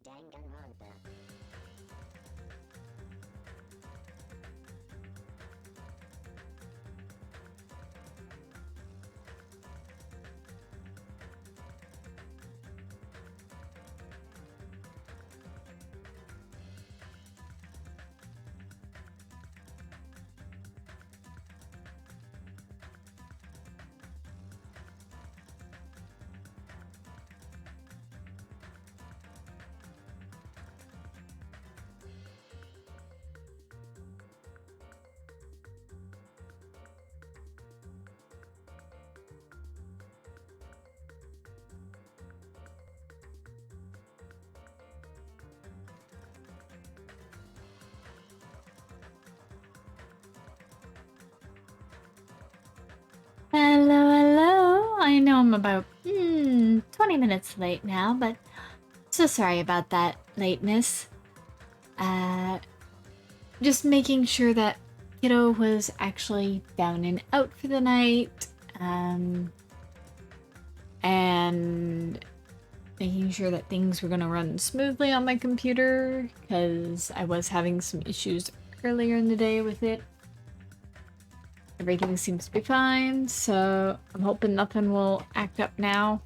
Danganronpa. Hello, hello. I know I'm about 20 minutes late now, but so sorry about that lateness. Just making sure that kiddo was actually down and out for the night, and making sure that things were gonna run smoothly on my computer, because I was having some issues earlier in the day with it. Everything seems to be fine, so I'm hoping nothing will act up now.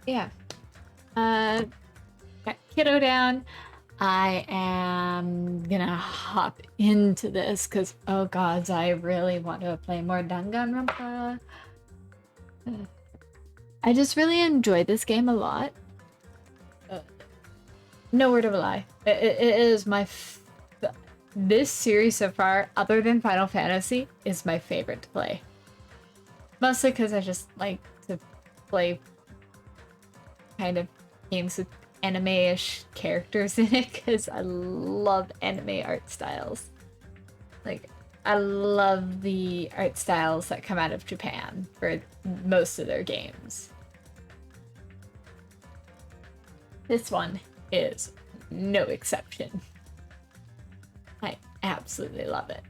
Yeah. Got kiddo down. I am gonna hop into this because, oh gods, I really want to play more Danganronpa. I just really enjoy this game a lot. No word of a lie. It is my... This series so far, other than Final Fantasy, is my favorite to play. Mostly because I just like to play kind of games with anime-ish characters in it, because I love anime art styles. Like, I love the art styles that come out of Japan for most of their games. This one is no exception. I absolutely love it.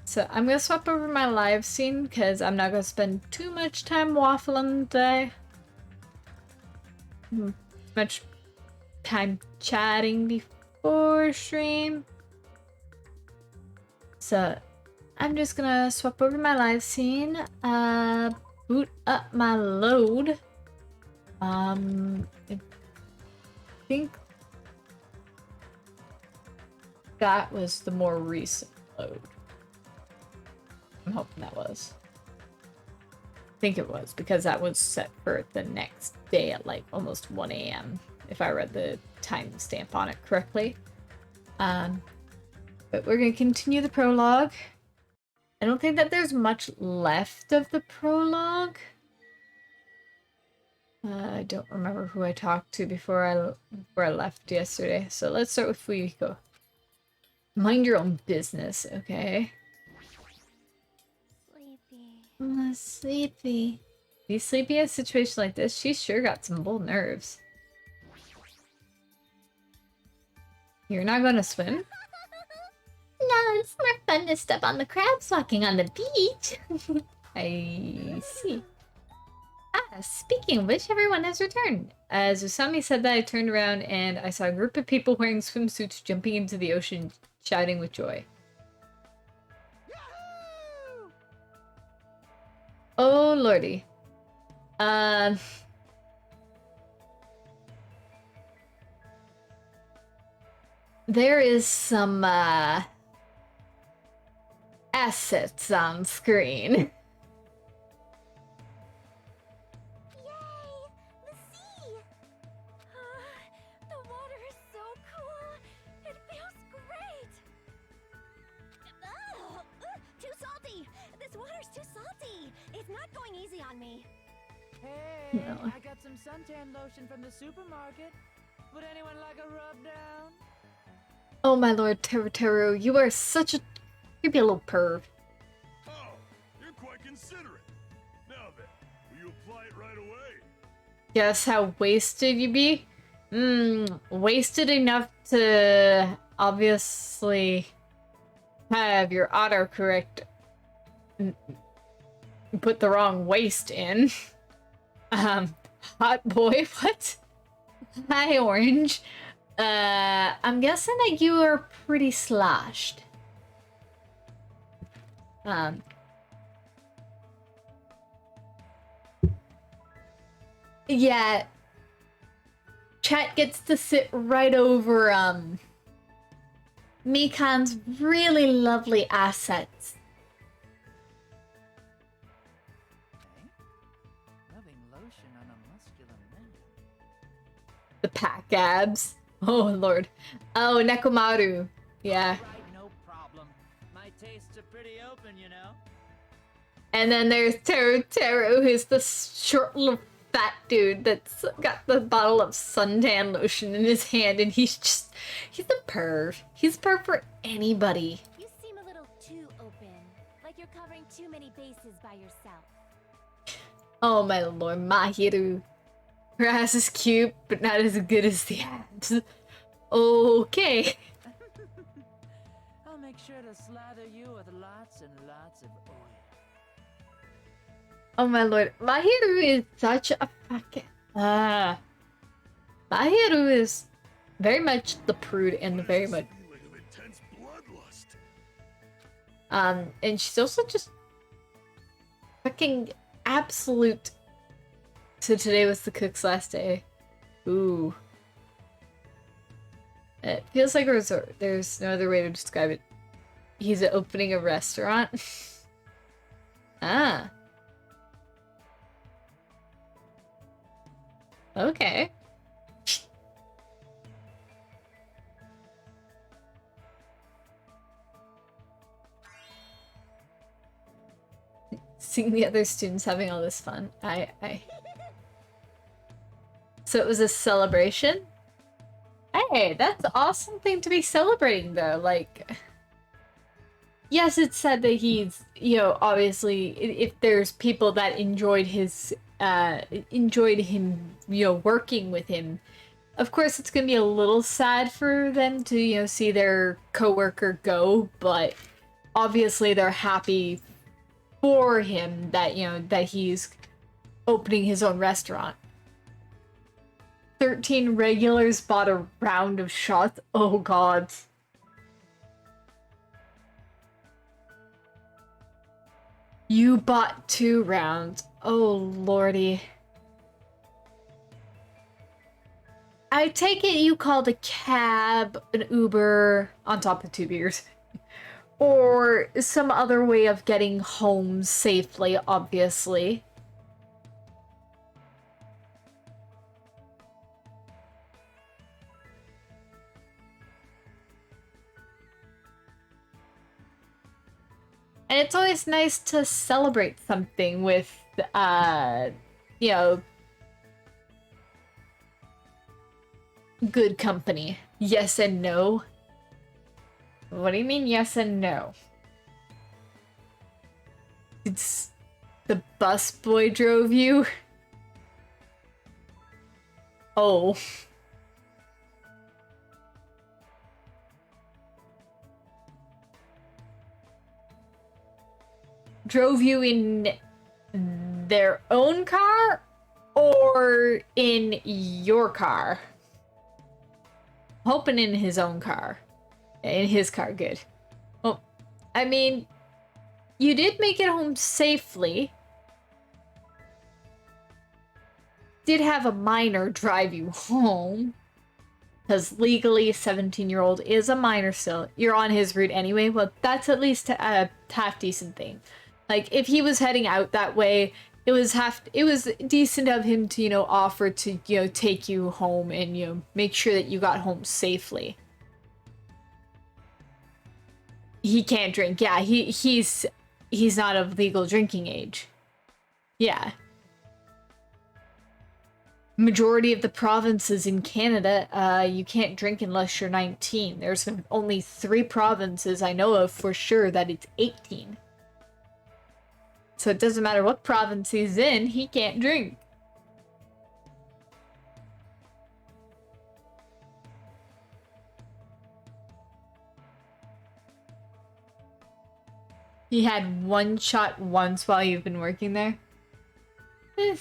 So I'm gonna swap over my live scene because I'm not gonna spend too much time waffling today. Much time chatting before stream. So I'm just gonna swap over my live scene, boot up my load. I think that was the more recent load. I'm hoping that was. I think it was, because that was set for the next day at like almost 1 a.m. if I read the timestamp on it correctly. But we're gonna continue the prologue. I don't think that there's much left of the prologue. I don't remember who I talked to before I left yesterday. So let's start with Fuyiko. Mind your own business, okay? Sleepy. Sleepy. Be sleepy in a situation like this? She's sure got some bull nerves. You're not gonna swim? No, it's more fun to step on the crabs walking on the beach. I see. Speaking of which, everyone has returned. As Usami said that, I turned around and I saw a group of people wearing swimsuits jumping into the ocean, shouting with joy. Yahoo! Oh lordy. There is some, assets on screen. Yay! The sea! The water is so cool! It feels great! Too salty! This water's too salty! It's not going easy on me. Hey, No. I got some suntan lotion from the supermarket. Would anyone like a rub down? Oh my lord, Teru, you are such a creepy little perv. Oh, you're quite considerate. Now then, will you apply it right away? Guess how wasted you be? Wasted enough to obviously have your autocorrect put the wrong waist in. Hot boy, what? Hi, Orange. I'm guessing that you are pretty sloshed. Yeah. Chat gets to sit right over, Mikan's really lovely assets. Okay. Rubbing lotion on a muscular man. The pack abs. Oh, Lord. Oh, Nekomaru. Yeah. Right, no problem. My tastes are pretty open, you know. And then there's Teru, who's the short little fat dude that's got the bottle of suntan lotion in his hand, and he's a perv. He's a perv for anybody. You seem a little too open, like you're covering too many bases by yourself. Oh my lord, Mahiru. Her ass is cute, but not as good as the abs. Okay. I'll make sure to slather you with lots and lots of oil. Oh my lord, Mahiru is such a fucking... Mahiru is very much the prude and very much... Feeling of intense bloodlust. And she's also just fucking absolute. So today was the cook's last day. Ooh. It feels like a resort. There's no other way to describe it. He's opening a restaurant. Ah. Okay. Seeing the other students having all this fun. So it was a celebration? Hey, that's an awesome thing to be celebrating though. Like, yes, it's said that he's, you know, obviously if there's people that enjoyed his, enjoyed him, you know, working with him, of course it's gonna be a little sad for them to, you know, see their coworker go, but obviously they're happy for him that, you know, that he's opening his own restaurant. 13 regulars bought a round of shots. Oh god. You bought 2 rounds. Oh lordy. I take it you called a cab, an Uber, on top of 2 beers. Or some other way of getting home safely, obviously. And it's always nice to celebrate something with, you know, good company. Yes and no. What do you mean yes and no? It's the bus boy drove you? Oh. Drove you in their own car or in your car? Hoping in his own car. In his car, good. Well, I mean, you did make it home safely. Did have a minor drive you home. Because legally, a 17-year-old is a minor still. You're on his route anyway. Well, that's at least a half-decent thing. Like, if he was heading out that way, it was decent of him to, you know, offer to, you know, take you home and, you know, make sure that you got home safely. He can't drink. Yeah, he's not of legal drinking age. Yeah. Majority of the provinces in Canada, you can't drink unless you're 19. There's only 3 provinces I know of for sure that it's 18. So it doesn't matter what province he's in, he can't drink. He had one shot once while you've been working there. And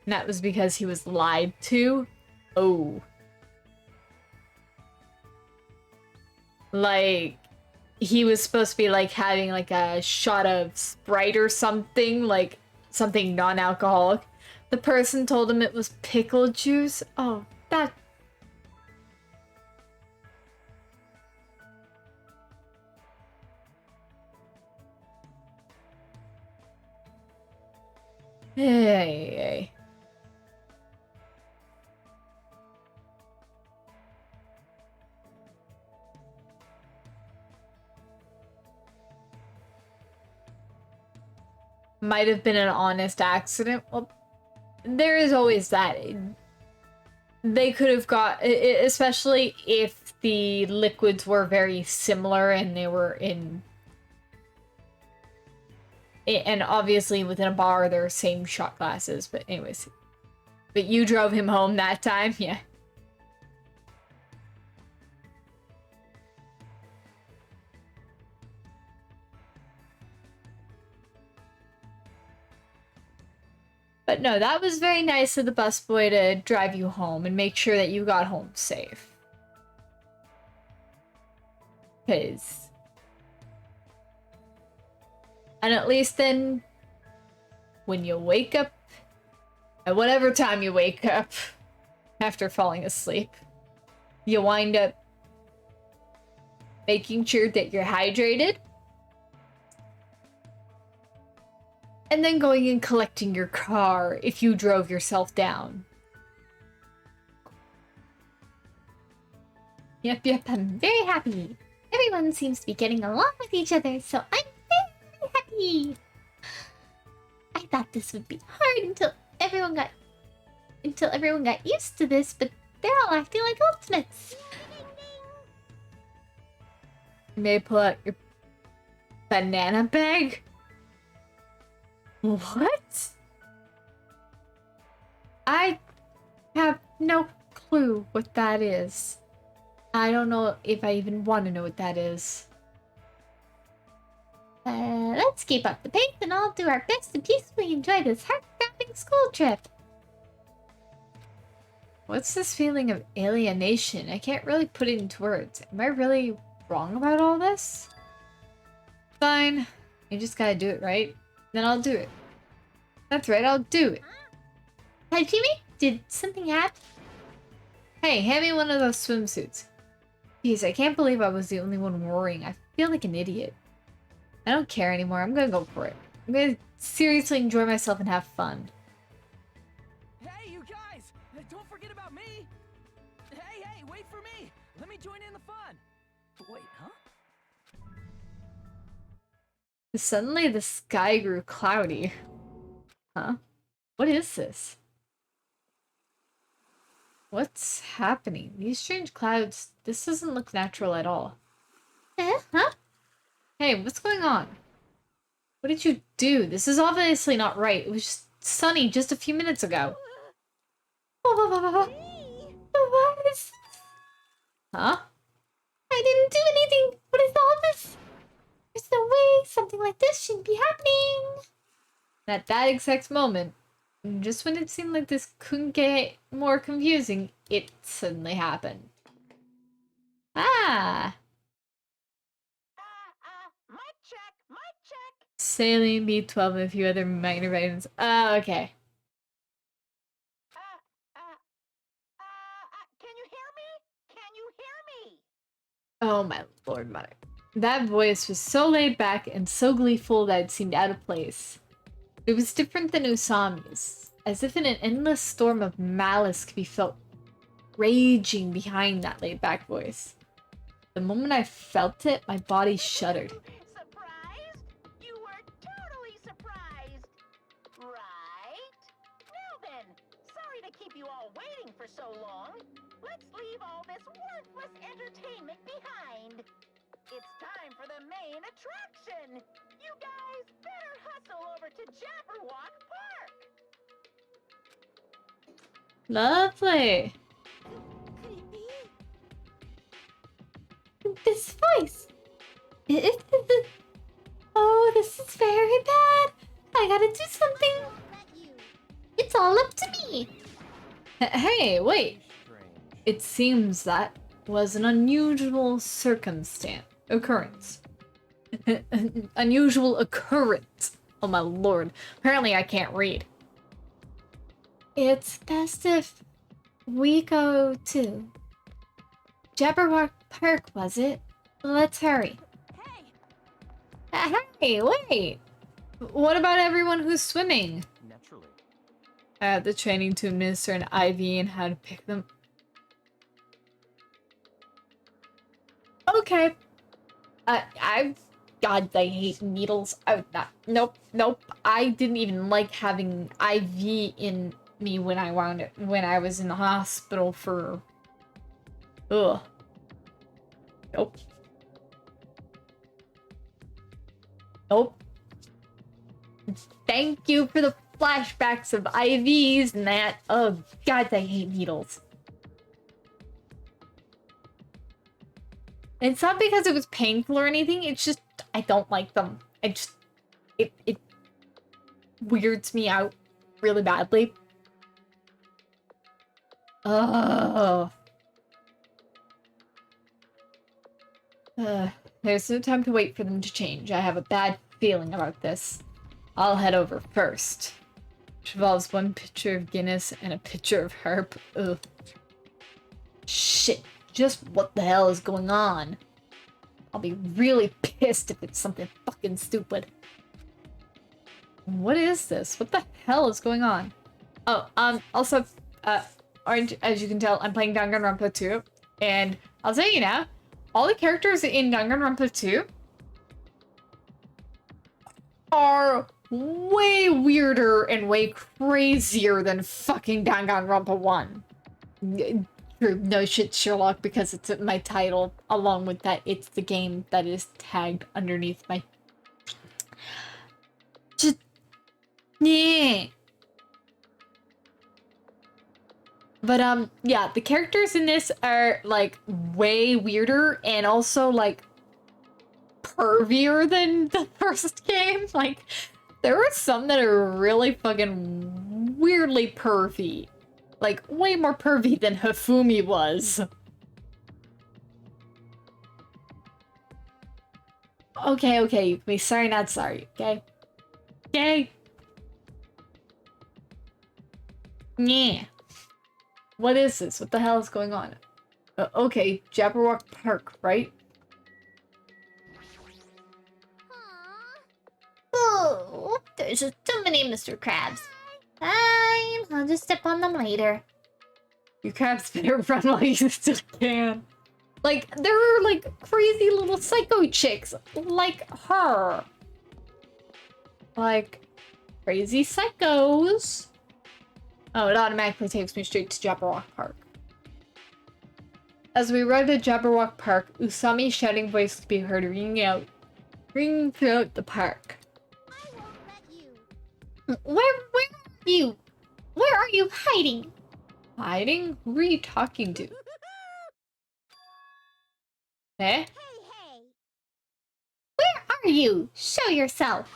that was because he was lied to? Oh. Like, he was supposed to be like having like a shot of Sprite or something, like something non-alcoholic. The person told him it was pickle juice. Oh, that... Hey. Might have been an honest accident. Well, there is always that. They could have got, especially if the liquids were very similar and they were in, and obviously within a bar there are same shot glasses, but anyways. But you drove him home that time? Yeah. But no, that was very nice of the busboy to drive you home and make sure that you got home safe. Because... And at least then, when you wake up, at whatever time you wake up after falling asleep, you wind up making sure that you're hydrated, and then going and collecting your car if you drove yourself down. Yep, I'm very happy. Everyone seems to be getting along with each other, so I'm very happy. I thought this would be hard until everyone got used to this, but they're all acting like ultimates. You may pull out your banana bag. What? I have no clue what that is. I don't know if I even want to know what that is. Let's keep up the pace and all do our best to peacefully enjoy this heart-stopping school trip. What's this feeling of alienation? I can't really put it into words. Am I really wrong about all this? Fine. You just gotta do it, right? Then I'll do it. That's right, I'll do it. Hi, Jimmy? Did something happen? Hey, hand me one of those swimsuits. Jeez, I can't believe I was the only one worrying. I feel like an idiot. I don't care anymore. I'm gonna go for it. I'm gonna seriously enjoy myself and have fun. Hey, you guys! Don't forget about me! Hey, wait for me! Let me join in the fun! Wait, huh? Suddenly the sky grew cloudy. Huh? What is this? What's happening? These strange clouds, this doesn't look natural at all. Huh? Hey, what's going on? What did you do? This is obviously not right. It was just sunny just a few minutes ago. What is this? Huh? I didn't do anything! What is all this? There's no way something like this shouldn't be happening! At that exact moment, just when it seemed like this couldn't get more confusing, it suddenly happened. Ah! Mic check. Saline, B12, and a few other minor vitamins. Oh, okay. Can you hear me? Can you hear me? Oh my lord, mother. That voice was so laid back and so gleeful that it seemed out of place. It was different than Usami's, as if an endless storm of malice could be felt raging behind that laid back voice. The moment I felt it, my body shuddered. Surprised? You were totally surprised, right? Now then, sorry to keep you all waiting for so long. Let's leave all this worthless entertainment behind. It's time for the main attraction. You guys better hustle over to Jabberwock Park. Lovely. Could it be? This voice. Oh, this is very bad. I gotta do something. It's all up to me. Hey, wait. It seems that was an unusual occurrence. Unusual occurrence. Oh my lord. Apparently I can't read. It's best if we go to Jabberwock Park, was it? Let's hurry. Hey, wait! What about everyone who's swimming? Naturally. I had the training to administer an IV and how to pick them. Okay. God, I hate needles. Nope. I didn't even like having IV in me when I was in the hospital for... Ugh. Nope. Thank you for the flashbacks of IVs and that. Oh, God, I hate needles. And it's not because it was painful or anything, it's just, I don't like them. It weirds me out really badly. Oh. There's no time to wait for them to change. I have a bad feeling about this. I'll head over first. Which involves one pitcher of Guinness and a pitcher of herb. Ugh. Shit. Just what the hell is going on? I'll be really pissed if it's something fucking stupid. What is this? What the hell is going on? Oh, also, Orange, as you can tell, I'm playing Danganronpa 2. And I'll tell you now, all the characters in Danganronpa 2 are way weirder and way crazier than fucking Danganronpa 1. No shit, Sherlock, because it's my title. Along with that, it's the game that is tagged underneath my... Just... Yeah. But, yeah, the characters in this are, like, way weirder and also, like, pervier than the first game. Like, there are some that are really fucking weirdly pervy. Like, way more pervy than Hifumi was. Okay, Yukimi. Sorry, not sorry, okay? Okay? Yeah. What is this? What the hell is going on? Okay, Jabberwock Park, right? Oh, there's just too many Mr. Krabs. Fine, I'll just step on them later. You crabs better run while you still can. Like, there are, like, crazy little psycho chicks like her. Like, crazy psychos. Oh, it automatically takes me straight to Jabberwock Park. As we arrived at Jabberwock Park, Usami's shouting voice could be heard ringing throughout the park. I won't let you. Where are you? Where are you hiding? Hiding? Who are you talking to? Eh? Hey! Where are you? Show yourself.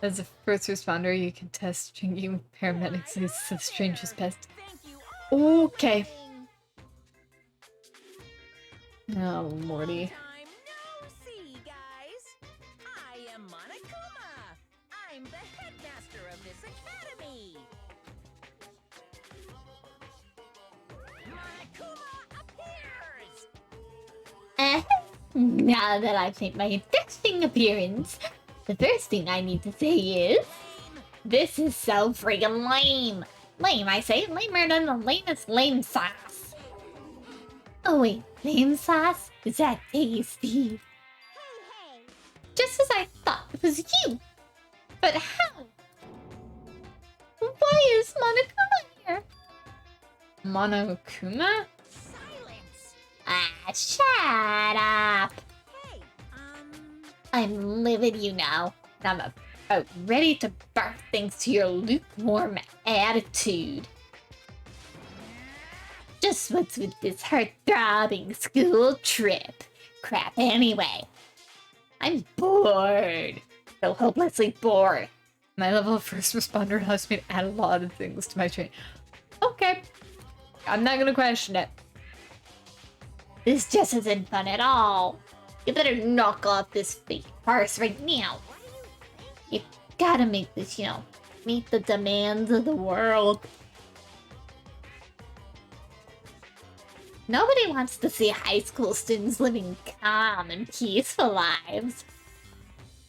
As a first responder, you can test drinking with paramedics is the strangest pest. Okay. Oh, Lordy. Time no see, guys. I am Monokuma. I'm the headmaster of this academy. Monokuma appears. Now that I've made my dashing appearance, the first thing I need to say is... This is so friggin' lame. Lame, I say. Lamer than the lamest lame sauce. Oh wait, lame sauce? Is that tasty? Hey! Just as I thought, it was you. But how? Why is Monokuma here? Monokuma? Silence. Ah, shut up. Hey, I'm livid, you know, and I'm about ready to bark thanks to your lukewarm attitude. Just what's with this heart-throbbing school trip? Crap anyway. I'm bored. So hopelessly bored. My level of first responder allows me to add a lot of things to my training. Okay. I'm not gonna question it. This just isn't fun at all. You better knock off this fake farce right now. You gotta make this, you know, meet the demands of the world. Nobody wants to see high school students living calm and peaceful lives.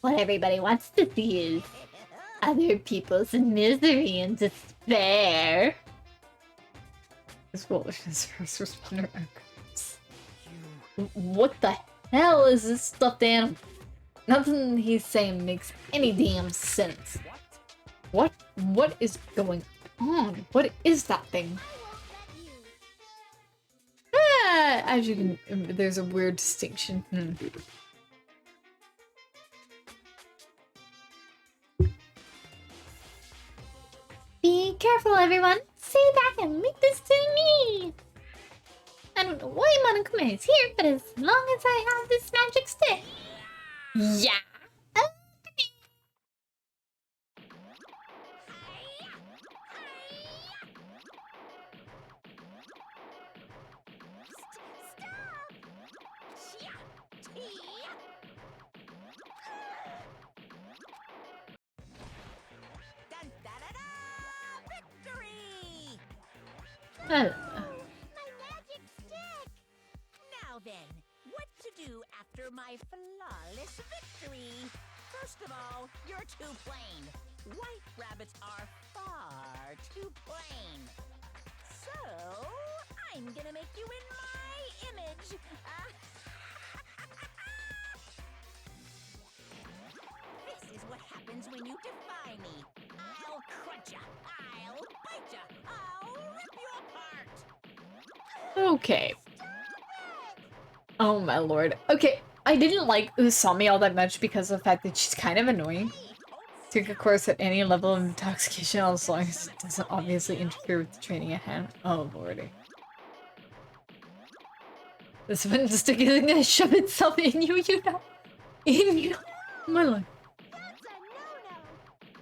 What everybody wants to see is other people's misery and despair. This foolishness first responder outcomes. What the hell is this stuffed animal? Nothing he's saying makes any damn sense. What is going on? What is that thing? Ah, as you can, there's a weird distinction. Be careful, everyone. Stay back and leave this to me. I don't know why Monokuma is here, but as long as I have this magic stick. Yeah. My magic stick! Now then, what to do after my flawless victory? First of all, you're too plain. White rabbits are far too plain. So, I'm gonna make you in my image. This is what happens when you defy me. I'll crunch ya, I'll bite ya, I'll rip you apart. Okay. Oh my lord. Okay, I didn't like Usami all that much because of the fact that she's kind of annoying. Take a course at any level of intoxication as long as it doesn't obviously interfere with the training at hand. Oh lordy. This one just gonna shove itself in you, you know? In you. Oh my lord. That's a no-no.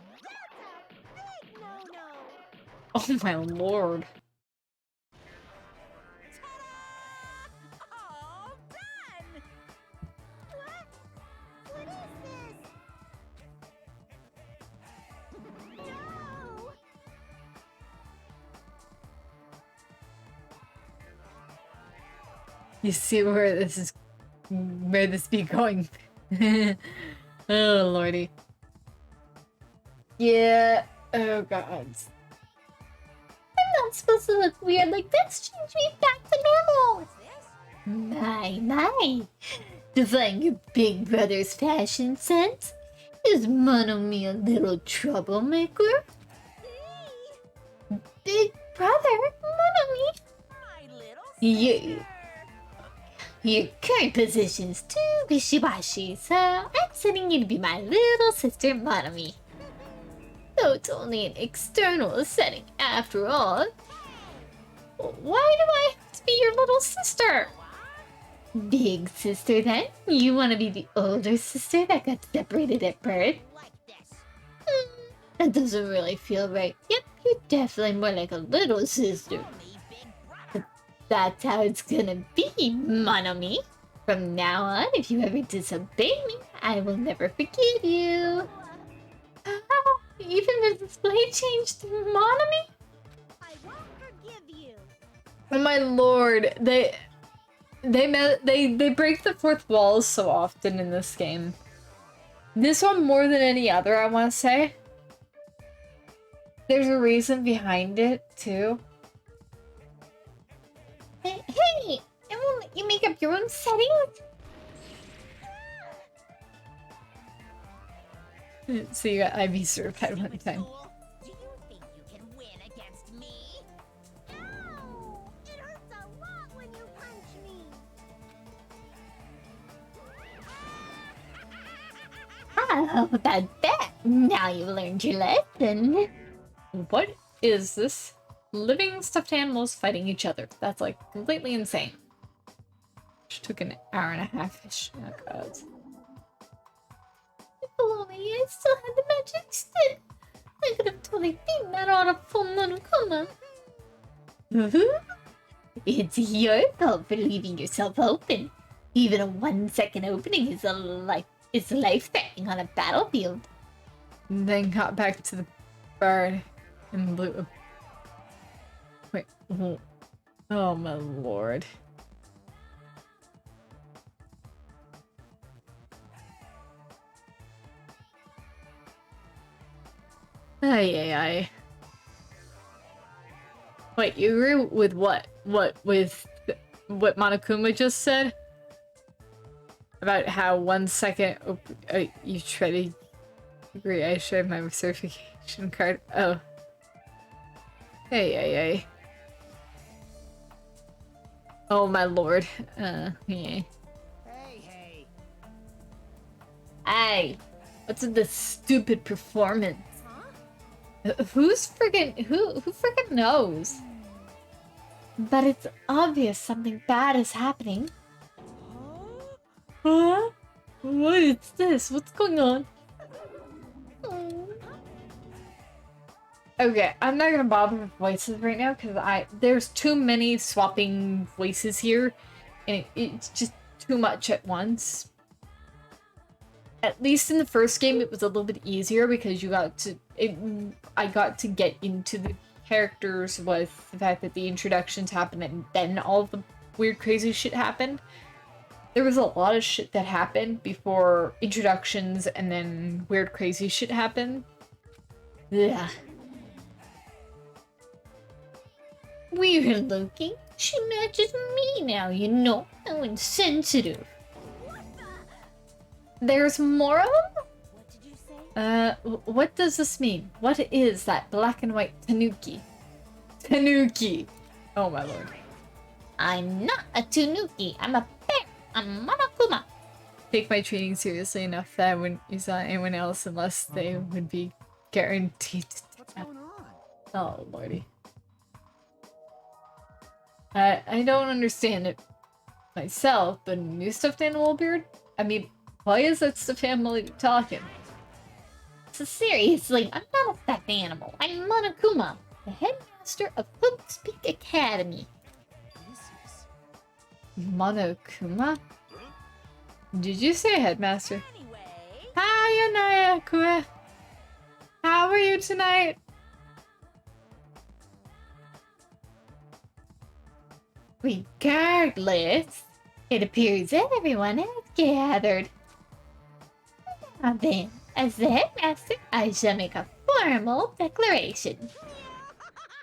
That's a big no-no. Oh my lord. All done! What is this? No! You see where this be going. Oh lordy. Yeah. Oh god. I'm not supposed to look weird like this. Change me back to normal. My. Defying your big brother's fashion sense? Is Monomi a little troublemaker? Big brother? Monomi? My little You, sister. your current position's too wishy-washy, so I'm sending you to be my little sister Monomi. Though it's only an external setting after all. Why do I have to be your little sister? Big sister then? You want to be the older sister that got separated at birth? Like this. That doesn't really feel right. Yep, you're definitely more like a little sister. Call me Big Brother. That's how it's gonna be, Monomi. From now on, if you ever disobey me, I will never forgive you. Oh, even the display changed to Monomi? I won't forgive you. Oh my lord. They break the fourth wall so often in this game. This one more than any other, I want to say. There's a reason behind it, too. Hey, I won't let you make up your own settings. So you got IB certified one time. Fool, do you think you can win against me? Ow! It hurts a lot when you punch me. How about that? Now you've learned your lesson. What is this? Living stuffed animals fighting each other. That's like completely insane. Which took an hour and a half-ish. Oh god. If only I still had the magic stick. I could have totally beaten that out of full Monokuma. It's your fault for leaving yourself open. Even a 1-second opening is life-threatening on a battlefield. And then got back to the bird and blew a... Wait. Oh my lord. Ay. Wait, you agree with what? With what Monokuma just said? About how 1 second... you try to... Agree, I shared my certification card. Oh. Hey. Oh my lord. Yeah. Hey. Hey! What's with this stupid performance? Who's friggin' who friggin' knows? But it's obvious something bad is happening. Huh? What is this? What's going on? Okay, I'm not gonna bother with voices right now because there's too many swapping voices here, and it's just too much at once. At least in the first game, it was a little bit easier because I got to get into the characters with the fact that the introductions happened and then all the weird crazy shit happened. There was a lot of shit that happened before introductions and then weird crazy shit happened. Yeah. Weird looking. She matches me now, you know. How insensitive. There's more of them? What did you say? What does this mean? What is that black and white tanuki? Tanuki! Oh my lord. I'm not a tanuki. I'm a bear. I'm Monokuma. Take my training seriously enough that I wouldn't use on anyone else unless they would be guaranteed to What's going on? Oh lordy. I don't understand it myself, but new stuffed animal beard? I mean, why is that stuffed animal talking? So seriously, I'm not a stuffed animal. I'm Monokuma, the headmaster of Hope's Academy. Monokuma? Did you say headmaster? Anyway, Hi, Anayakua. How are you tonight? Regardless, it appears that everyone has gathered. Now then, as the headmaster, I shall make a formal declaration.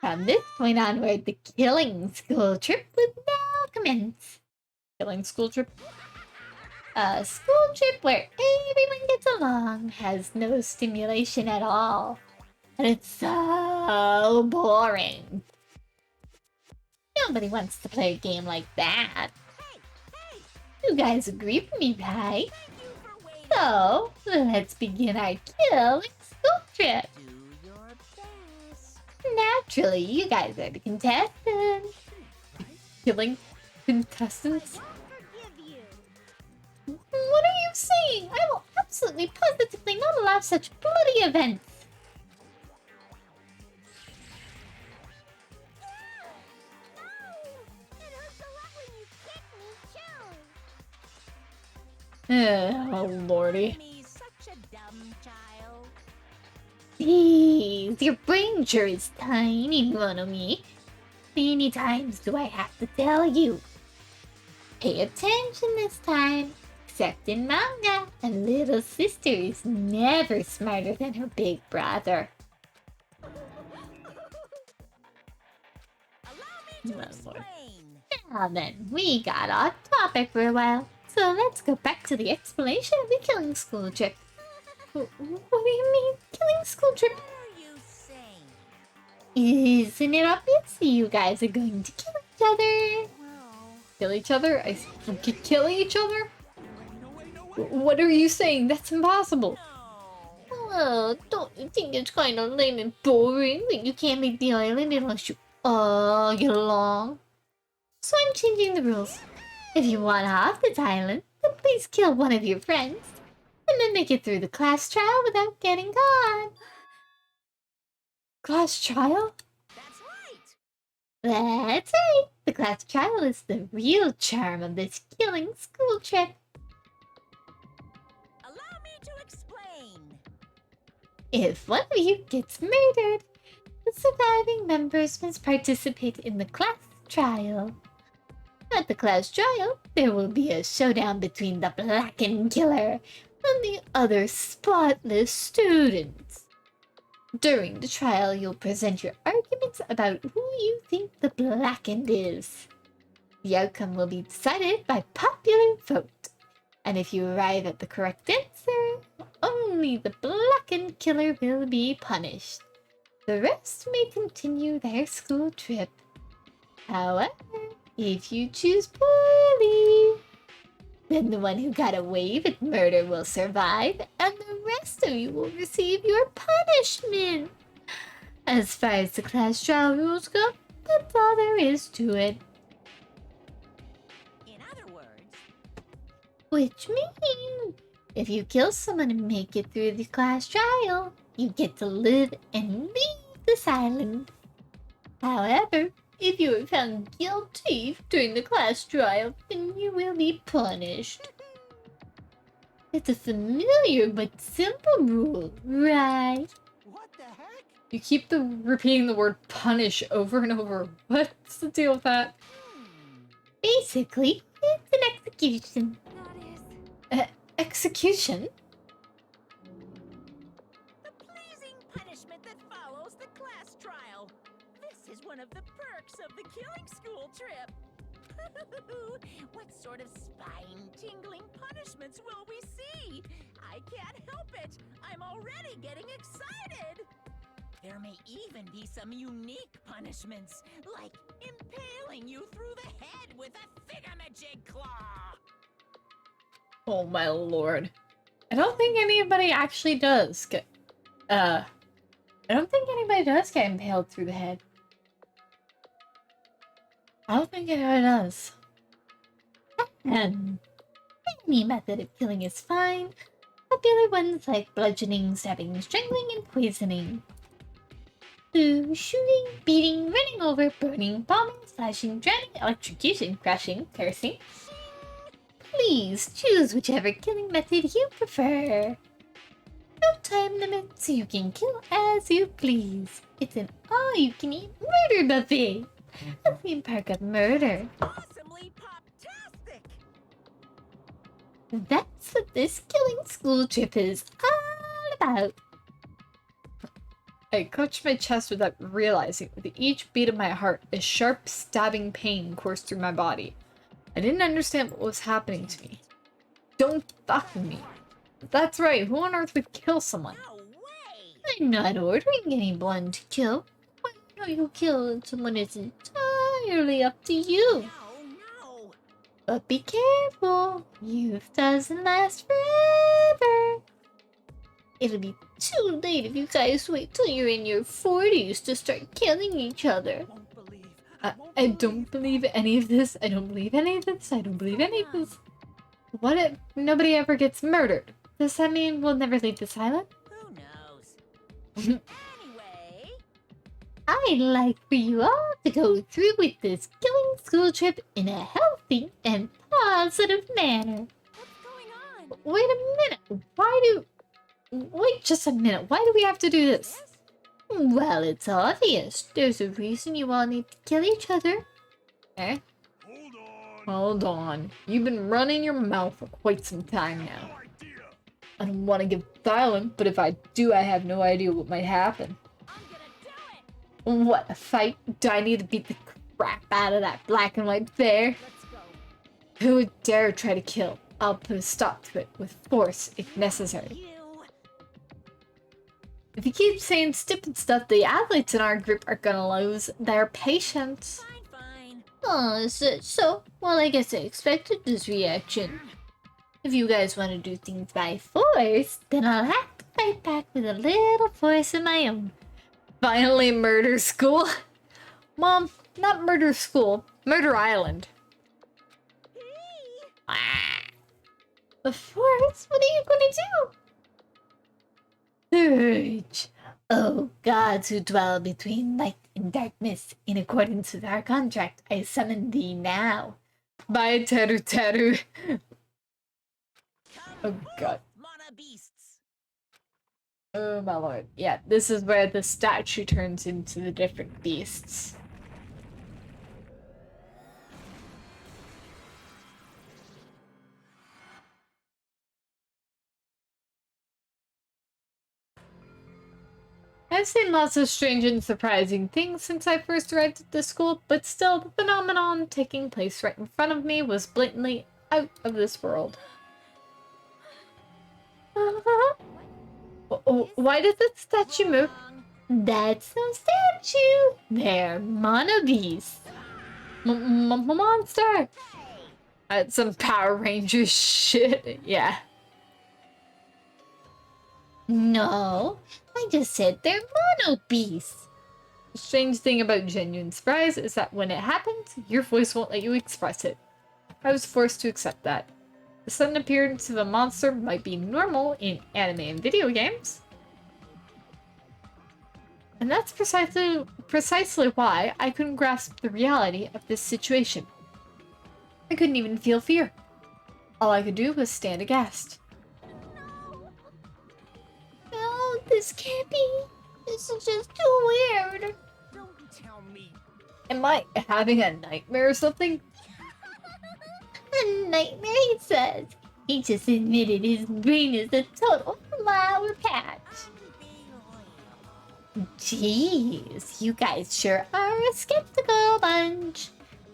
From this point onward, the killing school trip will now commence. Killing school trip? A school trip where everyone gets along, has no stimulation at all, and it's so boring. Nobody wants to play a game like that. You guys agree with me, right? So, let's begin our killing school trip. do your best. Naturally, you guys are the contestants. Killing contestants? Forgive you. What are you saying? I will absolutely positively not allow such bloody events. It hurts a lot when you kick me, too. Oh lordy. Me, such a dumb child. Jeez, your brain sure is tiny, Monomi. Many times do I have to tell you? Pay attention this time. Except in manga, a little sister is never smarter than her big brother. Allow me to My lord. explain. Now then, we got off topic for a while, so let's go back to the explanation of the killing school trip. What do you mean, killing school trip? What are you saying? Isn't it obvious you guys are going to kill each other? Well, Kill each other? Kill each other? What are you saying? That's impossible. no. Oh, don't you think it's kind of lame and boring that you can't make the island unless you all get along? So I'm changing the rules. If you want off this island, then please kill one of your friends, and then make it through the class trial without getting caught. Class trial? That's right. That's right. The class trial is the real charm of this killing school trip. Allow me to explain. If one of you gets murdered, the surviving members must participate in the class trial. At the class trial, there will be a showdown between the Blackened Killer and the other spotless students. During the trial, you'll present your arguments about who you think the Blackened is. The outcome will be decided by popular vote, and if you arrive at the correct answer, only the Blackened Killer will be punished. The rest may continue their school trip. However, if you choose poorly, then the one who got away with murder will survive, and the rest of you will receive your punishment. As far as the class trial rules go, that's all there is to it. In other words, Which means, if you kill someone and make it through the class trial, you get to live and leave this island. However, if you are found guilty during the class trial, then you will be punished. It's a familiar but simple rule, right? What the heck? You keep repeating the word punish over and over. What's the deal with that? Basically, it's an execution. that is Execution? the pleasing punishment that follows the class trial. This is one of the perks of the killing school trip. What sort of spine-tingling punishments will we see? I can't help it. I'm already getting excited. There may even be some unique punishments, like impaling you through the head with a thingamajig claw. Oh my lord. I don't think anybody actually does get I don't think anybody does get impaled through the head. I don't think anybody does. Any method of killing is fine. Popular ones like bludgeoning, stabbing, strangling, and poisoning. So, shooting, beating, running over, burning, bombing, slashing, drowning, electrocution, crushing, cursing. Please choose whichever killing method you prefer. No time limit, so you can kill as you please. It's an all-you-can-eat murder buffet. A theme park of murder. Awesomely pop-tastic! That's what this killing school trip is all about. I clutched my chest without realizing with each beat of my heart a sharp stabbing pain coursed through my body. I didn't understand what was happening to me. Don't fuck with me. That's right, who on earth would kill someone? No way! I'm not ordering anyone to kill. Whether you kill someone is entirely up to you. No. But be careful, youth doesn't last forever. It'll be too late if you guys wait till you're in your 40s to start killing each other. Won't believe. I don't believe any of this. I don't believe any of this. I don't believe any of this. What if nobody ever gets murdered? Does that mean we'll never leave this island? Who knows? Anyway, I'd like for you all to go through with this killing school trip in a healthy and positive manner. what's going on? Wait a minute. Wait just a minute. Why do we have to do this? Well, it's obvious. There's a reason you all need to kill each other. Eh? Hold on. Hold on. You've been running your mouth for quite some time now. No idea. I don't want to get violent, but if I do, I have no idea what might happen. I'm gonna do it! What, a fight? Do I need to beat the crap out of that black and white bear? Let's go. Who would dare try to kill? I'll put a stop to it with force if necessary. You. If you keep saying stupid stuff, the athletes in our group are gonna lose their patience. Fine. Oh, so? Well, I guess I expected this reaction. If you guys want to do things by force, then I'll have to fight back with a little force of my own. Finally, murder school. Mom, not murder school. Murder Island. Ah. The force? What are you gonna do? Surge. Oh, gods who dwell between light and darkness, in accordance with our contract, I summon thee now. Bye, Teru Teru. Oh god. Mana beasts. Oh my lord. Yeah, this is where the statue turns into the different beasts. I've seen lots of strange and surprising things since I first arrived at the school, but still, the phenomenon taking place right in front of me was blatantly out of this world. Why did the statue move? That's no statue. They're mana beasts. Monster! That's some Power Rangers shit, yeah. No, I just said they're mono beasts. The strange thing about genuine surprise is that when it happens, your voice won't let you express it. I was forced to accept that. The sudden appearance of a monster might be normal in anime and video games. And that's precisely why I couldn't grasp the reality of this situation. I couldn't even feel fear. All I could do was stand aghast. No, this can't be. This is just too weird. Don't tell me. Am I having a nightmare or something? A nightmare, he says. He just admitted his brain is a total flower patch. Jeez, you guys sure are a skeptical bunch.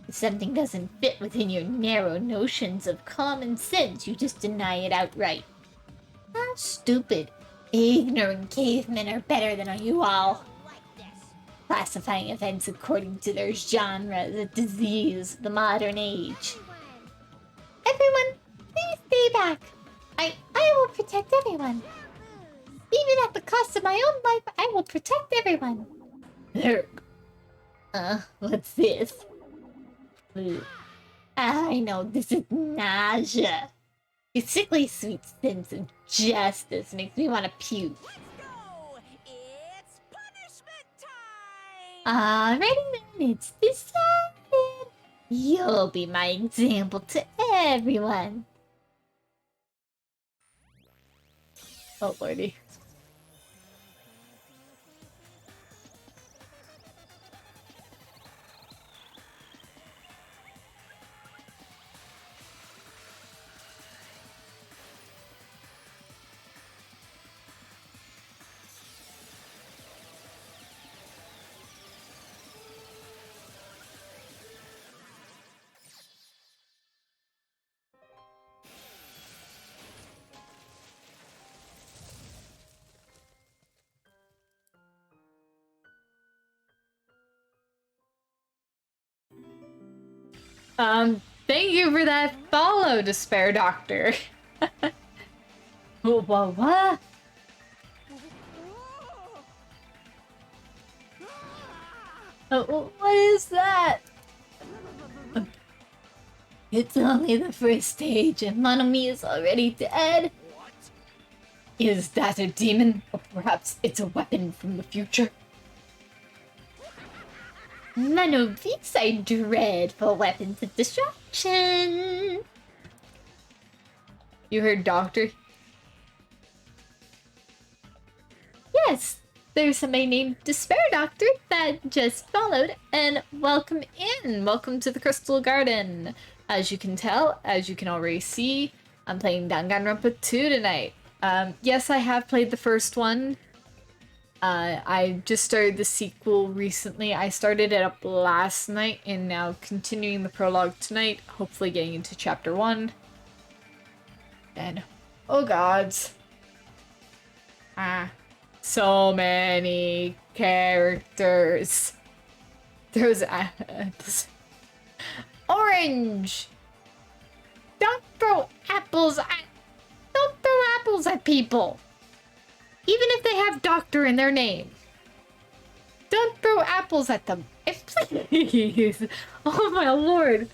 If something doesn't fit within your narrow notions of common sense, you just deny it outright. How stupid. Ignorant cavemen are better than you all. Classifying events according to their genre is a disease of the modern age. Everyone, please stay back. I will protect everyone. Even at the cost of my own life, I will protect everyone. There. What's this? I know, this is nausea. The sickly sweet sense of justice makes me want to puke. Let's go! It's punishment time! Alrighty then, it's decided. You'll be my example to everyone. Oh lordy. Thank you for that follow, Despair Doctor. What? What is that? It's only the first stage and Monomi is already dead. Is that a demon? Or perhaps it's a weapon from the future? None of these are dreadful weapons of destruction. You heard Doctor? Yes, there's somebody named Despair Doctor that just followed, And welcome in! Welcome to the Crystal Garden! As you can tell, as you can already see, I'm playing Danganronpa 2 tonight. Yes, I have played the first one. I just started the sequel recently. I started it up last night and now continuing the prologue tonight, hopefully getting into chapter 1. And, oh gods. So many characters. There's Orange! Don't throw apples at people! Even if they have doctor in their name. Don't throw apples at them. Please. Oh my lord.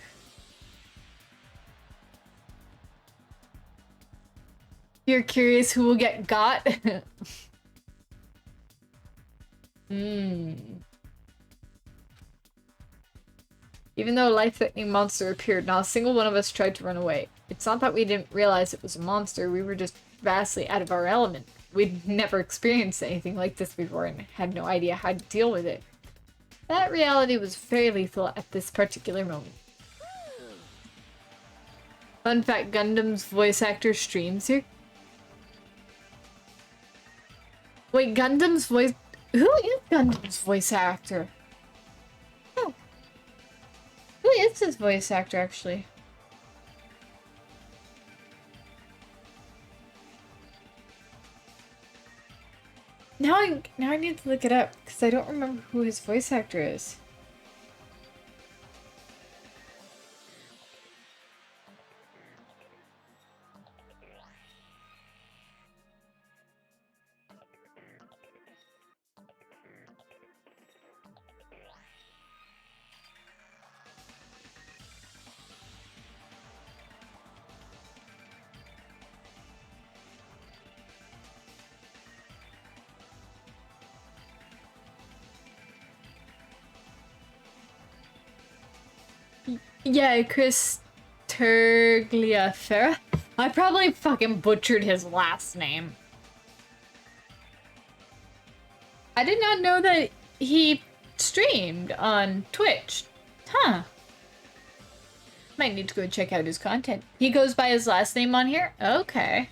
You're curious who will get got? Even though a life-threatening monster appeared, not a single one of us tried to run away. It's not that we didn't realize it was a monster, we were just vastly out of our element. We'd never experienced anything like this before and had no idea how to deal with it. That reality was very lethal at this particular moment. Fun fact, Gundam's voice actor streams here. Wait, Gundam's voice... Who is Gundam's voice actor? Oh. Who is his voice actor, actually? Now I need to look it up, because I don't remember who his voice actor is. Yeah, Chris Tergliafera. I probably fucking butchered his last name. I did not know that he streamed on Twitch. Huh. Might need to go check out his content. He goes by his last name on here? Okay.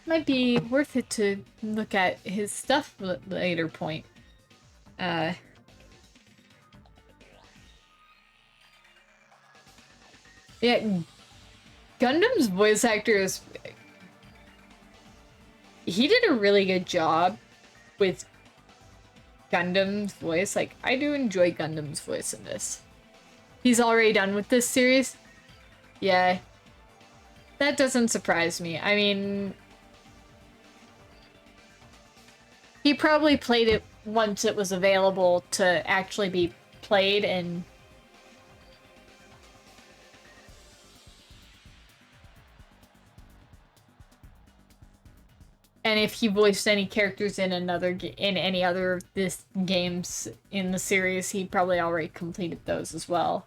Might be worth it to look at his stuff later point. Yeah, Gundam's voice actor is... He did a really good job with Gundam's voice. Like, I do enjoy Gundam's voice in this. He's already done with this series? Yeah. That doesn't surprise me. I mean... He probably played it once it was available to actually be played, and if he voiced any characters in any other of this games in the series, he probably already completed those as well.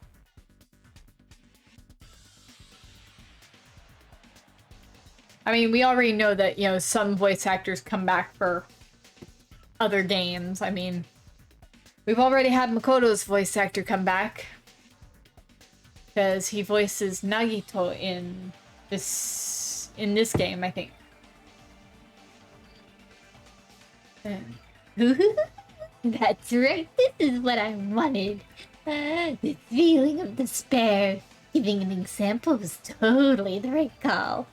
I mean, we already know that, you know, some voice actors come back for other games. I mean, we've already had Makoto's voice actor come back because he voices Nagito in this game, I think. That's right. This is what I wanted. The feeling of despair. Giving an example was totally the right call.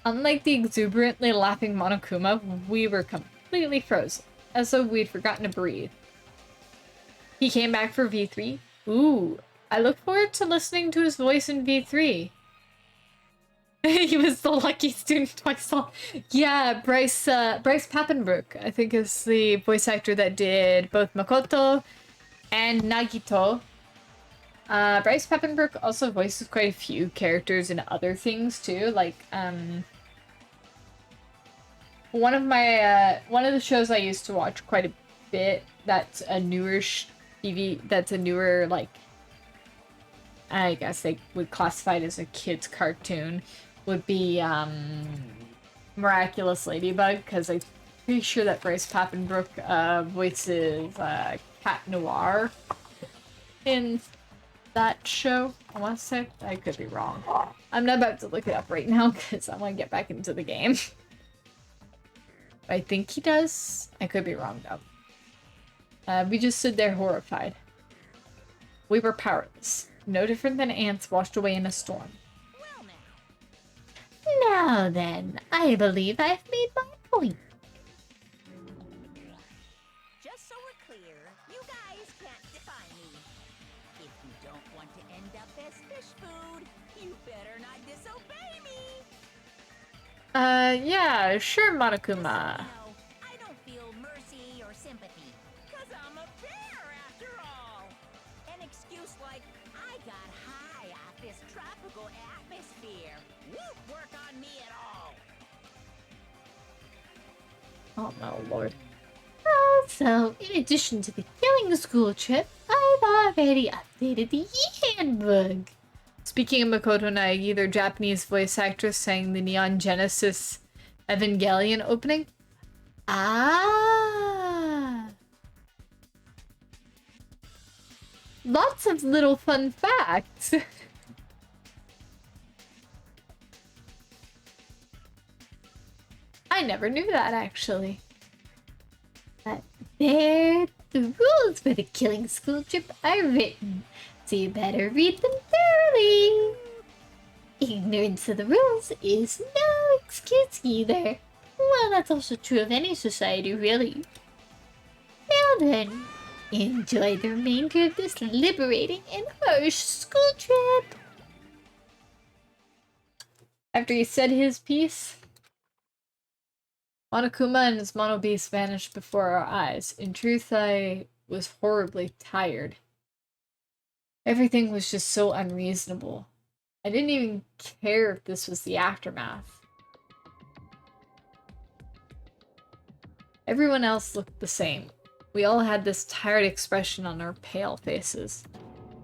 Unlike the exuberantly laughing Monokuma, we were completely frozen, as though we'd forgotten to breathe. He came back for V3? Ooh, I look forward to listening to his voice in V3. He was the lucky student I saw. Yeah, Bryce Papenbrook, I think, is the voice actor that did both Makoto and Nagito. Bryce Papenbrook also voices quite a few characters in other things too, like, one of the shows I used to watch quite a bit, that's a newer like, I guess they would classify it as a kid's cartoon, would be, Miraculous Ladybug, because I'm pretty sure that Bryce Papenbrook, voices, Cat Noir in that show, I want to say. I could be wrong. I'm not about to look it up right now, because I want to get back into the game. I think he does. I could be wrong, though. We just stood there horrified. We were powerless. No different than ants washed away in a storm. Now then, I believe I've made my point. Just so we're clear, you guys can't define me. If you don't want to end up as fish food, you better not disobey me. Yeah, sure, Just so Monokuma. you know, I don't feel mercy or sympathy, 'cause I'm a bear after all. An excuse like, I got high off this tropical atmosphere. Won't work on me at all. Oh no, Lord. Also, in addition to the killing school trip, I've already updated the handbook. Speaking of Makoto Naegi, their Japanese voice actress sang the Neon Genesis Evangelion opening. Ah. Lots of little fun facts. I never knew that, actually. But there, the rules for the killing school trip are written, so you better read them thoroughly. Ignorance of the rules is no excuse either. Well, that's also true of any society, really. Now then, enjoy the remainder of this liberating and harsh school trip. After he said his piece, Monokuma and his Mono Beast vanished before our eyes. In truth, I was horribly tired. Everything was just so unreasonable. I didn't even care if this was the aftermath. Everyone else looked the same. We all had this tired expression on our pale faces.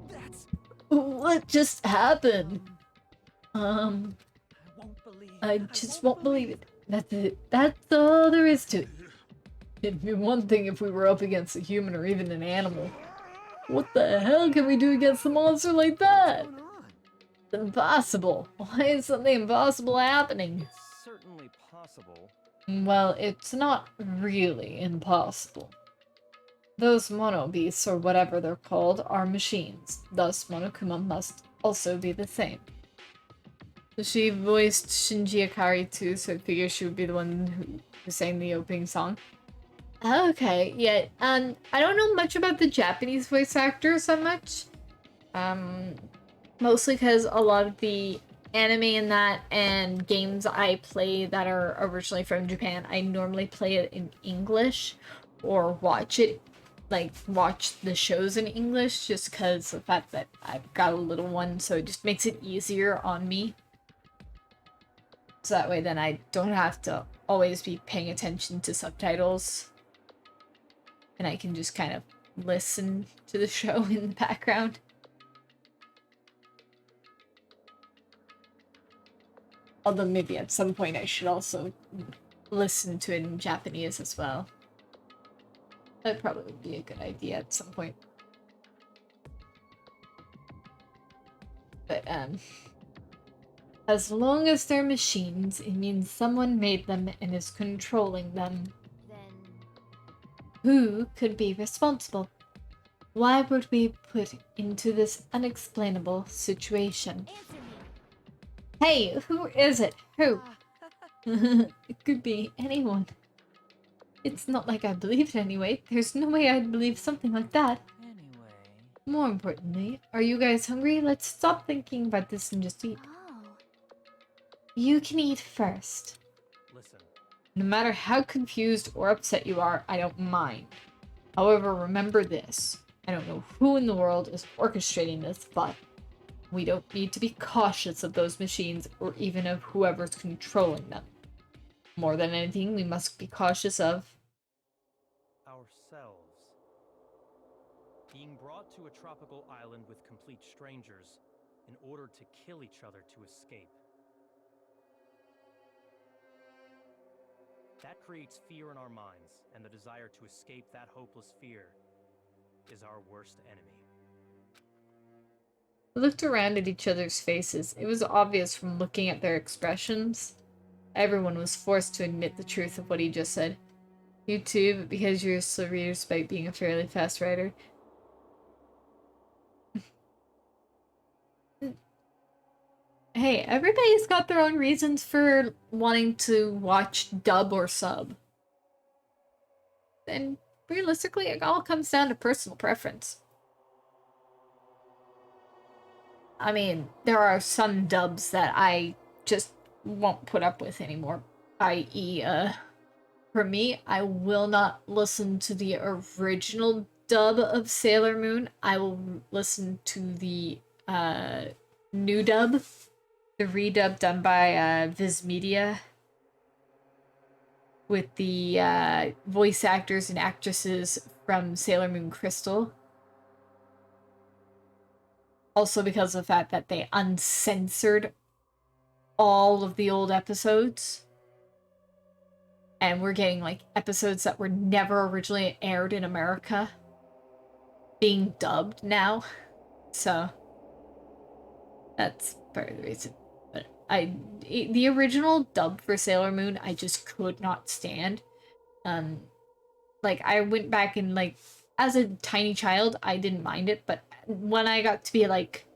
That's... What just happened? I won't believe... I just won't believe it. That's it. That's all there is to it. It'd be one thing if we were up against a human or even an animal. What the hell can we do against a monster like that? It's impossible. Why is something impossible happening? It's certainly possible. Well, it's not really impossible. Those mono beasts, or whatever they're called, are machines. Thus, Monokuma must also be the same. She voiced Shinji Ikari too, so I figured she would be the one who sang the opening song. Okay, yeah, I don't know much about the Japanese voice actors so much. Mostly because a lot of the anime in that and games I play that are originally from Japan, I normally play it in English or watch the shows in English just because the fact that I've got a little one, so it just makes it easier on me. So that way then I don't have to always be paying attention to subtitles. And I can just kind of listen to the show in the background. Although maybe at some point I should also listen to it in Japanese as well. That probably would be a good idea at some point. But, as long as they're machines, it means someone made them and is controlling them. Then Who could be responsible? Why would we put into this unexplainable situation? answer me. Hey, who is it? Who? It could be anyone. It's not like I believe it anyway. There's no way I'd believe something like that. Anyway... More importantly, are you guys hungry? Let's stop thinking about this and just eat. Oh. You can eat first. Listen, No matter how confused or upset you are, I don't mind. However, remember this. I don't know who in the world is orchestrating this, but we don't need to be cautious of those machines or even of whoever's controlling them. More than anything, we must be cautious of ourselves. Being brought to a tropical island with complete strangers in order to kill each other to escape. That creates fear in our minds, and the desire to escape that hopeless fear is our worst enemy. We looked around at each other's faces. It was obvious from looking at their expressions. Everyone was forced to admit the truth of what he just said. You too, but because you're a slow reader despite being a fairly fast writer. Hey, hey, everybody's got their own reasons for wanting to watch dub or sub. And realistically, it all comes down to personal preference. I mean, there are some dubs that I just won't put up with anymore. I.e., for me, I will not listen to the original dub of Sailor Moon. I will listen to the new dub, the redub done by Viz Media, with the voice actors and actresses from Sailor Moon Crystal. Also because of the fact that they uncensored all of the old episodes. And we're getting, like, episodes that were never originally aired in America being dubbed now. So, that's part of the reason. But the original dub for Sailor Moon, I just could not stand. Like, I went back and, like, as a tiny child, I didn't mind it, but when I got to be, like,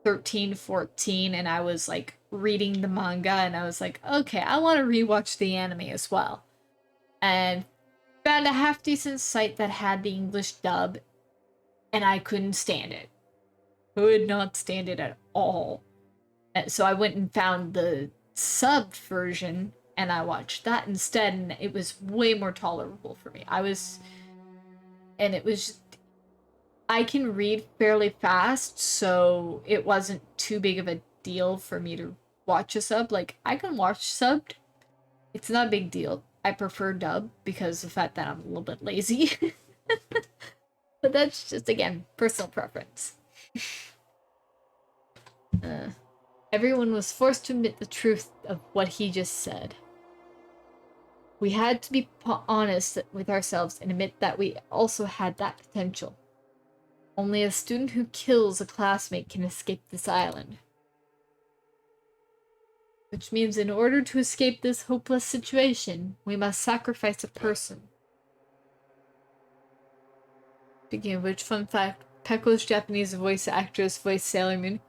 13, 14, and I was, like, reading the manga, and I was like, okay, I want to rewatch the anime as well. And found a half-decent site that had the English dub, and I couldn't stand it. Could not stand it at all. And so I went and found the subbed version, and I watched that instead, and it was way more tolerable for me. And it was just, I can read fairly fast, so it wasn't too big of a deal for me to watch a sub. Like, I can watch subbed. It's not a big deal. I prefer dub because of the fact that I'm a little bit lazy. But that's just, again, personal preference. Everyone was forced to admit the truth of what he just said. We had to be honest with ourselves and admit that we also had that potential. Only a student who kills a classmate can escape this island. Which means in order to escape this hopeless situation, we must sacrifice a person. Speaking of which, fun fact, Pekko's Japanese voice actress voiced Sailor Moon.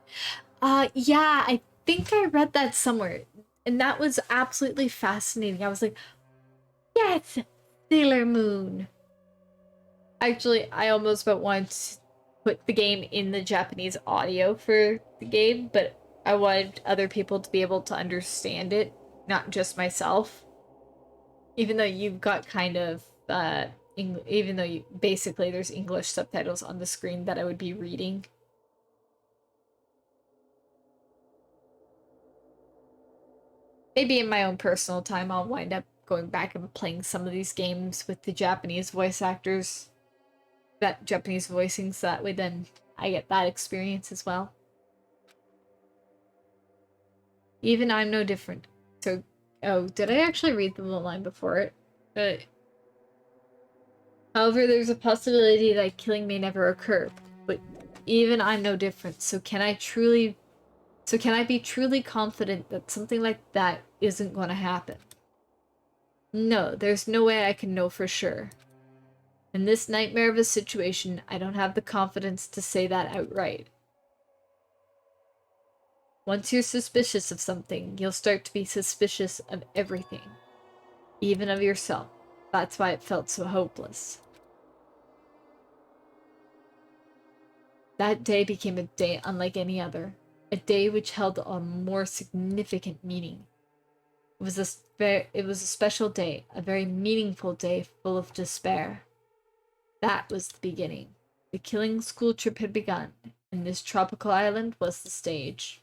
Yeah, I think I read that somewhere. And that was absolutely fascinating. I was like, yes, Sailor Moon. Actually, I almost about wanted to put the game in the Japanese audio for the game, but I wanted other people to be able to understand it, not just myself. Even though you've got kind of, even though basically there's English subtitles on the screen that I would be reading. Maybe in my own personal time, I'll wind up going back and playing some of these games with the Japanese voice actors, that Japanese voicing, so that way then I get that experience as well. Even I'm no different. So, oh, did I actually read the little line before it? However, there's a possibility that killing may never occur, but even I'm no different. So can I be truly confident that something like that isn't going to happen? No, there's no way I can know for sure. In this nightmare of a situation, I don't have the confidence to say that outright. Once you're suspicious of something, you'll start to be suspicious of everything. Even of yourself. That's why it felt so hopeless. That day became a day unlike any other. A day which held a more significant meaning. It was a special day, a very meaningful day full of despair. That was the beginning. The killing school trip had begun, and this tropical island was the stage.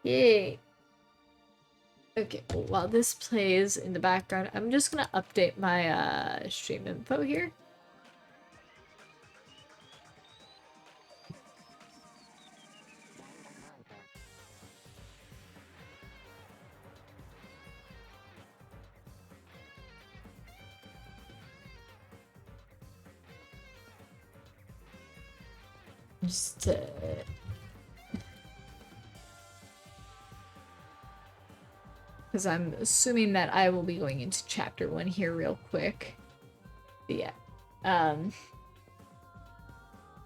Yay! Okay, well, while this plays in the background, I'm just gonna update my stream info here. Just because I'm assuming that I will be going into chapter 1 here real quick. But yeah.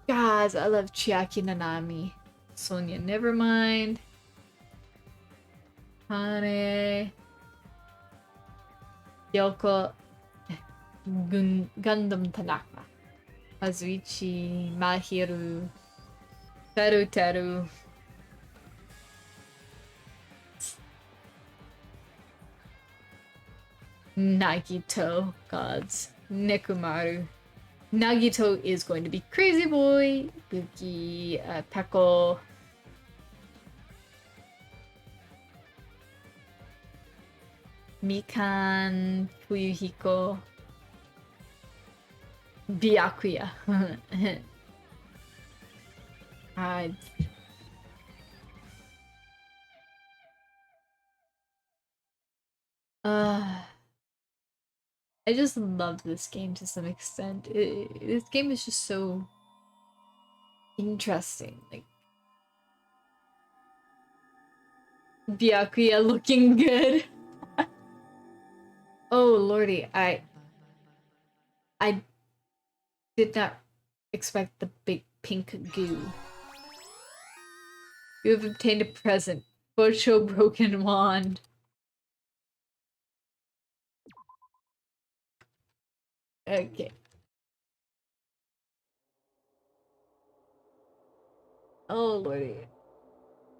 Guys, I love Chiaki Nanami. Sonia, never mind. Hane. Yoko. Gundam Tanaka. Kazuichi. Mahiru. Teru Teru. Nagito. Gods. Nekomaru. Nagito is going to be Crazy Boy. Yuki. Peko. Mikan. Fuyuhiko. Byakuya. I just love this game to some extent. This game is just so interesting. Like Byakuya looking good. Oh lordy, I did not expect the big pink goo. You have obtained a present. Bocho broken wand. Okay. Oh lordy.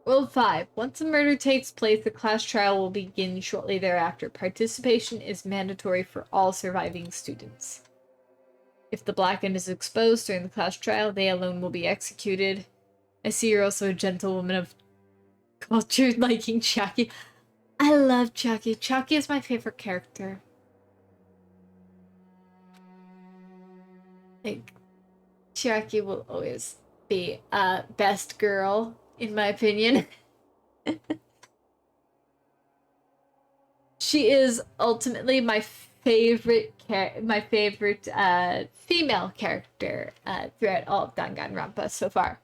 World 5. Once a murder takes place, the class trial will begin shortly thereafter. Participation is mandatory for all surviving students. If the blackened is exposed during the class trial, they alone will be executed. I see you're also a gentlewoman of culture liking Chucky. I love Chucky. Chucky is my favorite character. Like, Chucky will always be best girl, in my opinion. She is ultimately my favorite female character throughout all of Danganronpa so far.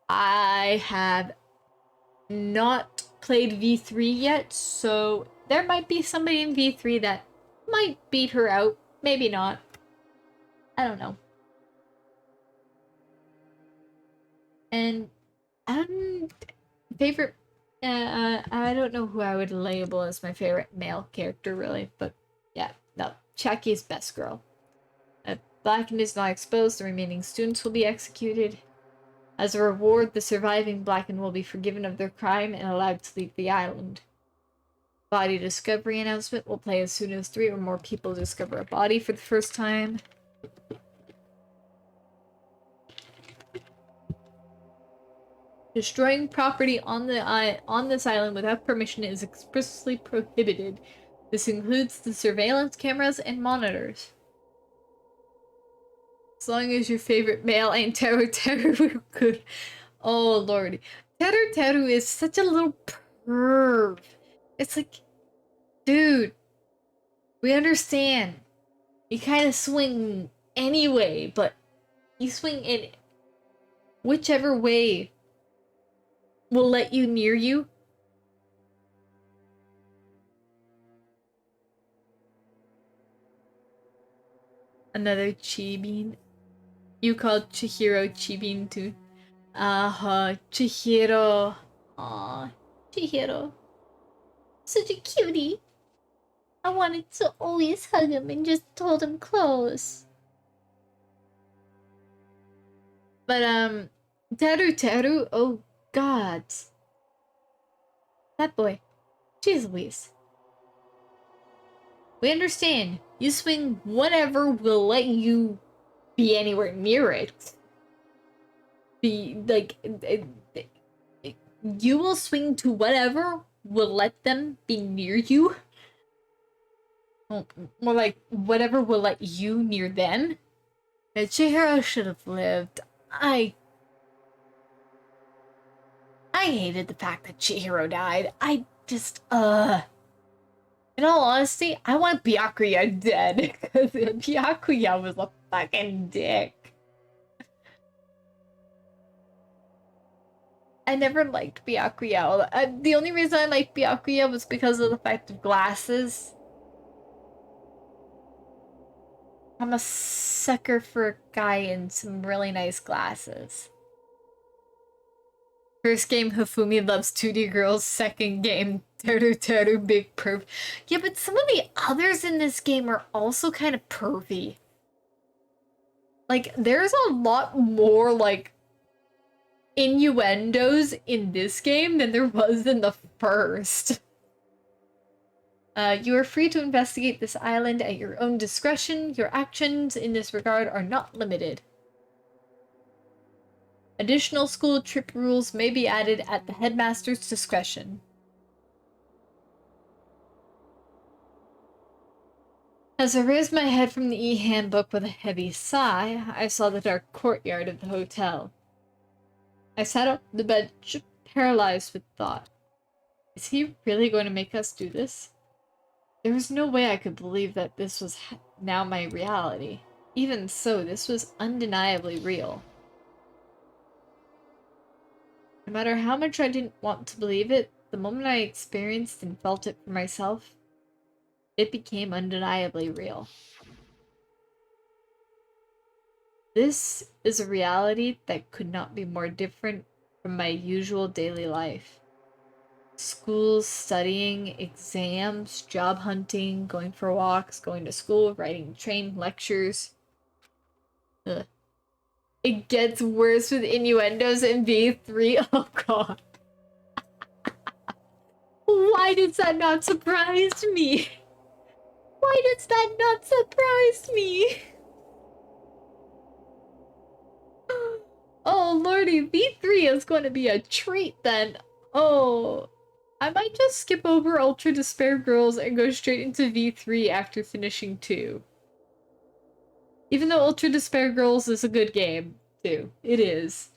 I have not played V3 yet, so there might be somebody in V3 that might beat her out. Maybe not. I don't know. And favorite I don't know who I would label as my favorite male character really, but yeah, no, Chucky's best girl. If Blackened is not exposed, the remaining students will be executed. As a reward, the surviving Blackened will be forgiven of their crime and allowed to leave the island. Body discovery announcement will play as soon as 3 or more people discover a body for the first time. Destroying property on this island without permission is expressly prohibited. This includes the surveillance cameras and monitors. As long as your favorite male ain't Teru Teru, we're good. Oh lordy. Teru Teru is such a little perv. It's like, dude, we understand. You kind of swing anyway, but you swing in whichever way will let you near you. Another Chibin. You called Chihiro Chibin too. Chihiro. Aw, Chihiro. Such a cutie. I wanted to always hug him and just hold him close. But, Teru Teru, oh god. That boy. Jeez Louise. We understand. You swing whatever will let you be anywhere near it. You will swing to whatever will let them be near you. More like whatever will let you near them. Chihiro should have lived. I hated the fact that Chihiro died. I just, in all honesty, I want Byakuya dead, because Byakuya was a fucking dick. I never liked Byakuya. The only reason I liked Byakuya was because of the fact of glasses. I'm a sucker for a guy in some really nice glasses. First game, Hifumi loves 2D girls. Second game, Teru Teru big perv. Yeah, but some of the others in this game are also kind of pervy. Like, there's a lot more, like, innuendos in this game than there was in the first. You are free to investigate this island at your own discretion. Your actions in this regard are not limited. Additional school trip rules may be added at the headmaster's discretion. As I raised my head from the e-handbook with a heavy sigh, I saw the dark courtyard of the hotel. I sat up on the bench, paralyzed with thought. Is he really going to make us do this? There was no way I could believe that this was now my reality. Even so, this was undeniably real. No matter how much I didn't want to believe it, the moment I experienced and felt it for myself, it became undeniably real. This is a reality that could not be more different from my usual daily life. School, studying, exams, job hunting, going for walks, going to school, riding train, lectures. Ugh. It gets worse with innuendos in V3. Oh god. Why does that not surprise me? Why does that not surprise me? Oh lordy, V3 is going to be a treat then. Oh, I might just skip over Ultra Despair Girls and go straight into V3 after finishing 2. Even though Ultra Despair Girls is a good game, too. It is.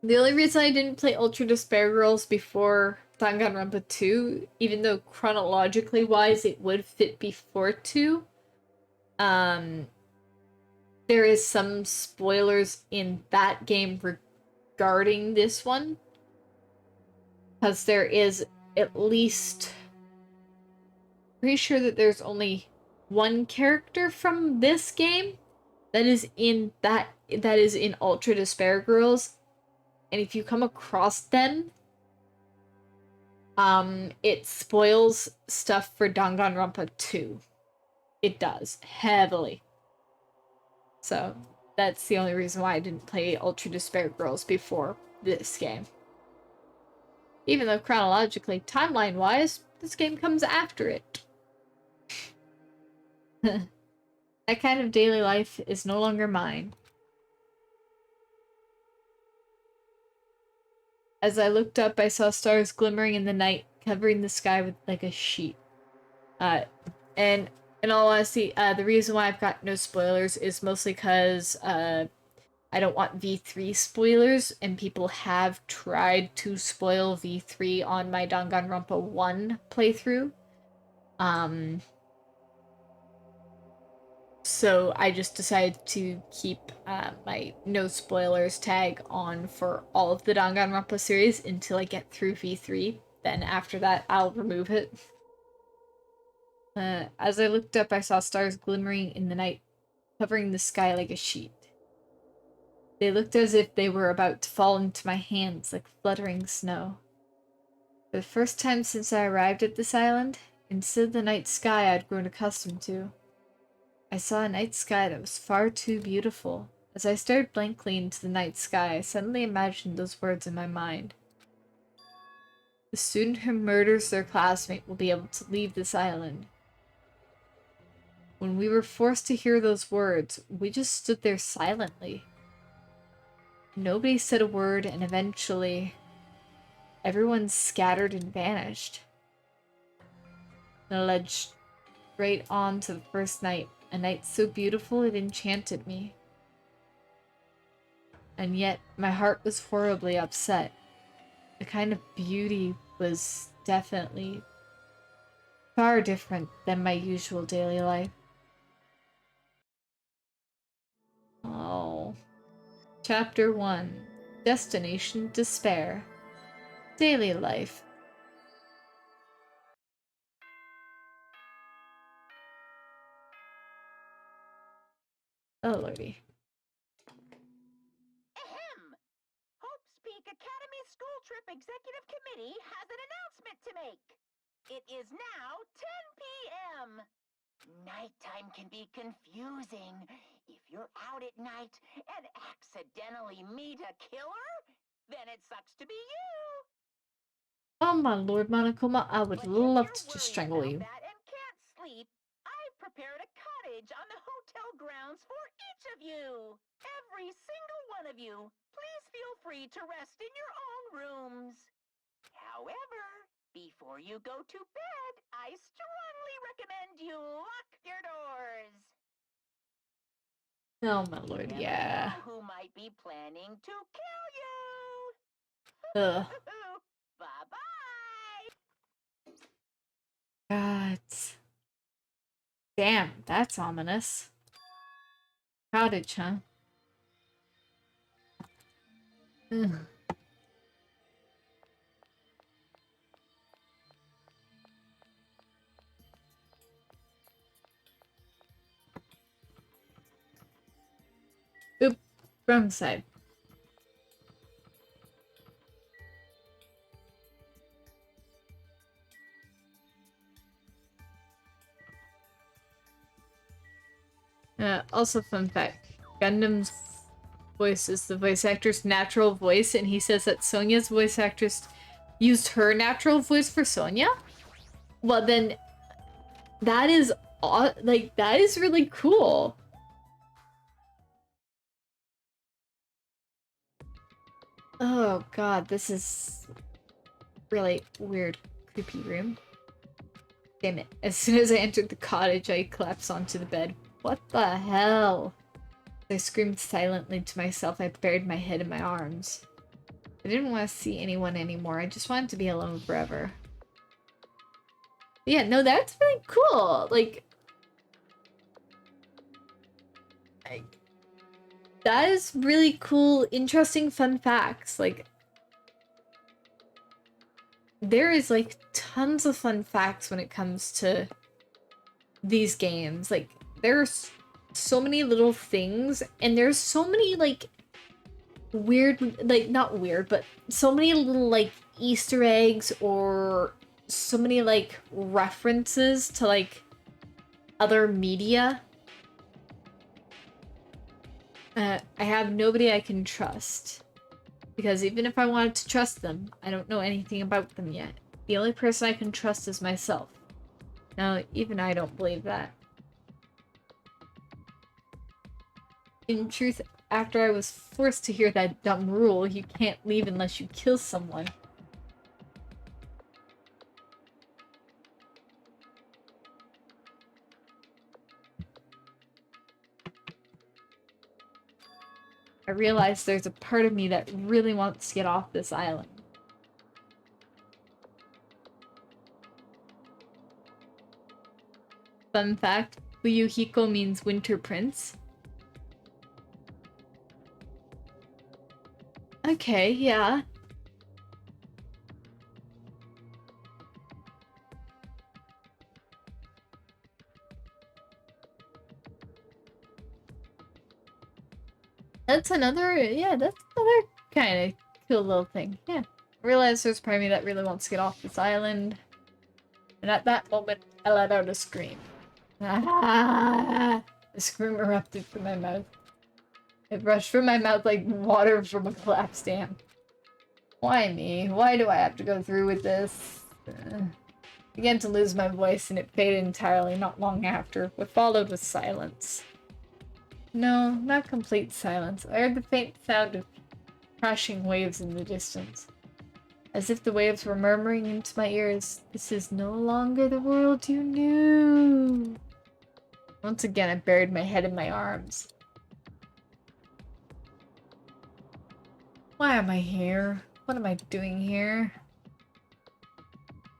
The only reason I didn't play Ultra Despair Girls before Danganronpa 2, even though chronologically wise it would fit before 2, there is some spoilers in that game regarding this one. Because there is at least... pretty sure that there's only one character from this game that is in Ultra Despair Girls, and if you come across them, it spoils stuff for Danganronpa 2. It does heavily. So that's the only reason why I didn't play Ultra Despair Girls before this game. Even though chronologically, timeline-wise, this game comes after it. That kind of daily life is no longer mine. As I looked up, I saw stars glimmering in the night, covering the sky with like a sheet. And in all honesty, the reason why I've got no spoilers is mostly because I don't want V3 spoilers, and people have tried to spoil V3 on my Danganronpa 1 playthrough. So I just decided to keep my no spoilers tag on for all of the Danganronpa series until I get through V3. Then after that, I'll remove it. As I looked up, I saw stars glimmering in the night, covering the sky like a sheet. They looked as if they were about to fall into my hands like fluttering snow. For the first time since I arrived at this island, instead of the night sky I'd grown accustomed to, I saw a night sky that was far too beautiful. As I stared blankly into the night sky, I suddenly imagined those words in my mind. The student who murders their classmate will be able to leave this island. When we were forced to hear those words, we just stood there silently. Nobody said a word, and eventually, everyone scattered and vanished. And I led straight on to the first night, a night so beautiful it enchanted me. And yet, my heart was horribly upset. The kind of beauty was definitely far different than my usual daily life. Oh. Chapter 1. Destination Despair. Daily life. Oh lordy. Ahem! Hope's Peak Academy School Trip Executive Committee has an announcement to make. It is now 10 p.m. Nighttime can be confusing. If you're out at night and accidentally meet a killer, then it sucks to be you. Oh my lord, Monokuma, I would But love if to you're just worried strangle about you. that and can't sleep, I've prepared a cottage on the hotel grounds for each of you. Every single one of you. Please feel free to rest in your own rooms. However, before you go to bed, I strongly recommend you lock your doors. Oh my lord, Never yeah. know who might be planning to kill you. Ugh. Bye-bye. God. Damn, that's ominous. Cottage, huh? Ugh. Oop, wrong side. Also, fun fact, Gundam's voice is the voice actor's natural voice, and he says that Sonia's voice actress used her natural voice for Sonia? Well, then, that is, like, that is really cool. Oh god, this is really weird, creepy room. Damn it. As soon as I entered the cottage, I collapsed onto the bed. What the hell? I screamed silently to myself. I buried my head in my arms. I didn't want to see anyone anymore. I just wanted to be alone forever. Yeah, no, that's really cool. Like, that is really cool, interesting fun facts. Like, there is, like, tons of fun facts when it comes to these games. Like, there's so many little things, and there's so many, like, weird, like, not weird, but so many little, like, Easter eggs or so many, like, references to, like, other media. I have nobody I can trust. Because even if I wanted to trust them, I don't know anything about them yet. The only person I can trust is myself. Now, even I don't believe that. In truth, after I was forced to hear that dumb rule, you can't leave unless you kill someone. I realized there's a part of me that really wants to get off this island. Fun fact, Fuyuhiko means winter prince. Okay, yeah. That's another, yeah, that's another kind of cool little thing. Yeah. I realized there's part of me that really wants to get off this island. And at that moment, I let out a scream. Ah! A scream erupted from my mouth. It rushed from my mouth like water from a collapsed dam. Why me? Why do I have to go through with this? Began to lose my voice and it faded entirely not long after. What followed was silence. No, not complete silence. I heard the faint sound of crashing waves in the distance. As if the waves were murmuring into my ears, "This is no longer the world you knew." Once again, I buried my head in my arms. Why am I here? What am I doing here?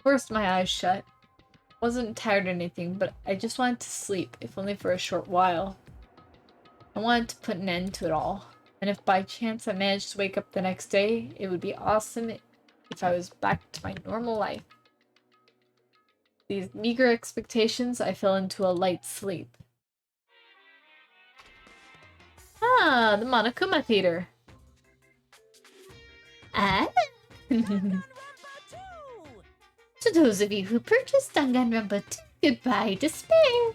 Forced my eyes shut. Wasn't tired or anything, but I just wanted to sleep, if only for a short while. I wanted to put an end to it all. And if by chance I managed to wake up the next day, it would be awesome if I was back to my normal life. These meager expectations, I fell into a light sleep. Ah, the Monokuma Theater. Ah. Danganronpa 2! To those of you who purchased Danganronpa 2, goodbye despair.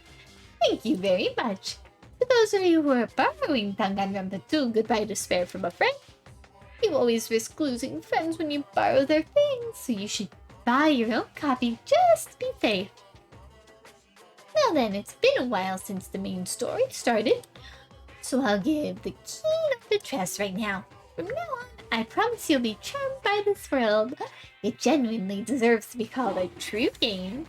Thank you very much. To those of you who are borrowing Danganronpa 2, goodbye despair from a friend, you always risk losing friends when you borrow their things, so you should buy your own copy just to be safe. Now then, it's been a while since the main story started, so I'll give the keynote address right now. From now on, I promise you'll be charmed by this world. It genuinely deserves to be called a true game.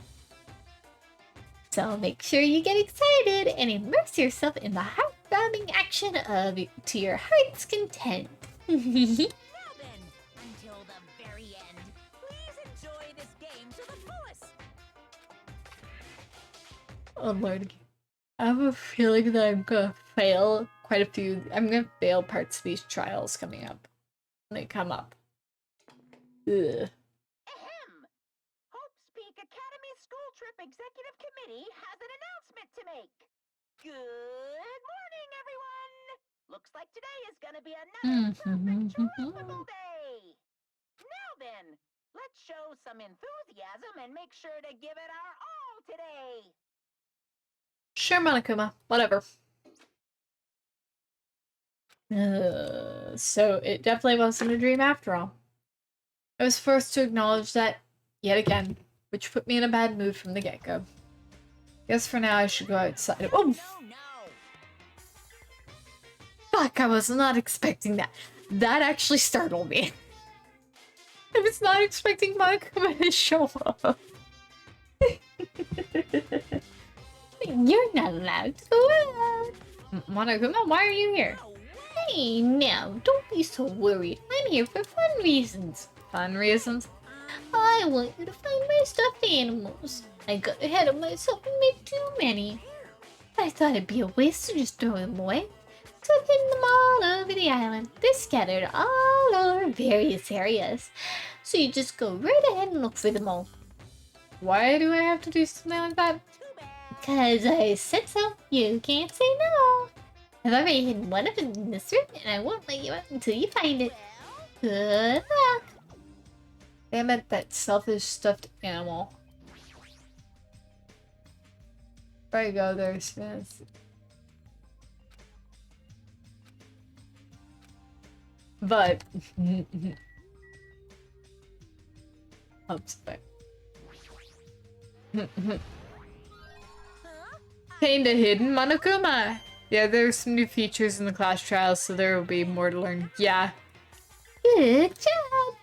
So make sure you get excited and immerse yourself in the heart-throbbing action of to your heart's content. Now then, until the very end, please enjoy this game to the fullest. Oh lord. I have a feeling that I'm gonna fail quite a few. I'm gonna fail parts of these trials coming up. When they come up. Ugh. Ahem! Hope's Peak Academy School Trip Executive Committee has an announcement to make. Good morning, everyone! Looks like today is gonna be another perfect tropical day. Now then, let's show some enthusiasm and make sure to give it our all today. Sure, Monokuma. Whatever. So it definitely wasn't a dream after all. I was forced to acknowledge that yet again, which put me in a bad mood from the get-go. Guess for now I should go outside. Oh, No. fuck, I was not expecting that. That actually startled me. I was not expecting Monokuma to show up. You're not allowed to go out. Monokuma, why are you here? Hey, now, don't be so worried. I'm here for fun reasons. Fun reasons? I want you to find my stuffed animals. I got ahead of myself and made too many. I thought it'd be a waste to just throw them away. So I've hidden them all over the island. They're scattered all over various areas. So you just go right ahead and look for them all. Why do I have to do something like that? Because I said so. You can't say no. I've already hidden one of them in this room, and I won't let you out until you find it. Good luck. Damn it, that selfish stuffed animal. There you go, there's Smith. But oops, but kinda hidden Monokuma. Yeah, there's some new features in the class trials, so there will be more to learn. Yeah. Good job.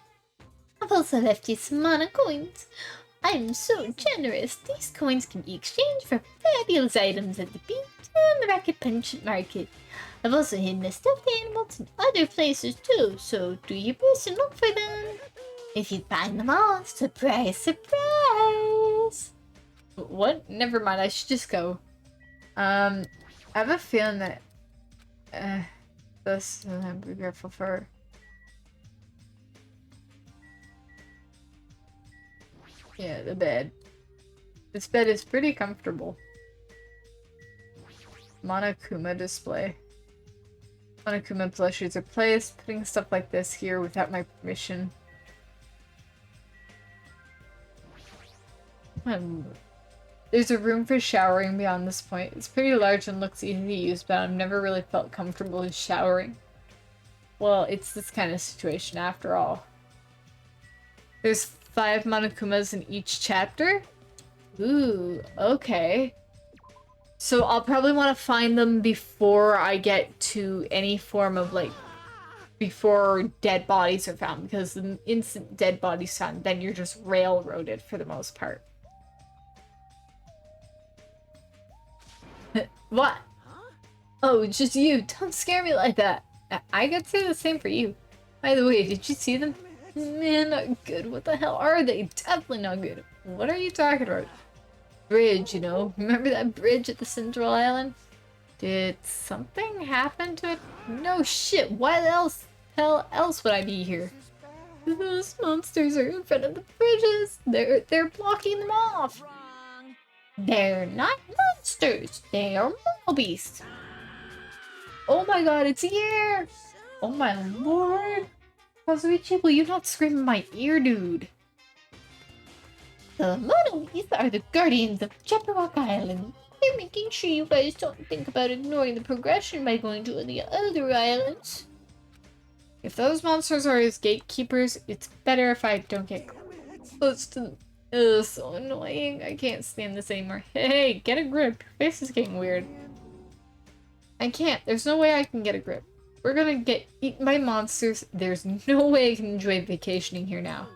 I've also left you some mana coins. I'm so generous. These coins can be exchanged for fabulous items at the beach and the Racket Punch Market. I've also hidden the stuffed animals in other places too, so do your best and look for them. If you find them all, surprise, surprise! What? Never mind, I should just go. I have a feeling that this I'm be grateful for. Yeah, the bed. This bed is pretty comfortable. Monokuma display. Monokuma plushies are placed. Putting stuff like this here without my permission. There's a room for showering beyond this point. It's pretty large and looks easy to use, but I've never really felt comfortable in showering. Well, it's this kind of situation after all. There's 5 Monokumas in each chapter? Ooh, okay. So I'll probably want to find them before I get to any form of, like, before dead bodies are found, because the instant dead bodies found, then you're just railroaded for the most part. What? Oh, it's just you. Don't scare me like that. I could say the same for you. By the way, did you see them? Man, not good. What the hell are they? Definitely not good. What are you talking about? Bridge, you know? Remember that bridge at the Central Island? Did something happen to it? No shit. Why the hell else would I be here? Those monsters are in front of the bridges. They're blocking them off. Wrong. They're not monsters. They are mono beasts. Oh my god, it's here! Oh my lord! Kazuichi, will you not scream in my ear, dude? The Monoliths are the guardians of Jabberwock Island. They're making sure you guys don't think about ignoring the progression by going to the other islands. If those monsters are his gatekeepers, it's better if I don't get close to them. Ugh, so annoying. I can't stand this anymore. Hey, get a grip. Your face is getting weird. I can't. There's no way I can get a grip. We're gonna get eaten by monsters. There's no way I can enjoy vacationing here now.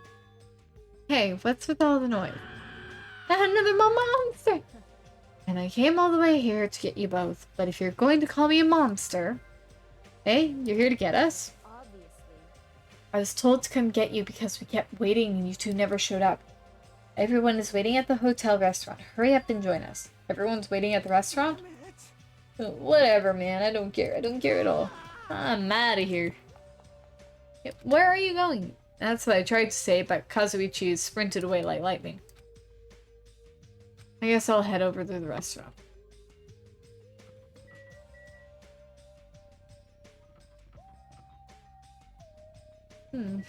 Hey, what's with all the noise? Another monster! And I came all the way here to get you both, but if you're going to call me a monster... Hey, you're here to get us? I was told to come get you because we kept waiting and you two never showed up. Everyone is waiting at the hotel restaurant. Hurry up and join us. Everyone's waiting at the restaurant? Whatever, man. I don't care. I don't care at all. I'm out of here. Where are you going? That's what I tried to say, but Kazuichi sprinted away like lightning. I guess I'll head over to the restaurant. And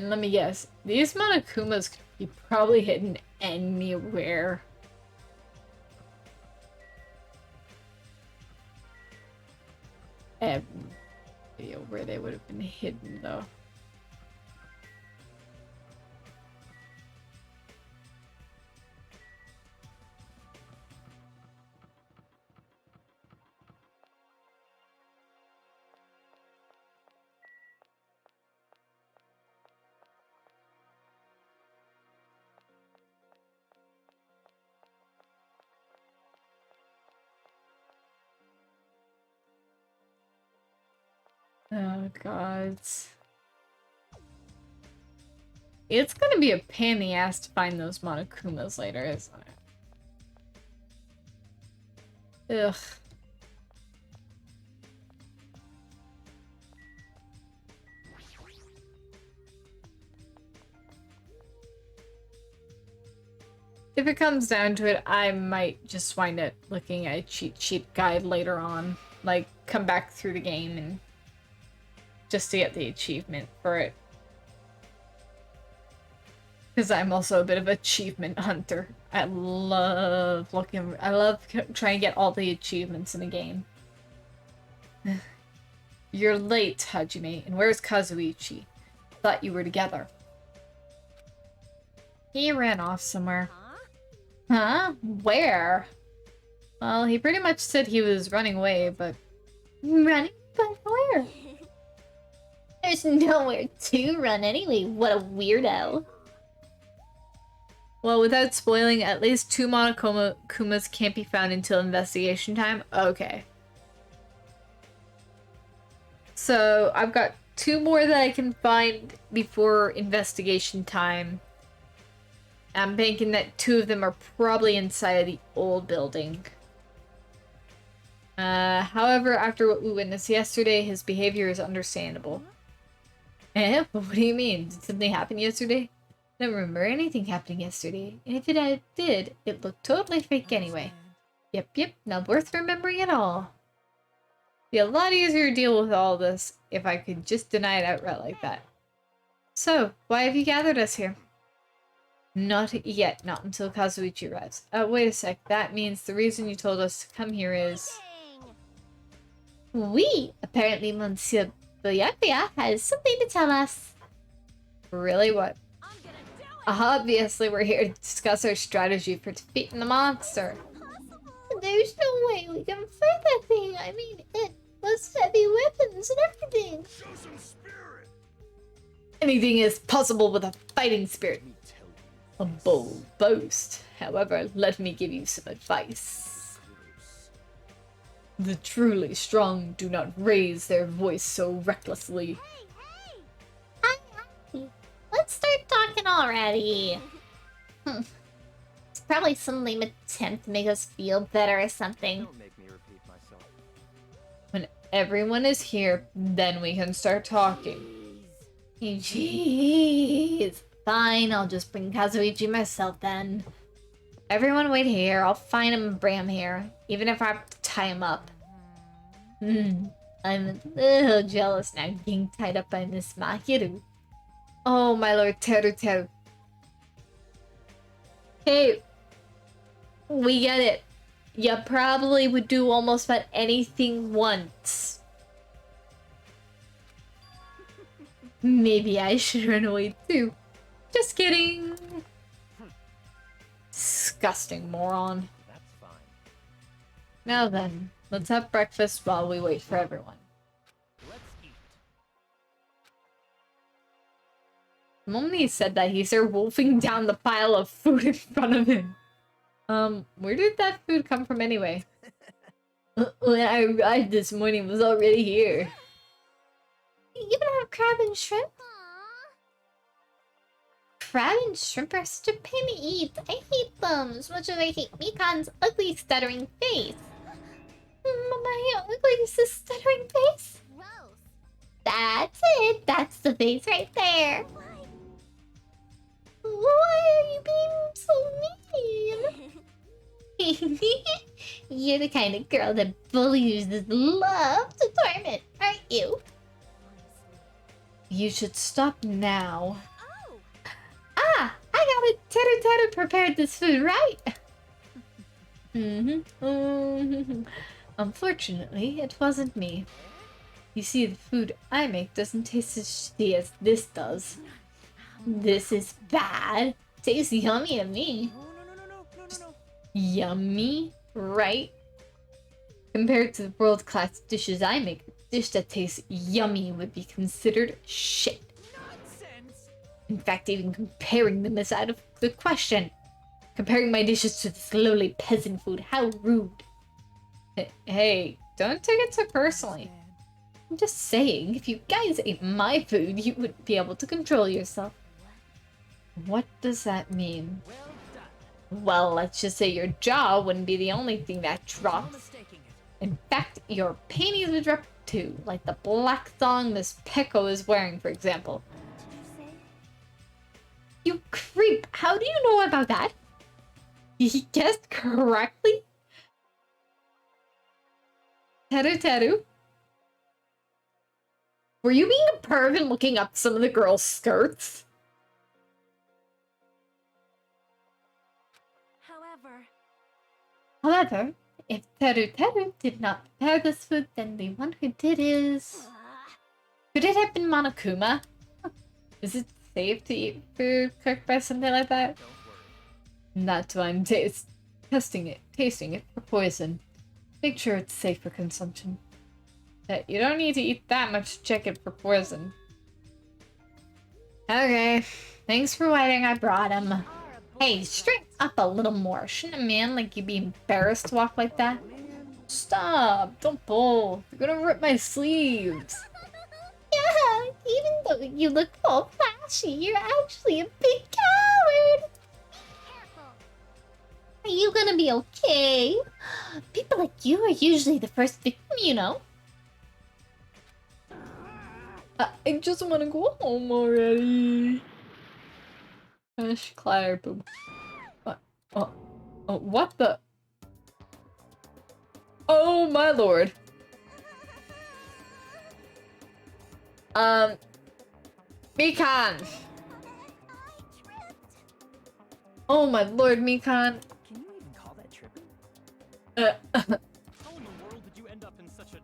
let me guess, these Monokumas could be probably hidden anywhere. Video where they would have been hidden, though. Oh, God. It's gonna be a pain in the ass to find those Monokumas later, isn't it? Ugh. If it comes down to it, I might just wind up looking at a cheat sheet guide later on. Like, come back through the game and just to get the achievement for it. Because I'm also a bit of an achievement hunter. I love trying to get all the achievements in a game. You're late, Hajime. And where's Kazuichi? Thought you were together. He ran off somewhere. Huh? Where? Well, he pretty much said he was running away, but... Running? But where? There's nowhere to run anyway. What a weirdo. Well, without spoiling, at least 2 Monokumas can't be found until investigation time? Okay. So, I've got 2 more that I can find before investigation time. I'm thinking that 2 of them are probably inside of the old building. However, after what we witnessed yesterday, his behavior is understandable. Eh? What do you mean? Did something happen yesterday? I don't remember anything happening yesterday, and if it did, it looked totally fake anyway. Yep, not worth remembering at all. It'd be a lot easier to deal with all this if I could just deny it outright like that. So, why have you gathered us here? Not yet, not until Kazuichi arrives. Wait a sec, that means the reason you told us to come here is... Apparently Monsieur Byakuya has something to tell us. Really, what? Obviously, we're here to discuss our strategy for defeating the monster. There's no way we can fight that thing. I mean, it was heavy weapons and everything. Show some spirit. Anything is possible with a fighting spirit. A bold boast. However, let me give you some advice. The truly strong do not raise their voice so recklessly. Let's start talking already. It's probably some lame attempt to make us feel better or something. Don't make me repeat myself. When everyone is here, then we can start talking. Jeez. Fine, I'll just bring Kazuichi myself then. Everyone wait here. I'll find him and bring him here. Even if I have to tie him up. I'm a little jealous now being tied up by Miss Mahiru. Oh, my lord, Teru Teru. Hey, we get it. You probably would do almost about anything once. Maybe I should run away too. Just kidding. Disgusting moron. That's fine. Now then, let's have breakfast while we wait for everyone. Let's eat. The moment he said that, he started wolfing down the pile of food in front of him. Where did that food come from anyway? When I arrived this morning, it was already here. You even have crab and shrimp? Crab and shrimp are such a pain to eat. I hate them as much as I hate Mikan's ugly stuttering face. My ugly stuttering face? Gross. That's it. That's the face right there. Why are you being so mean? You're the kind of girl that bullies love to torment, aren't you? You should stop now. Oh, Ah, I got it. Teru Teru prepared this food, right? Unfortunately, it wasn't me. You see, the food I make doesn't taste as shitty as this does. This is bad. Tastes yummy to me. No. Yummy, right? Compared to the world-class dishes I make, a dish that tastes yummy would be considered shit. Nonsense. In fact, even comparing them is out of the question. Comparing my dishes to this lowly peasant food, how rude. Hey, don't take it so personally. I'm just saying, if you guys ate my food, you wouldn't be able to control yourself. What does that mean? Well done. Well, let's just say your jaw wouldn't be the only thing that No drops. mistaking it. In fact, your panties would drop too, like the black thong Miss Peko is wearing, for example. did you say? You creep! How do you know about that? He guessed correctly? Teru Teru? Were you being a perv and looking up some of the girls' skirts? However, if Teru Teru did not prepare this food, then the one who did is... Could it have been Monokuma? Is it safe to eat food cooked by something like that? Don't worry. That's why I'm tasting it for poison. Make sure it's safe for consumption. You don't need to eat that much to check it for poison. Okay, thanks for waiting, I brought him. Hey, straighten up a little more. Shouldn't a man like you be embarrassed to walk like that? Stop, don't pull. You're gonna rip my sleeves. Yeah, even though you look all flashy, you're actually a big coward. Careful. Are you gonna be okay? People like you are usually the first victim, you know. I just want to go home already. Gosh, Claire, boo. What? Oh, what the? Oh my lord. Mikan. I tripped. Oh my lord, Mikan. Can you even call that tripping? How in the world did you end up in such a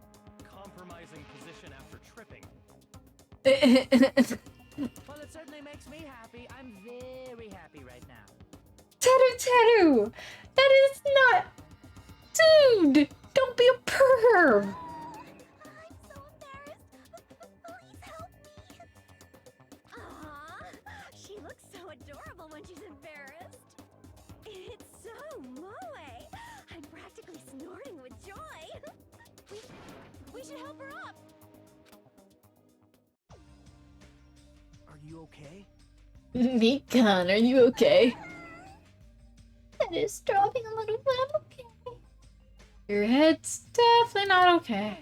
compromising position after tripping? Well, it certainly makes me happy. I'm very happy right now. Teru! That is not... Dude! Don't be a perv! I'm so embarrassed. Please help me. Aww, she looks so adorable when she's embarrassed. It's so moe. I'm practically snorting with joy. We should help her up. Are you okay? Mikan, are you okay? That is dropping a little bit. Okay. Your head's definitely not okay.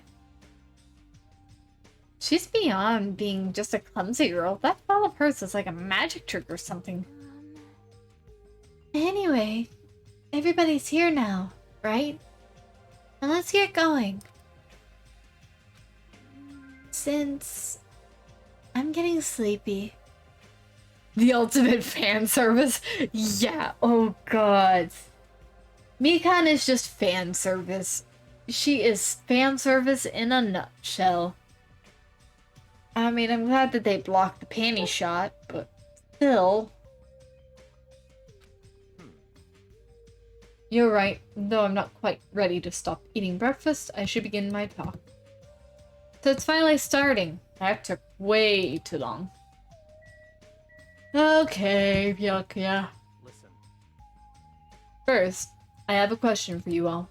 She's beyond being just a clumsy girl. That fall of hers is like a magic trick or something. Anyway, everybody's here now, right? Now let's get going. Since I'm getting sleepy. The ultimate fan service? Yeah, oh god. Mikan is just fan service. She is fan service in a nutshell. I mean, I'm glad that they blocked the panty shot, but still. You're right, though I'm not quite ready to stop eating breakfast, I should begin my talk. So it's finally starting. That took way too long. Okay, Byakuya. Listen. First, I have a question for you all.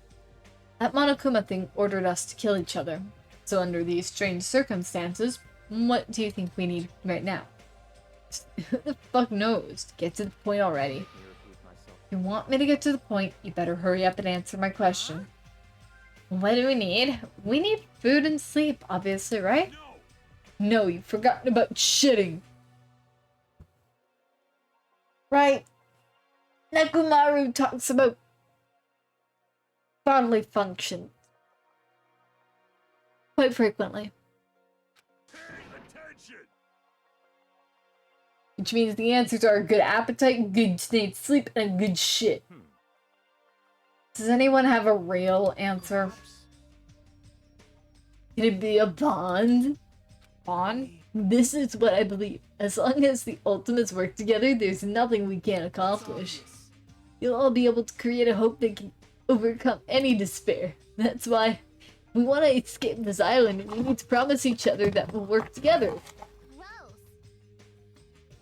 That Monokuma thing ordered us to kill each other. So under these strange circumstances, what do you think we need right now? Who the fuck knows? Get to the point already. Let me repeat myself. If you want me to get to the point, you better hurry up and answer my question. What do we need? We need food and sleep, obviously, right? No! No, you've forgotten about shitting. Right. Nekomaru talks about bodily function quite frequently, Pay attention! which means the answers are good appetite, good night's sleep, and good shit. Does anyone have a real answer? Could it be a bond? Bond? This is what I believe. As long as the Ultimates work together, there's nothing we can't accomplish. You'll all be able to create a hope that can overcome any despair. That's why we want to escape this island and we need to promise each other that we'll work together. Gross.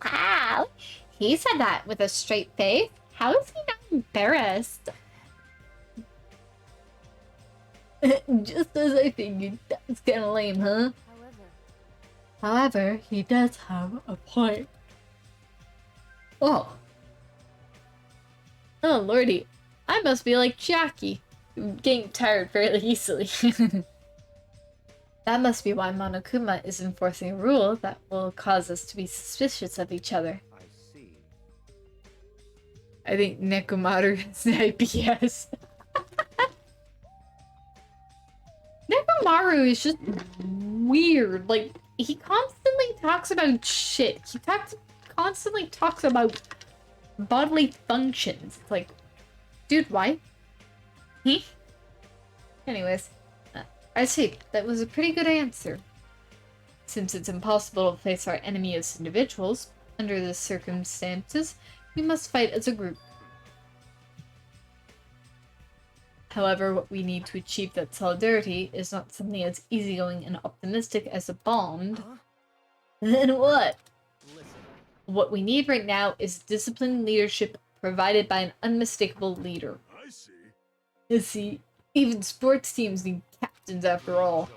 Wow, he said that with a straight face. How is he not embarrassed? Just as I figured, that's kind of lame, huh? However, he does have a point. Oh. Oh, lordy. I must be like Jackie, getting tired fairly easily. That must be why Monokuma is enforcing a rule that will cause us to be suspicious of each other. I see. I think Nekomaru has IBS. Nekomaru is just weird. Like, he constantly talks about shit. He constantly talks about bodily functions. It's like, dude, why? Anyways, I see. That was a pretty good answer. Since it's impossible to face our enemy as individuals, under the circumstances, we must fight as a group. However, what we need to achieve that solidarity is not something as easygoing and optimistic as a bond. Huh? Then what? Listen. What we need right now is disciplined leadership provided by an unmistakable leader. I see. You see, even sports teams need captains after all. Choice.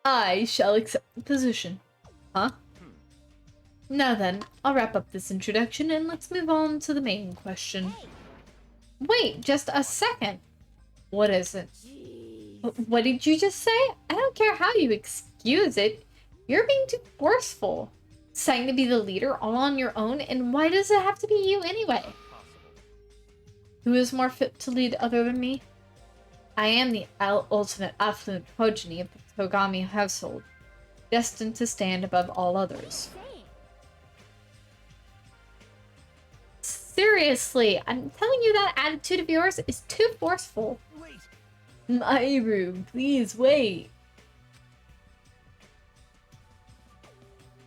I shall accept the position. Huh? Now then, I'll wrap up this introduction and let's move on to the main question. Wait, just a second. What is it? What did you just say? I don't care how you excuse it. You're being too forceful. Deciding to be the leader all on your own, and why does it have to be you anyway? Possible. Who is more fit to lead other than me? I am the ultimate affluent progeny of the Togami household, destined to stand above all others. Seriously, I'm telling you that attitude of yours is too forceful. Wait. My room, please wait.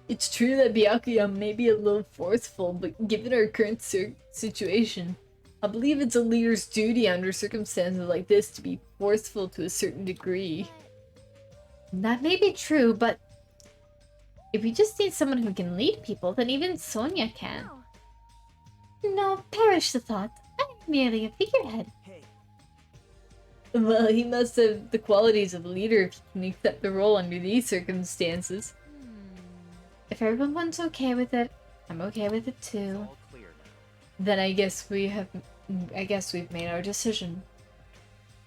It's true that Byakuya may be a little forceful, but given our current situation, I believe it's a leader's duty under circumstances like this to be forceful to a certain degree. That may be true, but if we just need someone who can lead people, then even Sonia can. No, perish the thought. I'm merely a figurehead. Hey. Well, he must have the qualities of a leader if he can accept the role under these circumstances. If everyone's okay with it, I'm okay with it It's too. all clear now. Then I guess we've made our decision.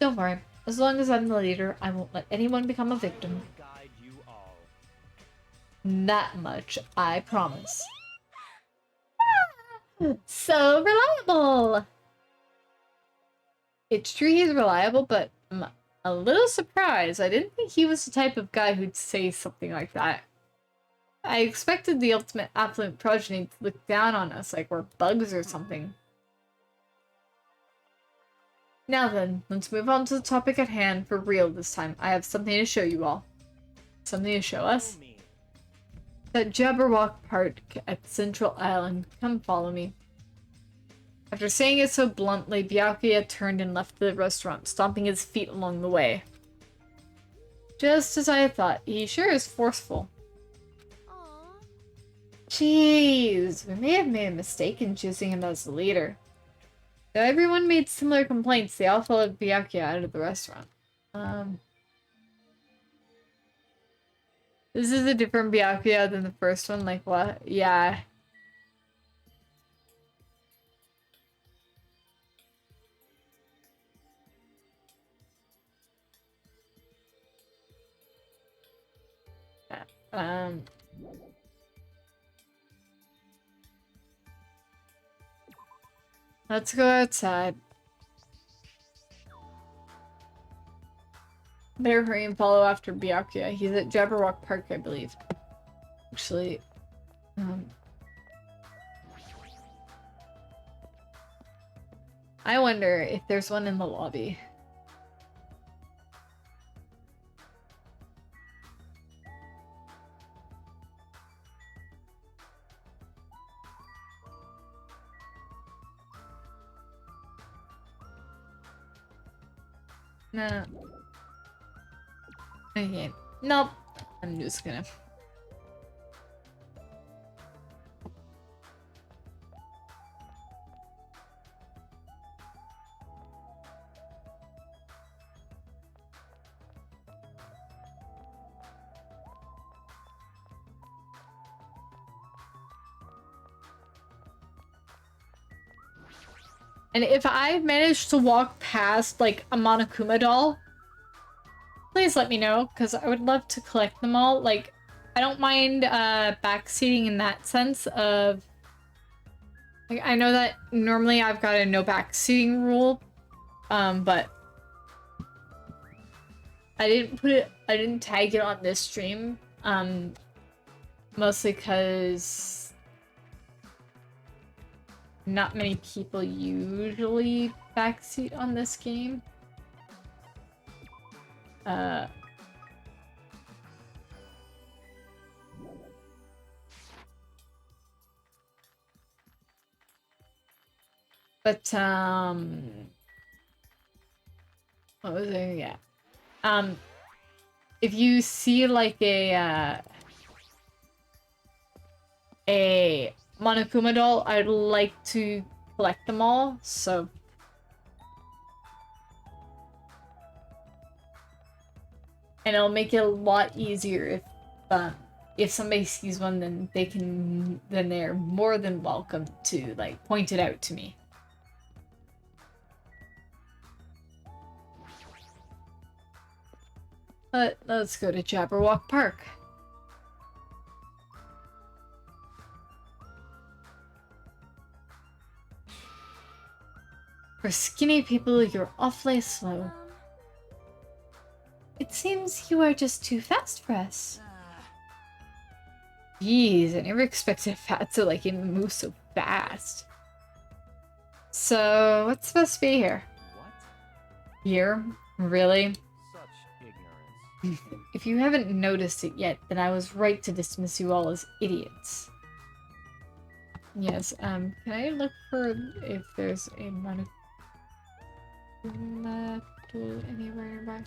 Don't worry. As long as I'm the leader, I won't let anyone become a victim. Guide you all. That much, I promise. So reliable! It's true he's reliable, but I'm a little surprised. I didn't think he was the type of guy who'd say something like that. I expected the ultimate affluent progeny to look down on us like we're bugs or something. Now then, let's move on to the topic at hand for real this time. I have something to show you all. Something to show us? That Jabberwock Park at Central Island. Come follow me. After saying it so bluntly, Byakuya turned and left the restaurant, stomping his feet along the way. Just as I had thought, he sure is forceful. Aww. Jeez, we may have made a mistake in choosing him as the leader. Though everyone made similar complaints, they all followed Byakuya out of the restaurant. This is a different Byakuya than the first one, like what? Yeah. Let's go outside. Better hurry and follow after Byakuya. He's at Jabberwock Park, I believe. Actually, I wonder if there's one in the lobby. No. Okay. Nope. I'm just gonna... And if I manage to walk past, like, a Monokuma doll, please let me know, because I would love to collect them all. Like, I don't mind backseating in that sense of... Like, I know that normally I've got a no backseating rule, but... I didn't tag it on this stream, mostly because... Not many people usually backseat on this game. But, what was I? Yeah. If you see, like, a Monokuma doll, I'd like to collect them all, so... And it'll make it a lot easier if somebody sees one, then they're more than welcome to, like, point it out to me. But let's go to Jabberwock Park. For skinny people, you're awfully slow. It seems you are just too fast for us. Jeez, I never expected fat to, like, even move so fast. So, what's supposed to be here? What? Here? Really? Such ignorance. If you haven't noticed it yet, then I was right to dismiss you all as idiots. Yes, can I look for if there's a Monokuma tool anywhere nearby?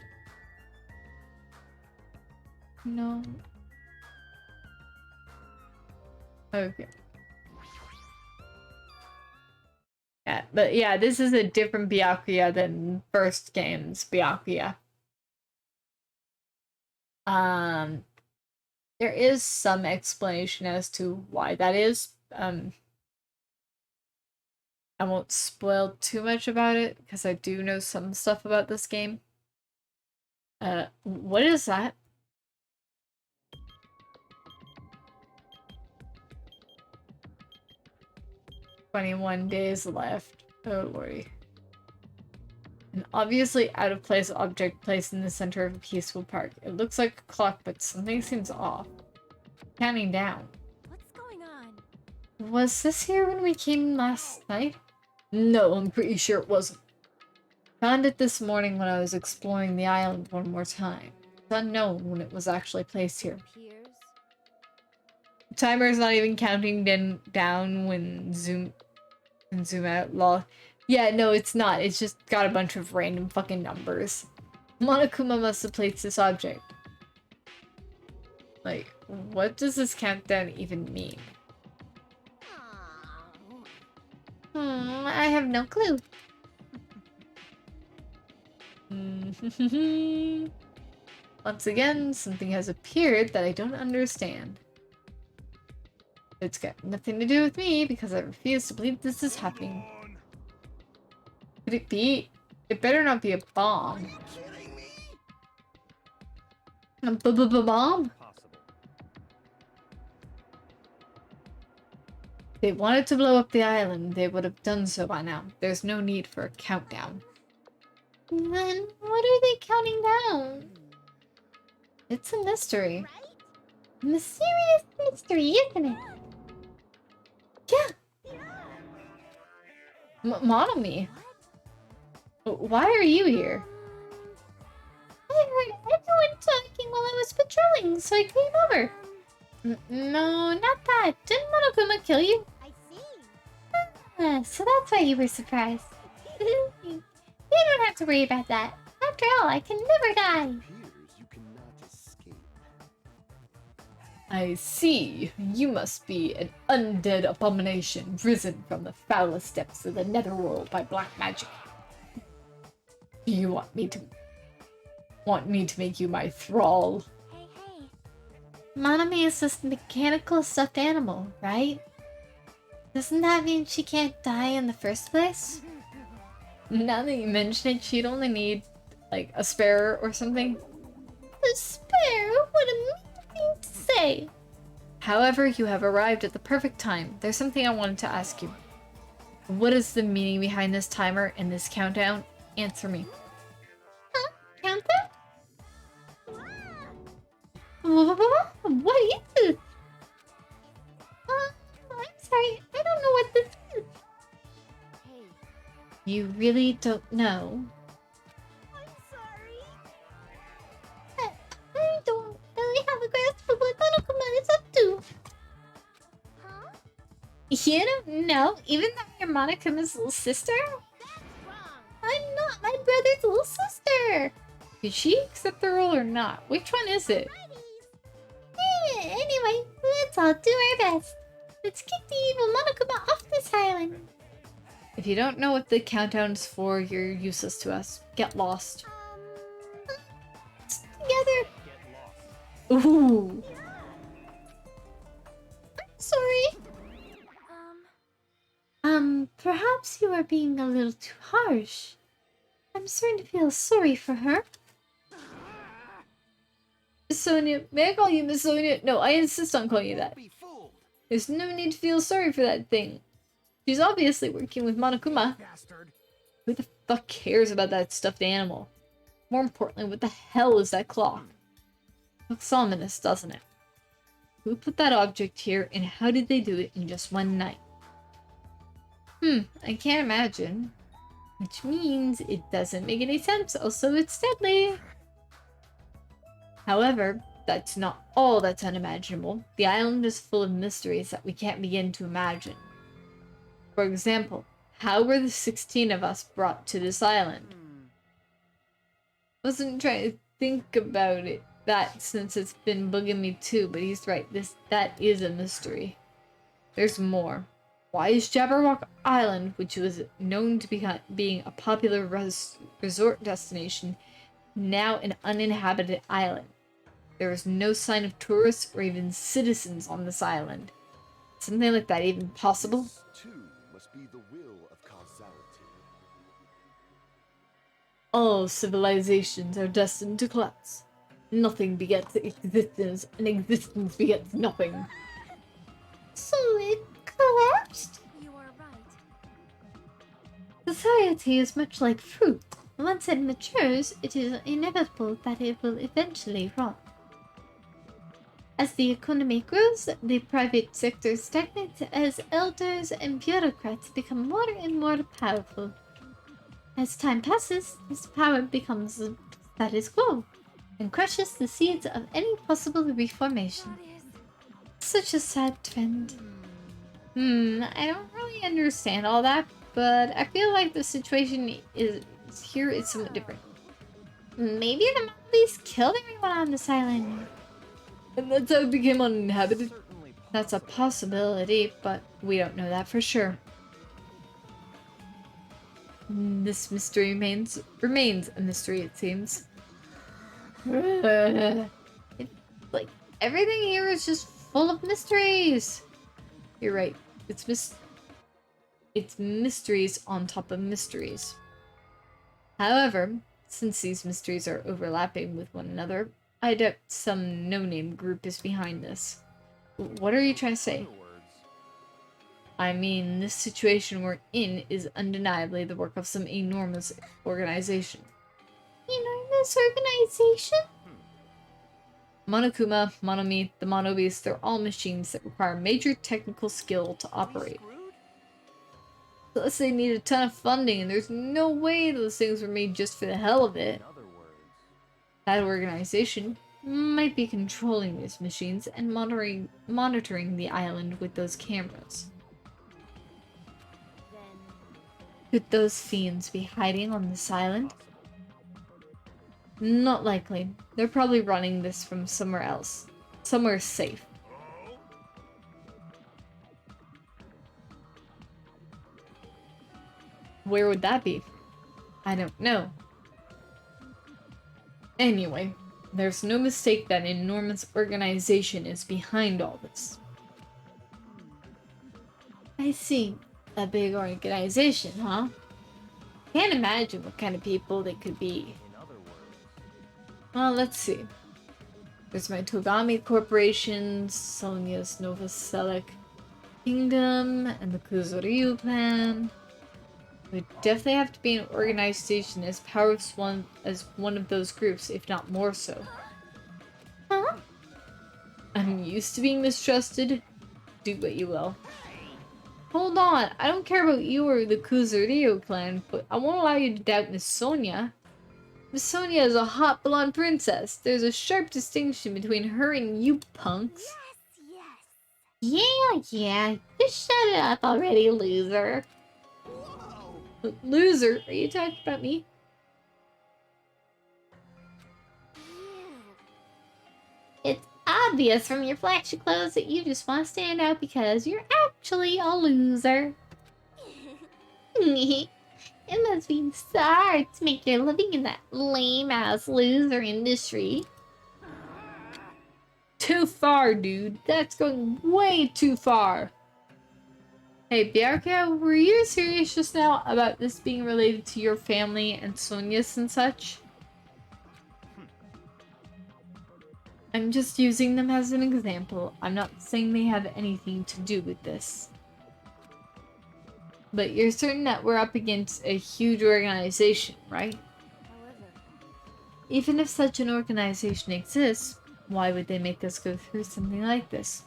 No. Okay. Yeah, but yeah, this is a different Byakuya than first game's Byakuya. There is some explanation as to why that is. I won't spoil too much about it, because I do know some stuff about this game. What is that? 21 days left. Oh lordy. An obviously out of place object placed in the center of a peaceful park. It looks like a clock, but something seems off. Counting down. What's going on? Was this here when we came last night? No, I'm pretty sure it wasn't. Found it this morning when I was exploring the island one more time. It's unknown when it was actually placed here. Appears. The timer's not even counting down when zoom out. Lol. Yeah, no, it's not. It's just got a bunch of random fucking numbers. Monokuma must have placed this object. Like, what does this countdown even mean? I have no clue. Once again, something has appeared that I don't understand. It's got nothing to do with me because I refuse to believe this is happening. Could it be? It better not be a bomb. A bomb? If they wanted to blow up the island, they would have done so by now. There's no need for a countdown. Then what are they counting down? It's a mystery. Mysterious mystery, isn't it? Yeah. Monomi. Why are you here? I heard everyone talking while I was patrolling, so I came over. No, not that. Didn't Monokuma kill you? I see. So that's why you were surprised. You don't have to worry about that. After all, I can never die. Appears you cannot escape. I see. You must be an undead abomination risen from the foulest depths of the netherworld by black magic. Do you want me to make you my thrall? Hey, hey. Monami is this mechanical stuffed animal, right? Doesn't that mean she can't die in the first place? Now that you mention it, she'd only need, like, a spare or something. A spare? What a mean thing to say! However, you have arrived at the perfect time. There's something I wanted to ask you. What is the meaning behind this timer and this countdown? Answer me. Huh? Countdown? What is this? I'm sorry, I don't know what this is. Hey. You really don't know? I'm sorry. I don't really have a grasp of what Monokuma is up to. Huh? You don't know, even though you're Monokuma's little sister? That's wrong. I'm not my brother's little sister. Did she accept the role or not? Which one is it? Anyway, let's all do our best. Let's get the evil Monokuma off this island. If you don't know what the countdown's for, you're useless to us. Get lost. Together. Ooh. I'm sorry. Perhaps you are being a little too harsh. I'm starting to feel sorry for her. Miss Sonia, may I call you Miss Sonia? No, I insist on calling you that. Be fooled, There's no need to feel sorry for that thing. She's obviously working with Monokuma. bastard. Who the fuck cares about that stuffed animal? More importantly, what the hell is that clock? Looks ominous, doesn't it? Who put that object here, and how did they do it in just one night? I can't imagine. Which means it doesn't make any sense, also it's deadly. However, that's not all that's unimaginable. The island is full of mysteries that we can't begin to imagine. For example, how were the 16 of us brought to this island? Wasn't trying to think about that since it's been bugging me too, but he's right, that is a mystery. There's more. Why is Jabberwock Island, which was known to be being a popular resort destination, now an uninhabited island? There is no sign of tourists or even citizens on this island. Is something like that even possible? This, too, must be the will of causality. All civilizations are destined to collapse. Nothing begets existence, and existence begets nothing. So it collapsed? You are right. Society is much like fruit. Once it matures, it is inevitable that it will eventually rot. As the economy grows, the private sector stagnates as elders and bureaucrats become more and more powerful. As time passes, this power becomes status quo and crushes the seeds of any possible reformation. Such a sad trend. I don't really understand all that, but I feel like the situation is somewhat different. Maybe the Mollies killed everyone on this island. And that's how it became uninhabited. That's a possibility, but we don't know that for sure. This mystery remains a mystery, it seems. Like, everything here is just full of mysteries. You're right. It's mysteries on top of mysteries. However, since these mysteries are overlapping with one another, I doubt some no-name group is behind this. What are you trying to say? I mean, this situation we're in is undeniably the work of some enormous organization. Enormous organization? Monokuma, Monomi, the Monobeast, they're all machines that require major technical skill to operate. Plus they need a ton of funding, and there's no way those things were made just for the hell of it. That organization might be controlling these machines and monitoring the island with those cameras. Could those fiends be hiding on this island? Not likely. They're probably running this from somewhere else. Somewhere safe. Where would that be? I don't know. Anyway, there's no mistake that an enormous organization is behind all this. I see. A big organization, huh? Can't imagine what kind of people they could be. Well, let's see. There's my Togami Corporation, Sonia's Nova Selic Kingdom, and the Kuzuryu clan. It would definitely have to be an organization as powerful as one of those groups, if not more so. Huh? I'm used to being mistrusted. Do what you will. Hold on, I don't care about you or the Kuzuryu clan, but I won't allow you to doubt Miss Sonia. Miss Sonia is a hot blonde princess. There's a sharp distinction between her and you punks. Yeah. Just shut it up already, loser. Loser? Are you talking about me? It's obvious from your flashy clothes that you just want to stand out because you're actually a loser. It must be so hard to make your living in that lame-ass loser industry. Too far, dude. That's going way too far. Hey, Byakuya, were you serious just now about this being related to your family and Sonia's and such? I'm just using them as an example. I'm not saying they have anything to do with this. But you're certain that we're up against a huge organization, right? Even if such an organization exists, why would they make us go through something like this?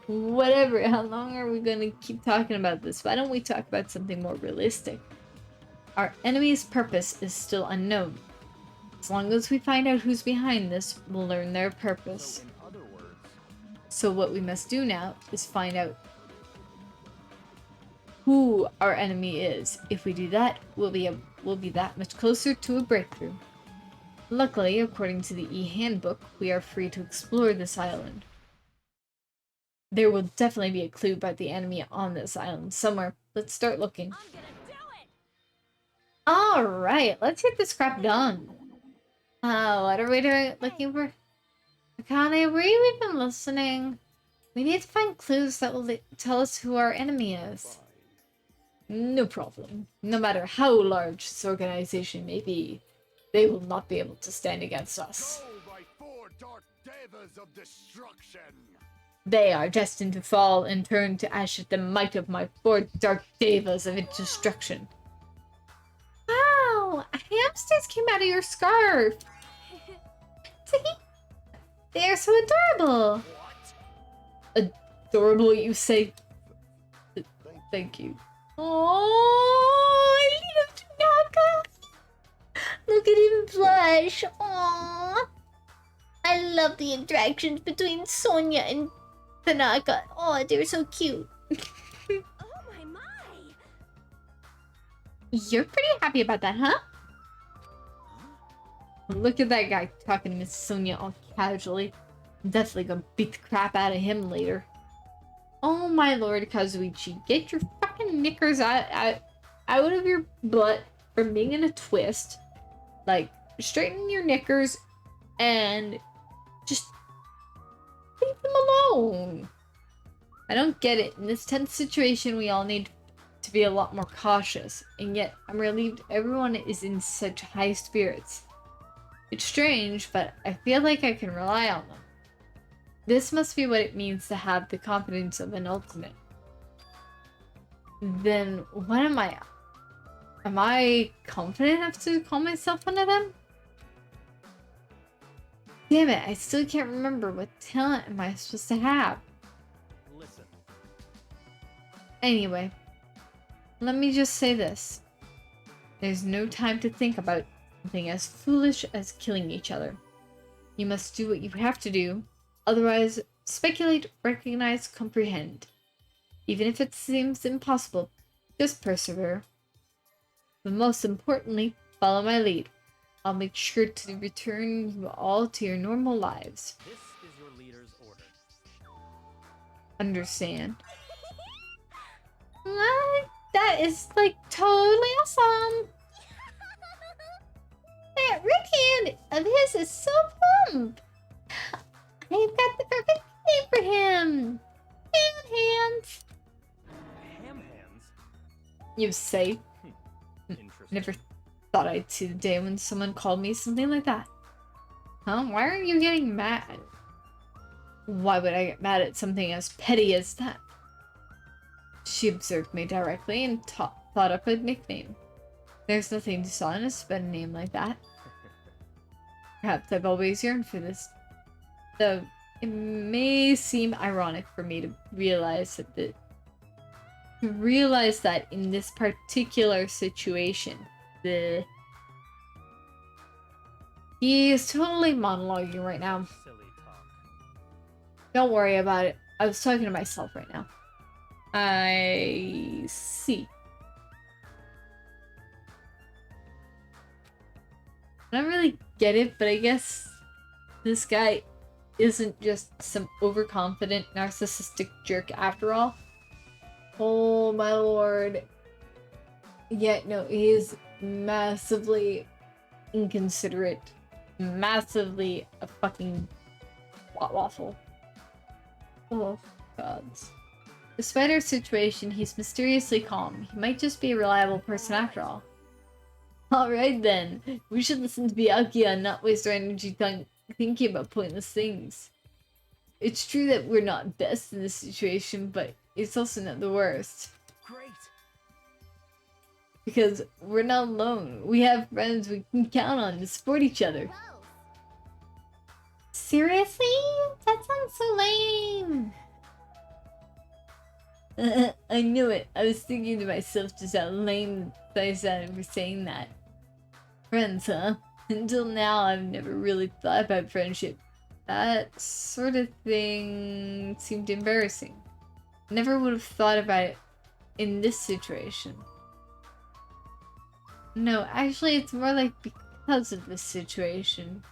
Whatever, how long are we gonna keep talking about this? Why don't we talk about something more realistic? Our enemy's purpose is still unknown. As long as we find out who's behind this, we'll learn their purpose. So what we must do now is find out who our enemy is. If we do that, we'll be that much closer to a breakthrough. Luckily, according to the e-handbook, we are free to explore this island. There will definitely be a clue about the enemy on this island somewhere. Let's start looking. Alright, let's get this crap done. What are we doing? Looking for? Akane, were you even listening? We need to find clues that will tell us who our enemy is. No problem. No matter how large this organization may be, they will not be able to stand against us. Go by 4 dark devas of destruction. They are destined to fall and turn to ash at the might of my 4 dark devas of destruction. Wow! Hamsters came out of your scarf! See? They are so adorable! Adorable, you say? Thank you. Oh, I love Tanaka! Look at him blush! Aww! I love the interactions between Sonia and Tanaka. Oh, they're so cute. Oh my! You're pretty happy about that, huh? Look at that guy talking to Miss Sonia all casually. I'm definitely gonna beat the crap out of him later. Oh my lord, Kazuichi, get your fucking knickers out of your butt from being in a twist. Like, straighten your knickers and just leave them alone. I don't get it. In this tense situation, we all need to be a lot more cautious, and yet I'm relieved everyone is in such high spirits. It's strange, but I feel like I can rely on them. This must be what it means to have the confidence of an ultimate. Then what am I? Am I confident enough to call myself one of them? Damn it, I still can't remember what talent am I supposed to have. Listen. Anyway, let me just say this. There's no time to think about something as foolish as killing each other. You must do what you have to do, otherwise speculate, recognize, comprehend. Even if it seems impossible, just persevere. But most importantly, follow my lead. I'll make sure to return you all to your normal lives. This is your leader's order. Understand? What? That is like totally awesome! That Rick hand of his is so plump! I've got the perfect name for him! Ham hands! Ham hands? You say? Interesting. Never thought I'd see the day when someone called me something like that. Huh? Why aren't you getting mad? Why would I get mad at something as petty as that? She observed me directly and thought up a nickname. There's nothing dishonest about a name like that. Perhaps I've always yearned for this. Though it may seem ironic for me to realize that in this particular situation, he is totally monologuing right now. Silly talk. Don't worry about it. I was talking to myself right now. I see. I don't really get it, but I guess this guy isn't just some overconfident, narcissistic jerk after all. Oh my lord. Yeah, no, he is massively inconsiderate. Massively a fucking waffle. Oh, gods. Despite our situation, he's mysteriously calm. He might just be a reliable person after all. Alright then, we should listen to Byakuya and not waste our energy thinking about pointless things. It's true that we're not best in this situation, but it's also not the worst. Great. Because we're not alone. We have friends we can count on to support each other. Seriously? That sounds so lame. I knew it. I was thinking to myself just how lame I sounded for saying that. Friends, huh? Until now, I've never really thought about friendship. That sort of thing seemed embarrassing. Never would have thought about it in this situation. No, actually, it's more like because of this situation.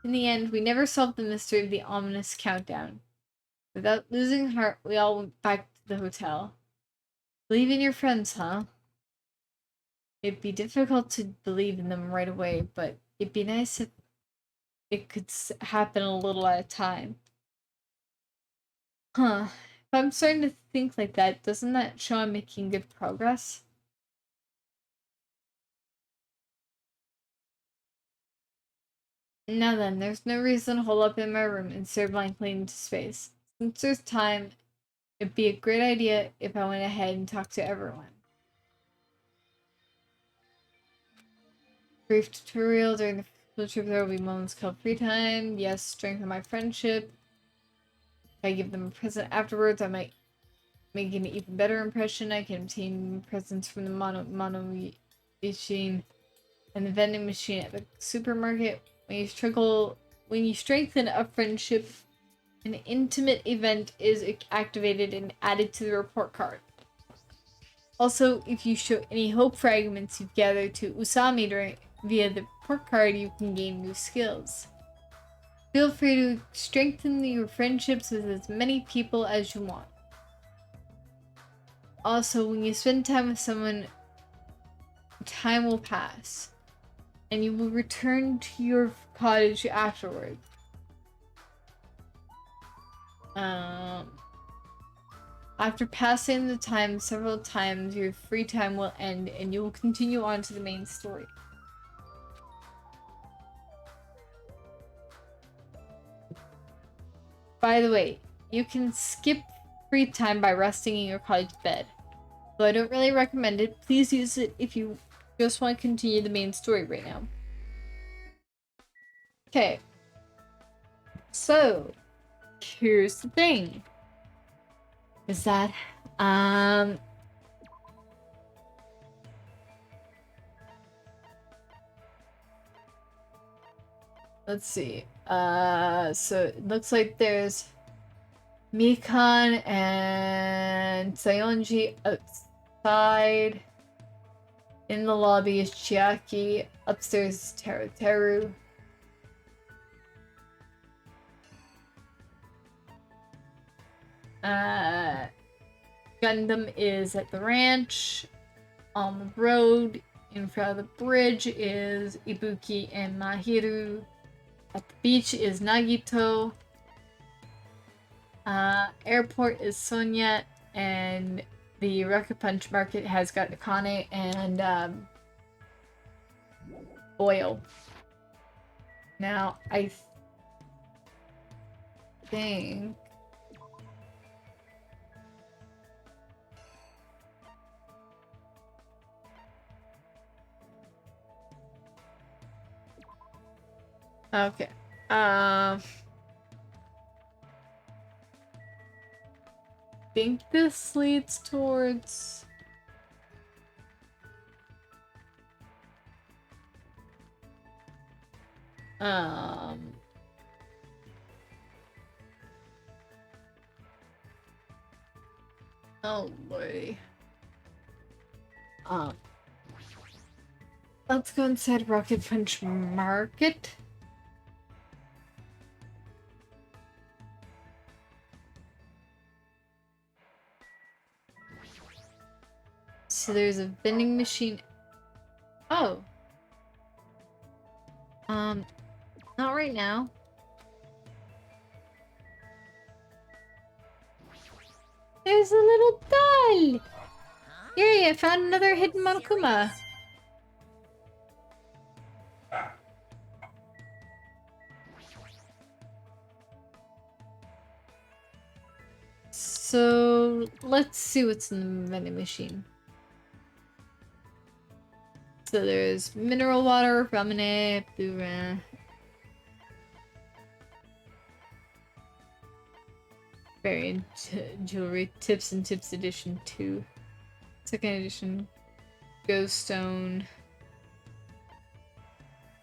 In the end, we never solved the mystery of the ominous countdown. Without losing heart, we all went back to the hotel. Believe in your friends, huh? It'd be difficult to believe in them right away, but it'd be nice if it could happen a little at a time. Huh. If I'm starting to think like that, doesn't that show I'm making good progress? Now then, there's no reason to hole up in my room and stare blankly into space. Since there's time, it'd be a great idea if I went ahead and talked to everyone. Brief tutorial during the field trip. There will be moments called free time. Yes, strengthen my friendship. If I give them a present afterwards, I might make an even better impression. I can obtain presents from the mono machine and the vending machine at the supermarket. When you strengthen a friendship, an intimate event is activated and added to the report card. Also, if you show any hope fragments you've gathered to Usami via the report card, you can gain new skills. Feel free to strengthen your friendships with as many people as you want. Also, when you spend time with someone, time will pass, and you will return to your cottage afterwards. After passing the time several times, your free time will end, and you will continue on to the main story. By the way, you can skip free time by resting in your cottage bed. Though I don't really recommend it, please use it if you just want to continue the main story right now. Okay. So, here's the thing. Is that, let's see. So it looks like there's Mikan and Sayonji outside. In the lobby is Chiaki. Upstairs is Teru. Gundam is at the ranch. On the road, in front of the bridge, is Ibuki and Mahiru. At the beach is Nagito. Airport is Sonya, and the Rocket Punch Market has got Akane and Boyle. Now, I think okay. Think this leads towards oh boy. Let's go inside Rocket Punch Market. So there's a vending machine. Oh. Not right now. There's a little doll! Yay, I found another hidden Monokuma. So, let's see what's in the vending machine. So there's mineral water, ramen, blue variant jewelry, tips and tips edition 2. Second edition, ghost stone.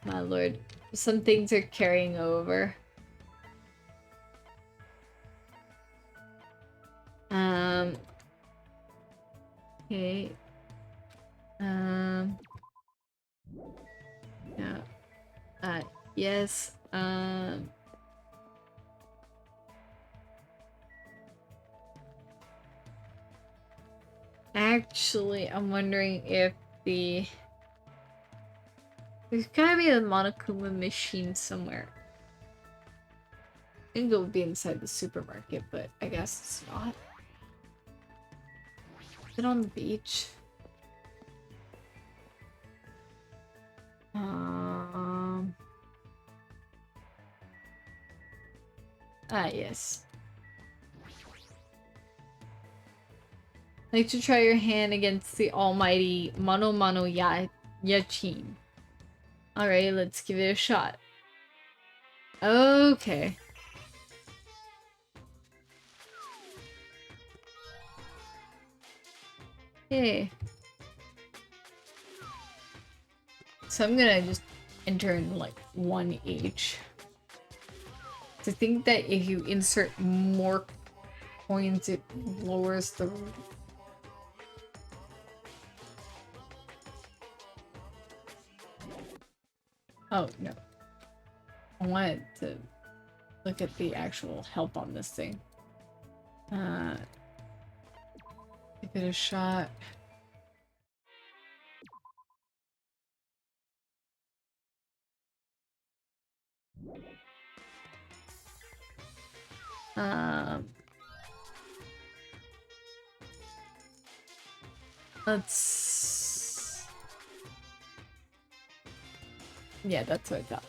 My lord, some things are carrying over. Okay. Yeah. Yes. Actually, I'm wondering if there's gotta be a Monokuma machine somewhere. I think it would be inside the supermarket, but I guess it's not. Is it on the beach? Ah, yes. Like to try your hand against the almighty Mano Mano Yachin. Alright, let's give it a shot. Okay. Hey. So I'm gonna just enter in like one each. To think that if you insert more coins, it lowers the... Oh, no. I wanted to look at the actual help on this thing. Give it a shot. Let's... Yeah, that's what I thought.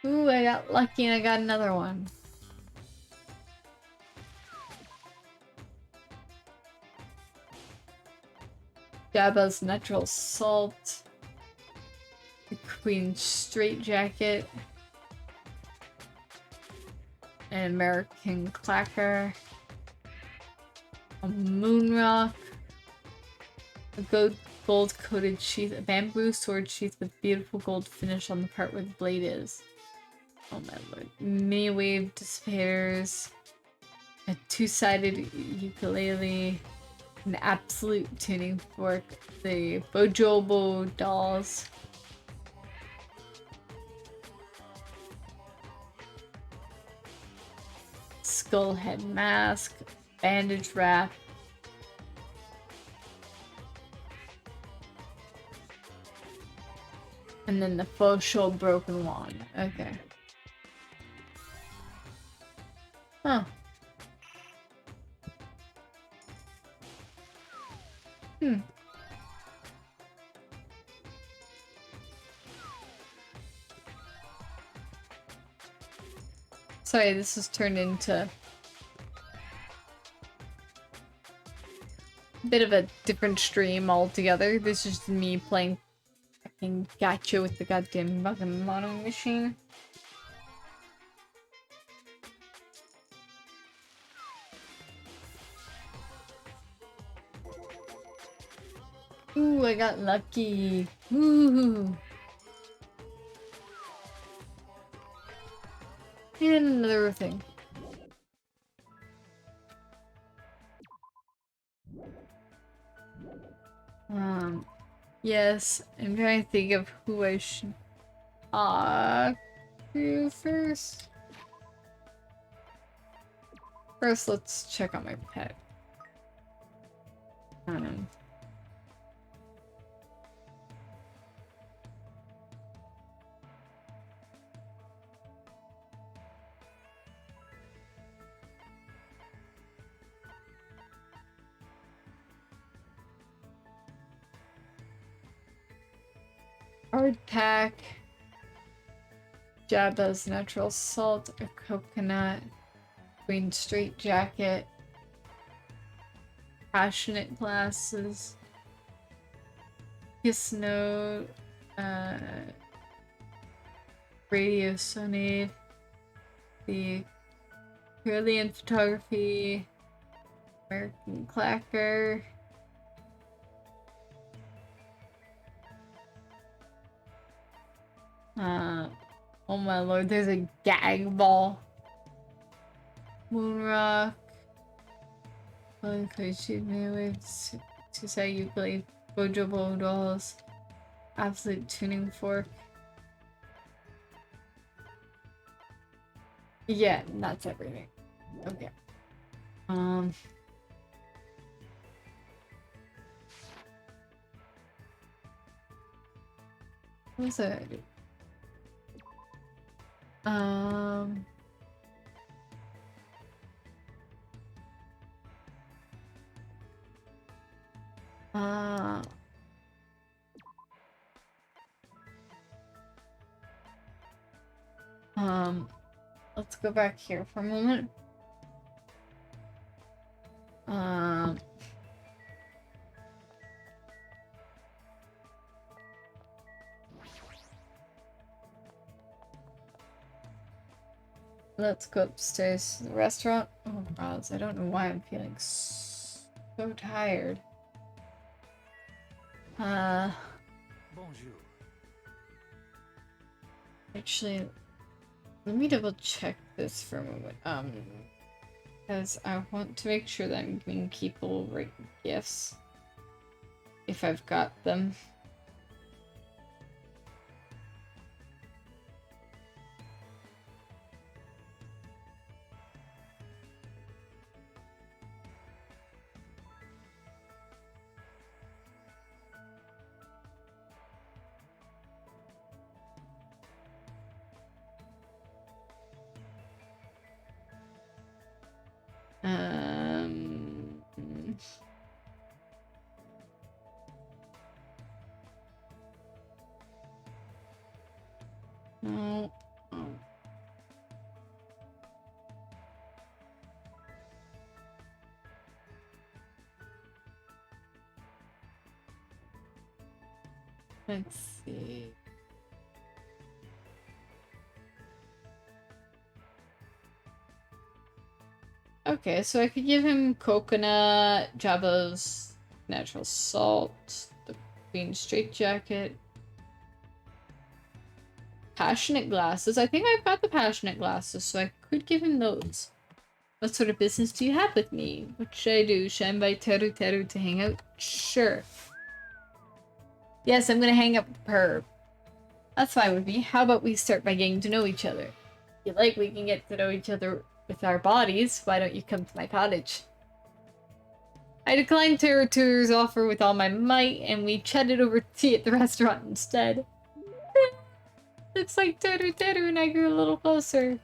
Ooh, I got lucky and I got another one. Jabba's natural salt. The Queen's straitjacket. An American clacker. A moon rock. A gold-coated sheath. A bamboo sword sheath with beautiful gold finish on the part where the blade is. Oh my lord. Mini wave dissipators. A two-sided ukulele. An absolute tuning fork. The Bojobo dolls. Skull head mask. Bandage wrap. And then the faux show broken wand. Okay. Huh. Sorry, this has turned into a bit of a different stream altogether. This is just me playing fucking gacha with the goddamn fucking mono machine. Ooh, I got lucky. Ooh. And another thing. Yes, I'm trying to think of who I should talk to first. First, let's check on my pet. Hard pack. Jabba's natural salt, a coconut, green straight jacket, passionate glasses, kiss note, radio sonade, the Carolean photography, American clacker. Oh my lord, there's a gag ball. Moonrock. To say you play Bojobo dolls. Absolute tuning fork. Yeah, that's everything. Okay. What was I do? Um. Uh, let's go back here for a moment. Let's go upstairs to the restaurant. Oh, Roz, I don't know why I'm feeling so tired. Bonjour. Actually, let me double check this for a moment. Because I want to make sure that I'm giving people right gifts. If I've got them. Um, no. Oh. Let's see. Okay, so I could give him coconut, Jabba's natural salt, the Queen straitjacket, passionate glasses. I think I've got the passionate glasses, so I could give him those. What sort of business do you have with me? What should I do? Should I invite Teru Teru to hang out? Sure. Yes, I'm gonna hang up with her. That's fine with me. How about we start by getting to know each other? If you like, we can get to know each other with our bodies. Why don't you come to my cottage? I declined Teru Teru's offer with all my might, and we chatted over tea at the restaurant instead. Looks like Teru Teru and I grew a little closer.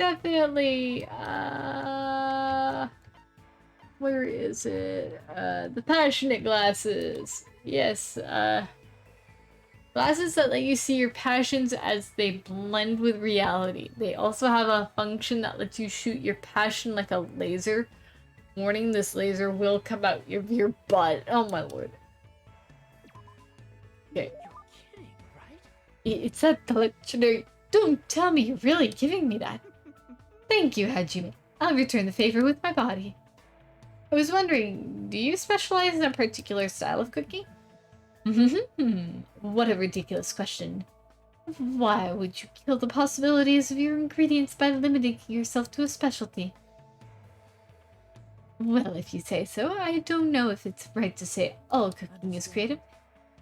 Definitely, where is it? The passionate glasses. Yes, glasses that let you see your passions as they blend with reality. They also have a function that lets you shoot your passion like a laser. Warning, this laser will come out of your butt. Oh my lord. Okay. You're kidding, right? It's that collectionary. Don't tell me you're really giving me that. Thank you, Hajime. I'll return the favor with my body. I was wondering, do you specialize in a particular style of cooking? What a ridiculous question. Why would you kill the possibilities of your ingredients by limiting yourself to a specialty? Well, if you say so, I don't know if it's right to say all cooking is creative.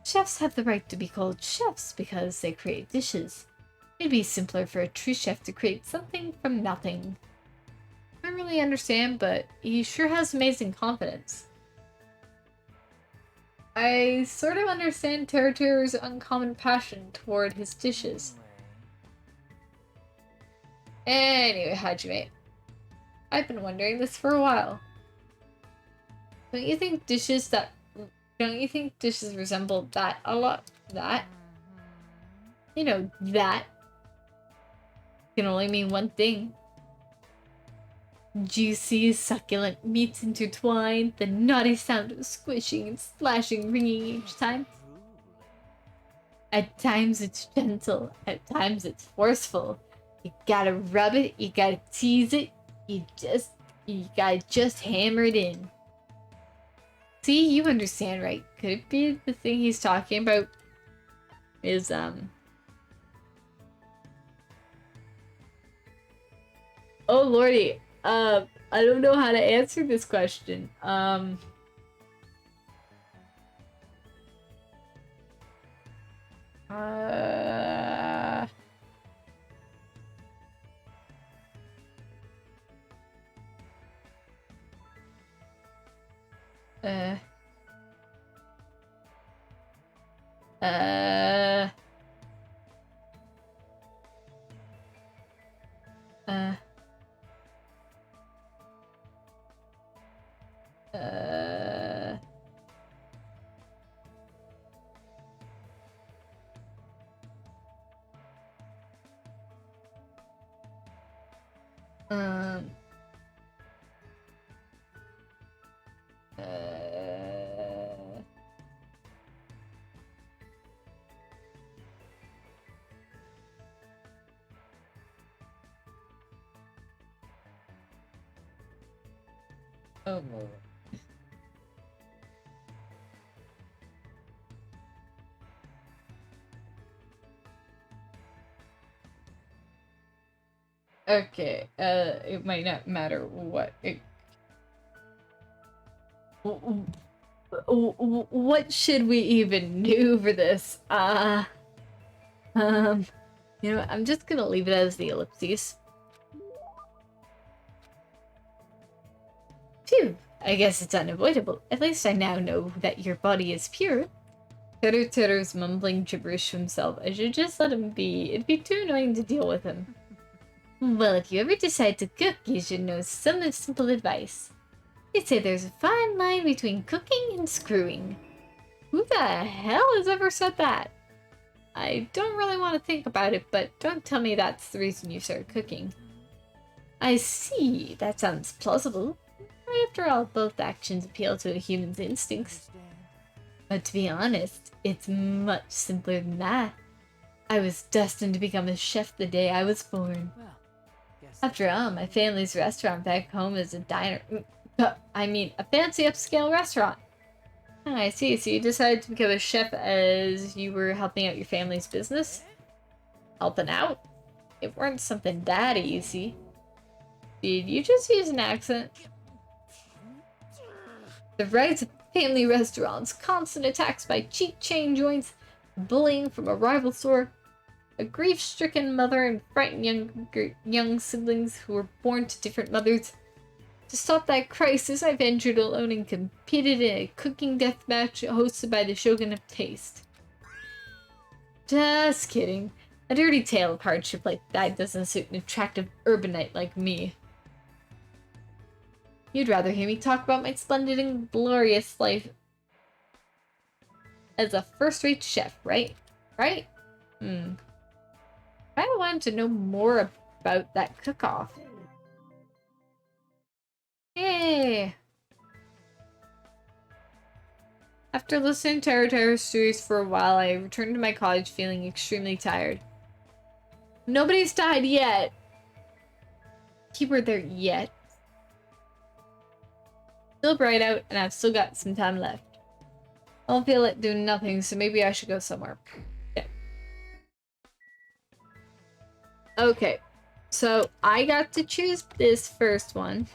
Chefs have the right to be called chefs because they create dishes. It'd be simpler for a true chef to create something from nothing. I don't really understand, but he sure has amazing confidence. I sort of understand Teru Teru's uncommon passion toward his dishes. Anyway, Hajime, I've been wondering this for a while. Don't you think dishes resemble that a lot? That? You know, that can only mean one thing. Juicy, succulent meats intertwined, the naughty sound of squishing and splashing ringing each time. At times it's gentle, at times it's forceful. You gotta rub it, you gotta tease it, you gotta just hammer it in. See, you understand, right? Could it be the thing he's talking about is, oh lordy, I don't know how to answer this question. Uh... Um... Oh. Okay, it might not matter what it... What should we even do for this? You know, I'm just gonna leave it as the ellipses. Phew, I guess it's unavoidable. At least I now know that your body is pure. Teru's mumbling gibberish to himself. I should just let him be. It'd be too annoying to deal with him. Well, if you ever decide to cook, you should know some simple advice. They say there's a fine line between cooking and screwing. Who the hell has ever said that? I don't really want to think about it, but don't tell me that's the reason you started cooking. I see. That sounds plausible. After all, both actions appeal to a human's instincts. But to be honest, it's much simpler than that. I was destined to become a chef the day I was born. After all, my family's restaurant back home is a diner. I mean, a fancy upscale restaurant. Oh, I see. So you decided to become a chef as you were helping out your family's business? Helping out? It weren't something that easy. Did you just use an accent? The rise of family restaurants, constant attacks by cheap chain joints, bullying from a rival store, a grief-stricken mother and frightened young siblings who were born to different mothers. To stop that crisis, I ventured alone and competed in a cooking deathmatch hosted by the Shogun of Taste. Just kidding. A dirty tale of hardship like that doesn't suit an attractive urbanite like me. You'd rather hear me talk about my splendid and glorious life as a first-rate chef, right? Right? I wanted to know more about that cook-off. Yay! After listening to Teru's stories for a while, I returned to my college feeling extremely tired. Nobody's died yet. Keyword there, yet. Still bright out, and I've still got some time left. I don't feel like doing nothing, so maybe I should go somewhere. Yeah. Okay, so I got to choose this first one.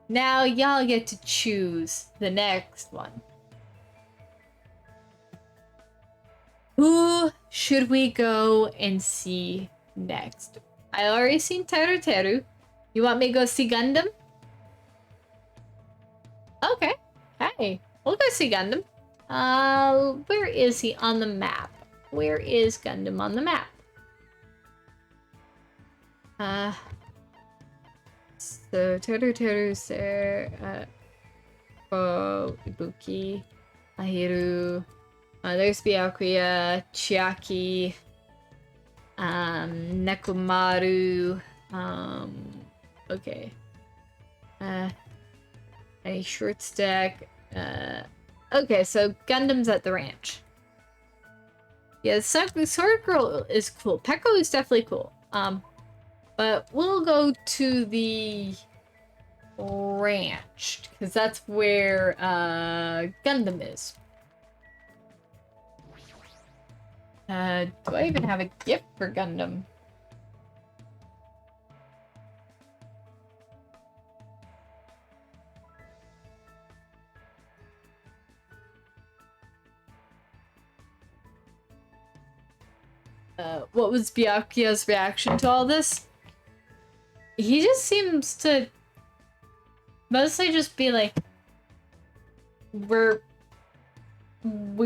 Now y'all get to choose the next one. Who should we go and see next? I already seen Teru. You want me to go see Gundam? Okay. Hey, we'll go see Gundam. Where is he on the map? Where is Gundam on the map? So Teru's there. Ibuki, Ahiru. There's Byakuya, Chiaki, Nekomaru. Okay. A short stack. Okay, so Gundam's at the ranch. Yeah, the Sword Girl is cool. Peko is definitely cool. But we'll go to the ranch, because that's where Gundam is. Do I even have a gift for Gundam? What was Byakuya's reaction to all this? He just seems to mostly just be like, we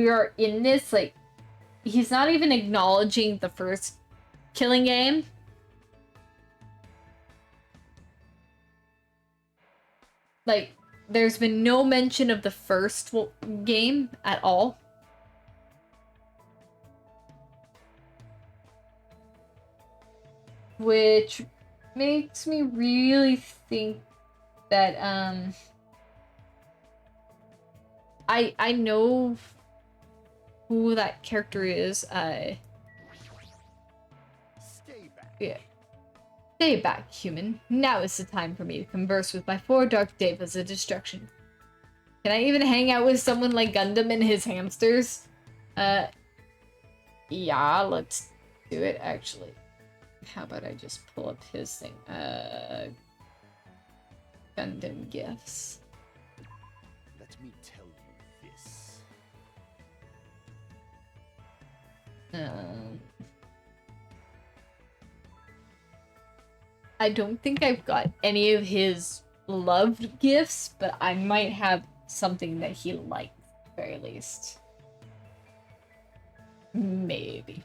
are in this, like, he's not even acknowledging the first killing game. Like, there's been no mention of the first game at all. Which makes me really think that, I know who that character is. Stay back. Yeah. Stay back, human. Now is the time for me to converse with my 4 dark devas of destruction. Can I even hang out with someone like Gundam and his hamsters? Yeah, let's do it, actually. How about I just pull up his thing? Gundam gifts. Let me tell you this. I don't think I've got any of his loved gifts, but I might have something that he likes, at the very least. Maybe.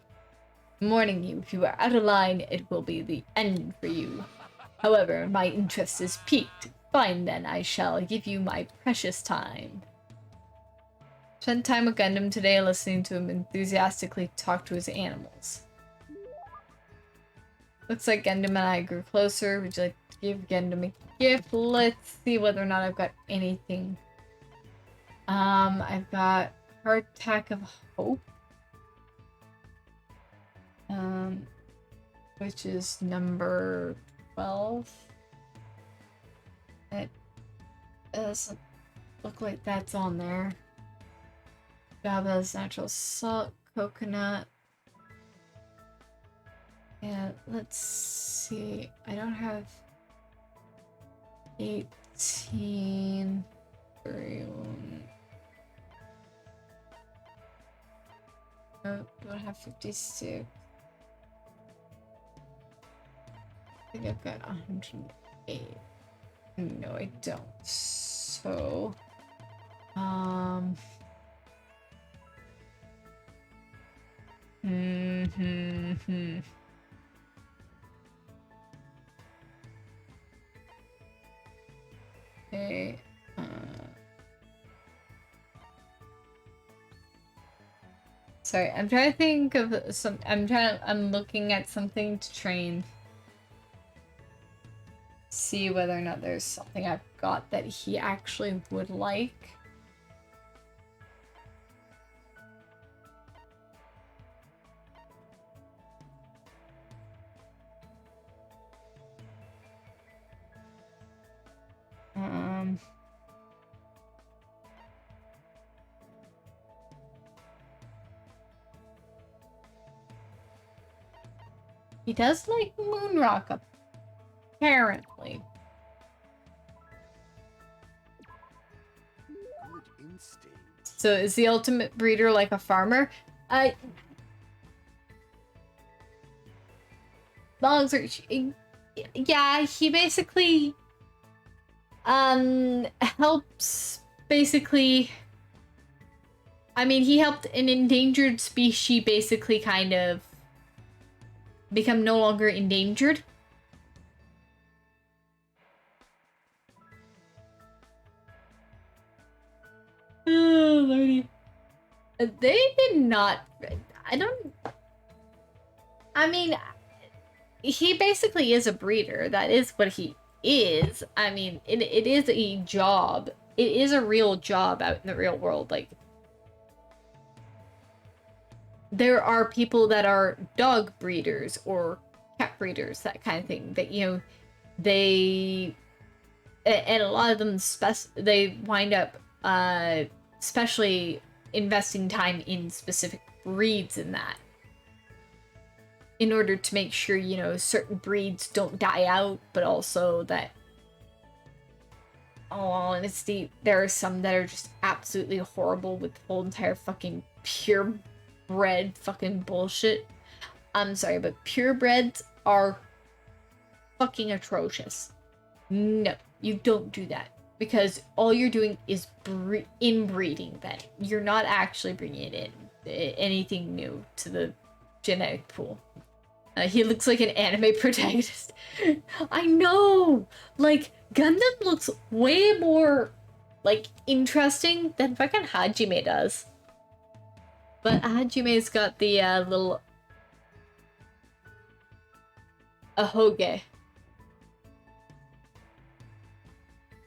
Warning you, if you are out of line, it will be the end for you. However, my interest is piqued. Fine then, I shall give you my precious time. Spent time with Gundam today, listening to him enthusiastically talk to his animals. Looks like Gundam and I grew closer. Would you like to give Gundam a gift? Let's see whether or not I've got anything. I've got Heart Attack of Hope. Which is number 12. It doesn't look like that's on there. Jabba's natural salt, coconut. Yeah, let's see. I don't have 18. 31. No, don't have 56. I think I've got 108. No, I don't. So, Okay. Sorry, I'm trying to think of some. I'm looking at something to train. See whether or not there's something I've got that he actually would like. He does like Moonrock, apparently. Good instinct. So is the ultimate breeder like a farmer? Long search. Yeah, he basically helps basically. I mean, he helped an endangered species basically kind of become no longer endangered. Oh, lordy. They did not. I mean, he basically is a breeder. That is what he is. I mean, it is a job. It is a real job out in the real world. Like, there are people that are dog breeders or cat breeders, that kind of thing. That, you know, they, and a lot of them they wind up especially investing time in specific breeds in that, in order to make sure, you know, certain breeds don't die out, but also that, all honesty, there are some that are just absolutely horrible with the whole entire fucking purebred fucking bullshit. I'm sorry, but purebreds are fucking atrocious. No, you don't do that. Because all you're doing is inbreeding them. You're not actually bringing in anything new to the genetic pool. He looks like an anime protagonist. I know! Like, Gundam looks way more like, interesting than fucking Hajime does. But Hajime's got the, little... ahoge.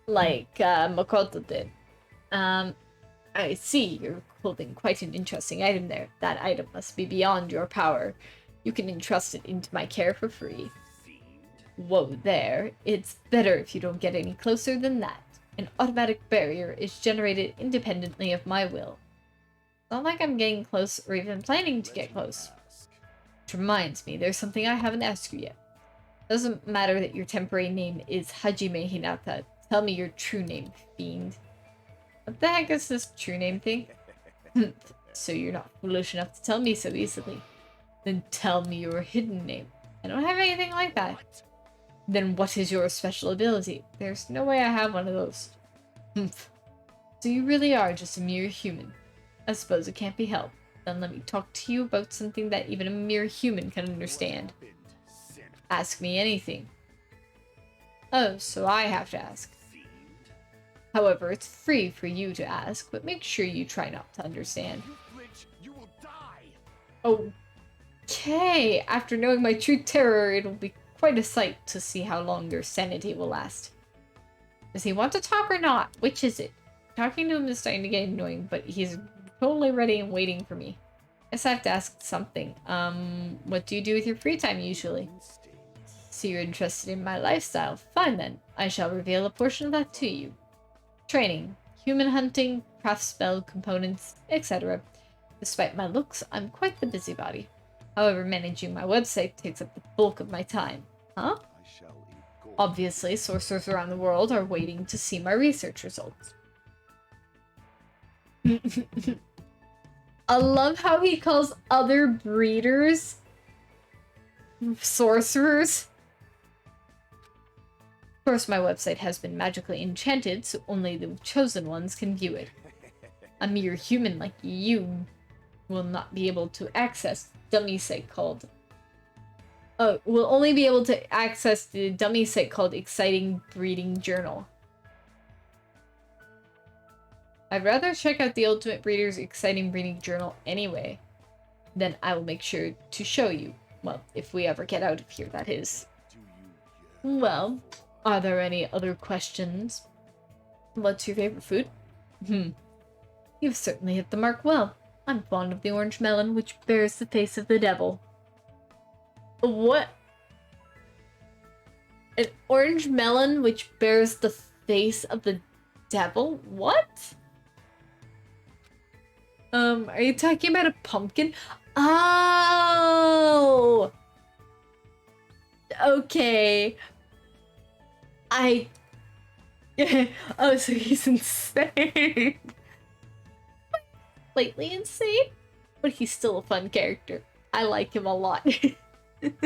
Like, Makoto did. I see you're holding quite an interesting item there. That item must be beyond your power. You can entrust it into my care for free. Whoa there. It's better if you don't get any closer than that. An automatic barrier is generated independently of my will. It's not like I'm getting close or even planning to get close. Which reminds me, there's something I haven't asked you yet. Doesn't matter that your temporary name is Hajime Hinata. Tell me your true name, fiend. What the heck is this true name thing? So you're not foolish enough to tell me so easily. Then tell me your hidden name. I don't have anything like that. Then what is your special ability? There's no way I have one of those. So you really are just a mere human. I suppose it can't be helped. Then let me talk to you about something that even a mere human can understand. Ask me anything. Oh, so I have to ask. However, it's free for you to ask, but make sure you try not to understand. Okay, after knowing my true terror, it'll be quite a sight to see how long your sanity will last. Does he want to talk or not? Which is it? Talking to him is starting to get annoying, but he's totally ready and waiting for me. Guess I have to ask something. What do you do with your free time usually? So you're interested in my lifestyle? Fine then, I shall reveal a portion of that to you. Training, human hunting, craft spell components, etc. Despite my looks, I'm quite the busybody. However, managing my website takes up the bulk of my time. Huh? Obviously, sorcerers around the world are waiting to see my research results. I love how he calls other breeders sorcerers. Of course, my website has been magically enchanted, so only the chosen ones can view it. A mere human like you will not be able to access the dummy site called... will only be able to access the dummy site called Exciting Breeding Journal. I'd rather check out the Ultimate Breeder's Exciting Breeding Journal anyway. Then I will make sure to show you. Well, if we ever get out of here, that is. Well... Are there any other questions? What's your favorite food? You've certainly hit the mark well. I'm fond of the orange melon, which bears the face of the devil. What? An orange melon which bears the face of the devil? What? Are you talking about a pumpkin? Oh! Okay. Oh, so he's insane. Slightly insane, but he's still a fun character. I like him a lot. It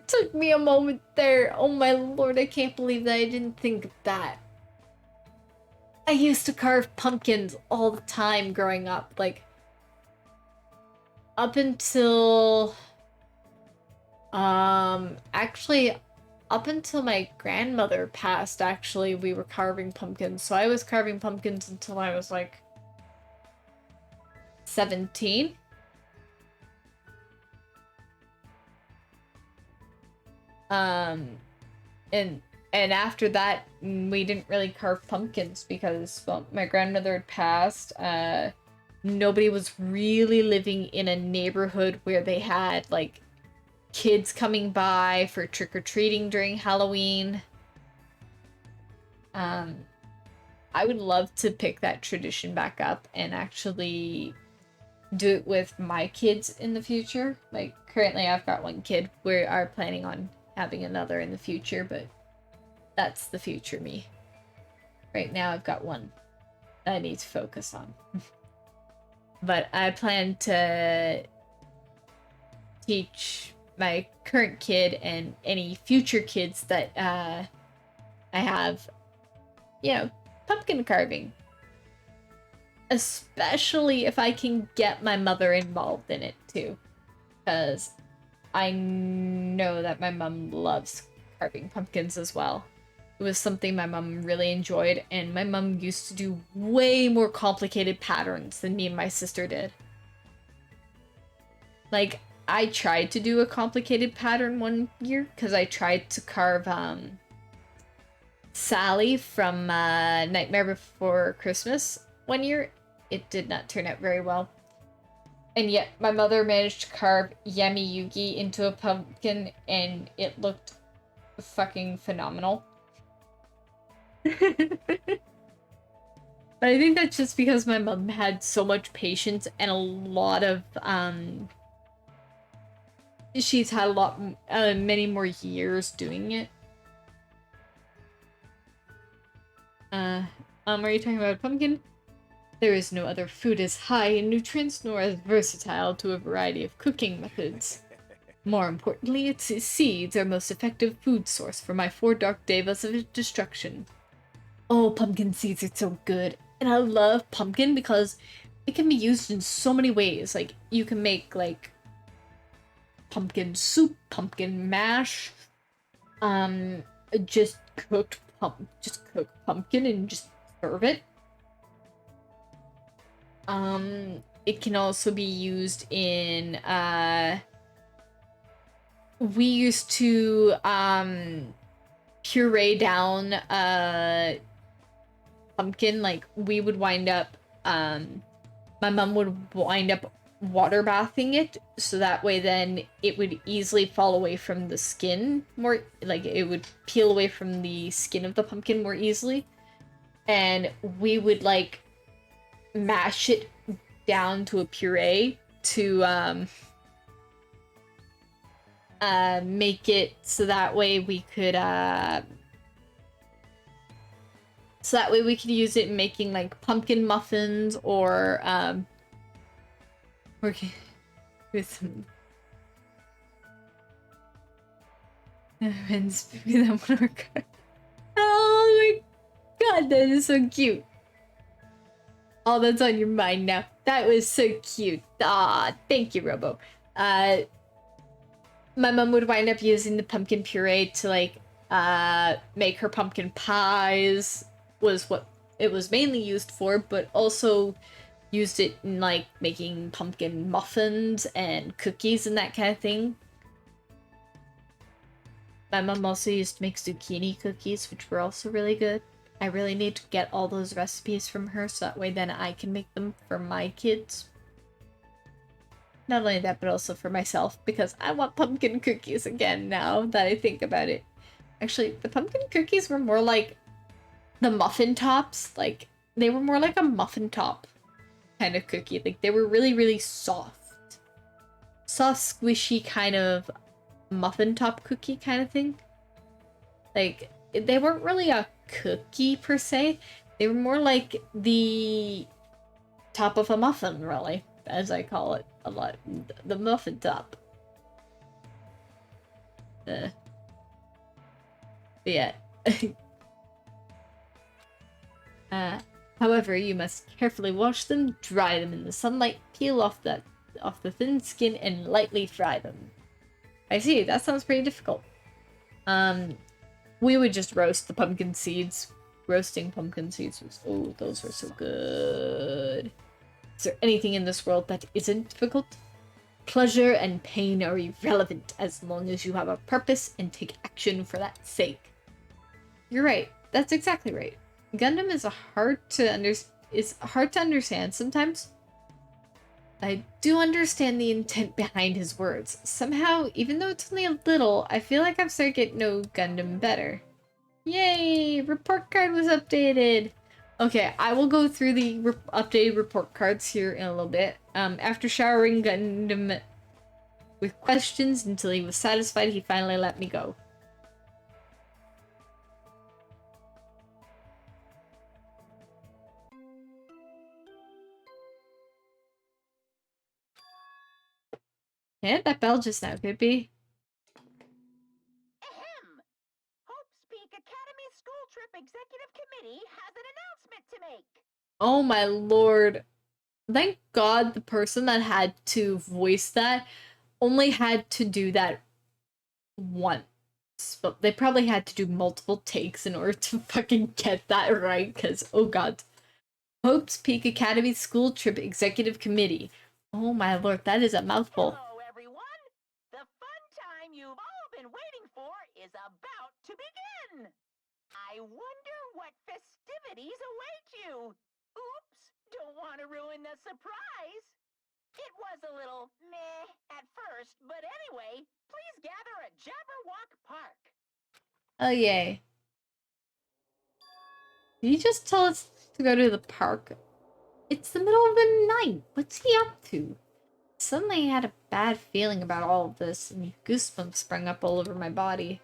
took me a moment there. Oh my lord, I can't believe that I didn't think of that. I used to carve pumpkins all the time growing up. Like, up until... actually... Up until my grandmother passed, actually, we were carving pumpkins. So I was carving pumpkins until I was, like, 17. And after that, we didn't really carve pumpkins because, well, my grandmother had passed. Nobody was really living in a neighborhood where they had, like, kids coming by for trick-or-treating during Halloween. I would love to pick that tradition back up and actually do it with my kids in the future. Like, currently I've got one kid. We are planning on having another in the future, but that's the future me. Right now I've got one that I need to focus on. But I plan to teach my current kid and any future kids that I have, you know, pumpkin carving. Especially if I can get my mother involved in it too. Because I know that my mom loves carving pumpkins as well. It was something my mom really enjoyed, and my mom used to do way more complicated patterns than me and my sister did. Like, I tried to do a complicated pattern one year, because I tried to carve, Sally from, Nightmare Before Christmas one year. It did not turn out very well. And yet, my mother managed to carve Yami Yugi into a pumpkin, and it looked fucking phenomenal. But I think that's just because my mom had so much patience and a lot of, she's had a lot, many more years doing it. Are you talking about pumpkin? There is no other food as high in nutrients nor as versatile to a variety of cooking methods. More importantly, its seeds are most effective food source for my 4 dark devas of destruction. Oh, pumpkin seeds are so good. And I love pumpkin because it can be used in so many ways. Like, you can make, like, pumpkin soup, pumpkin mash, just cook pumpkin and just serve it. It can also be used in, we used to, puree down, pumpkin. Like, we would wind up, my mom would wind up water bathing it, so that way then it would easily fall away from the skin more, like, it would peel away from the skin of the pumpkin more easily. And we would, like, mash it down to a puree to make it so that way we could use it in making, like, pumpkin muffins or working with some Oh my god, that is so cute. Oh, that's on your mind now. That was so cute. Ah, thank you, Robo. My mom would wind up using the pumpkin puree to, like, make her pumpkin pies, was what it was mainly used for, but also used it in, like, making pumpkin muffins and cookies and that kind of thing. My mom also used to make zucchini cookies, which were also really good. I really need to get all those recipes from her, so that way then I can make them for my kids. Not only that, but also for myself, because I want pumpkin cookies again now that I think about it. Actually, the pumpkin cookies were more like the muffin tops. Like, they were more like a muffin top kind of cookie. Like, they were really, really soft. Soft, squishy kind of muffin top cookie kind of thing. Like, they weren't really a cookie per se. They were more like the top of a muffin, really, as I call it a lot. The muffin top. Yeah. However, you must carefully wash them, dry them in the sunlight, peel off the thin skin, and lightly fry them. I see, that sounds pretty difficult. We would just roast the pumpkin seeds. Roasting pumpkin seeds was, oh, those were so good. Is there anything in this world that isn't difficult? Pleasure and pain are irrelevant as long as you have a purpose and take action for that sake. You're right. That's exactly right. Gundam is hard to understand sometimes. I do understand the intent behind his words. Somehow, even though it's only a little, I feel like I'm starting to get to know Gundam better. Yay! Report card was updated! Okay, I will go through the updated report cards here in a little bit. After showering Gundam with questions until he was satisfied, he finally let me go. Yeah, that bell just now could be. Ahem! Hope's Peak Academy School Trip Executive Committee has an announcement to make. Oh my lord. Thank God the person that had to voice that only had to do that once. But they probably had to do multiple takes in order to fucking get that right, because, oh god. Hope's Peak Academy School Trip Executive Committee. Oh my lord, that is a mouthful. Hello, everyone. The fun time you've all been waiting for is about to begin. I wonder what festivities await you. Oops, don't want to ruin the surprise. It was a little meh at first, but anyway, please gather at Jabberwock Park. Oh yay. Did he just tell us to go to the park? It's the middle of the night. What's he up to? Suddenly I had a bad feeling about all of this, and goosebumps sprung up all over my body.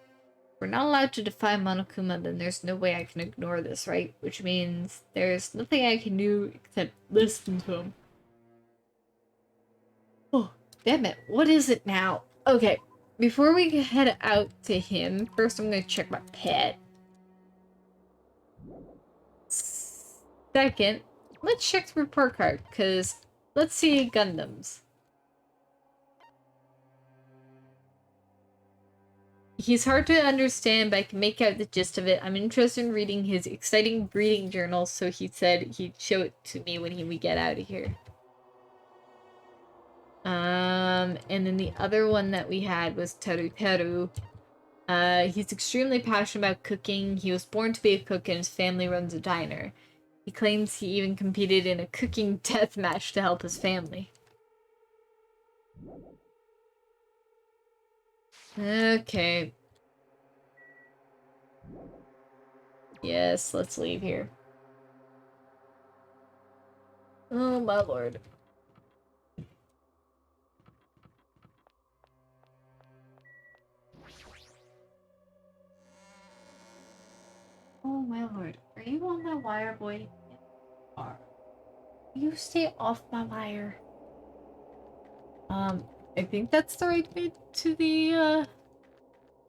If we're not allowed to defy Monokuma, then there's no way I can ignore this, right? Which means there's nothing I can do except listen to him. Oh, damn it. What is it now? Okay, before we head out to him, first I'm gonna check my pet. Second, let's check the report card, because let's see Gundams. He's hard to understand, but I can make out the gist of it. I'm interested in reading his exciting breeding journal, so he said he'd show it to me when we get out of here. And then the other one that we had was Teru Teru. He's extremely passionate about cooking. He was born to be a cook and his family runs a diner. He claims he even competed in a cooking death match to help his family. Okay. Yes, let's leave here. Oh my lord. Oh my lord. Are you on my wire, boy? You are. You stay off my wire. I think that's the right way to the,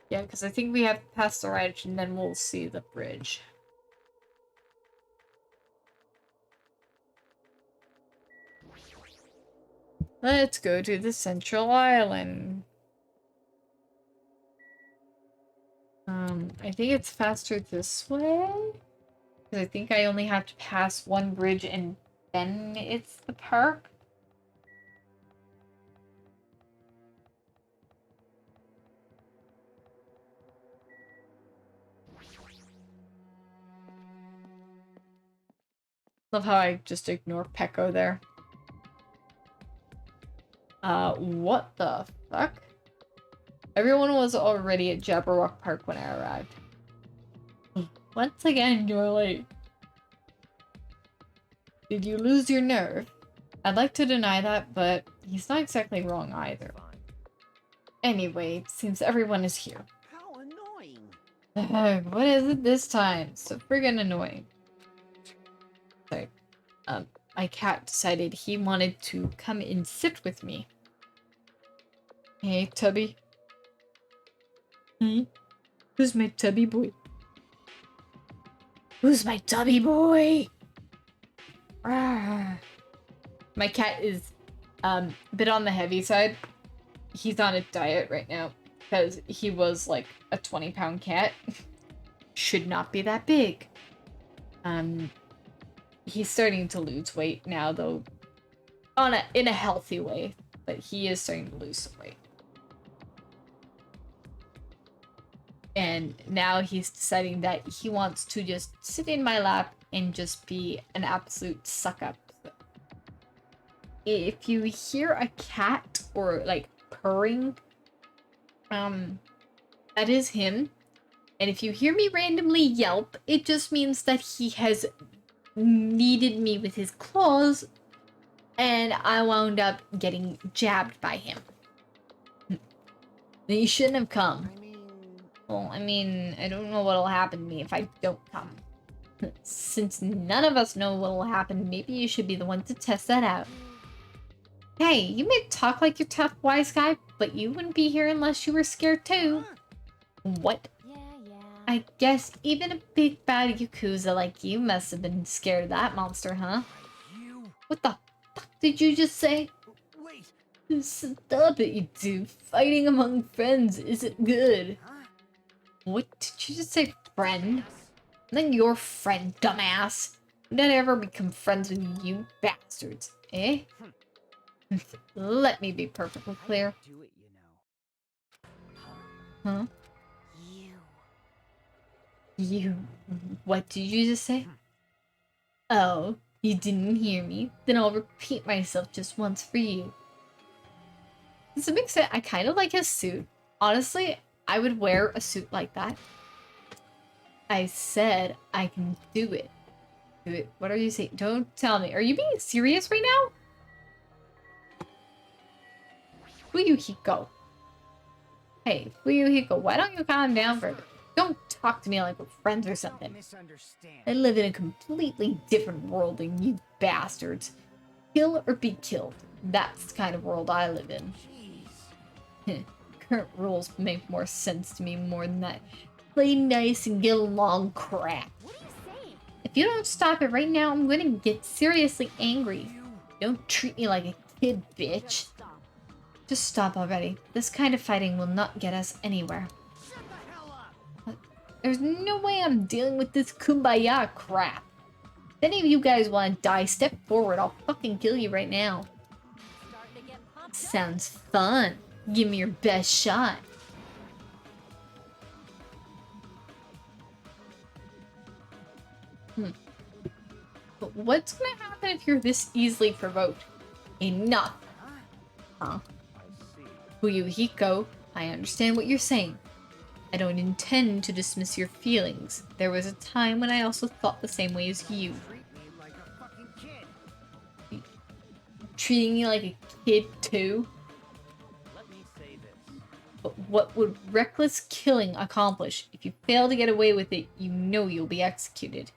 yeah, because I think we have to pass the ridge and then we'll see the bridge. Let's go to the central island. I think it's faster this way. Because I think I only have to pass one bridge and then it's the park. Love how I just ignore Pecco there. What the fuck? Everyone was already at Jabberwock Park when I arrived. Once again, you're late. Did you lose your nerve? I'd like to deny that, but he's not exactly wrong either. Anyway, it seems everyone is here. How annoying. What is it this time? So friggin' annoying. Sorry. My cat decided he wanted to come and sit with me. Hey, Tubby. Hmm? Who's my Tubby boy? Who's my Tubby boy? Ah. My cat is a bit on the heavy side. He's on a diet right now because he was like a 20-pound cat. Should not be that big. He's starting to lose weight now though, in a healthy way, but he is starting to lose some weight. And now he's deciding that he wants to just sit in my lap and just be an absolute suck-up. If you hear a cat or like purring, that is him. And if you hear me randomly yelp, it just means that he has kneaded me with his claws and I wound up getting jabbed by him. You shouldn't have come. Well, I mean, I don't know what'll happen to me if I don't come. Since none of us know what'll happen, maybe you should be the one to test that out. Hey, you may talk like you're tough, wise guy, but you wouldn't be here unless you were scared too. What? Yeah. I guess even a big bad Yakuza like you must have been scared of that monster, huh? What the fuck did you just say? Wait. Stop it, you two. Fighting among friends isn't good. What did you just say, friend? And then your friend, dumbass. Did I ever become friends with you bastards, eh? Let me be perfectly clear. Do it, you know. Huh? You. You... What did you just say? Oh, you didn't hear me? Then I'll repeat myself just once for you. Does it make sense? I kind of like his suit. Honestly, I would wear a suit like that. I said I can do it. Do it. What are you saying? Don't tell me. Are you being serious right now? Fuyuhiko. Hey, Fuyuhiko, why don't you calm down for a bit? Don't talk to me like we're friends or something. Misunderstand. I live in a completely different world than you bastards. Kill or be killed. That's the kind of world I live in. Jeez. Current rules make more sense to me more than that. Play nice and get along crap. What are you saying? If you don't stop it right now, I'm gonna get seriously angry. Don't treat me like a kid, bitch. Stop. Just stop already. This kind of fighting will not get us anywhere. Shut the hell up. There's no way I'm dealing with this kumbaya crap. If any of you guys want to die, step forward. I'll fucking kill you right now. Starting to get pumped up. Sounds fun. Give me your best shot. But what's gonna happen if you're this easily provoked? Enough. Huh? I see. Fuyuhiko, I understand what you're saying. I don't intend to dismiss your feelings. There was a time when I also thought the same way as you. Treat me like a fucking kid. Treating me like a kid too? Let me say this. But what would reckless killing accomplish? If you fail to get away with it, you know you'll be executed.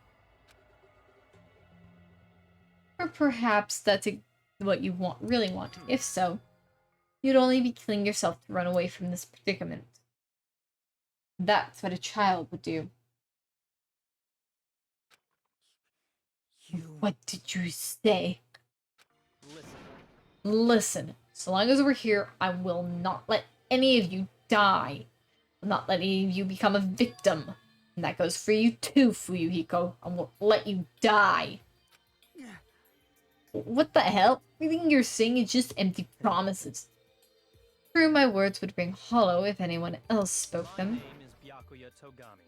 Or perhaps that's what you really want. If so, you'd only be killing yourself to run away from this predicament. That's what a child would do. What did you say? Listen, so long as we're here, I will not let any of you die. I'll not let any of you become a victim. And that goes for you too, Fuyuhiko. I won't let you die. What the hell? Everything you're saying is just empty promises. True, my words would ring hollow if anyone else spoke them. My name is Byakuya Togami.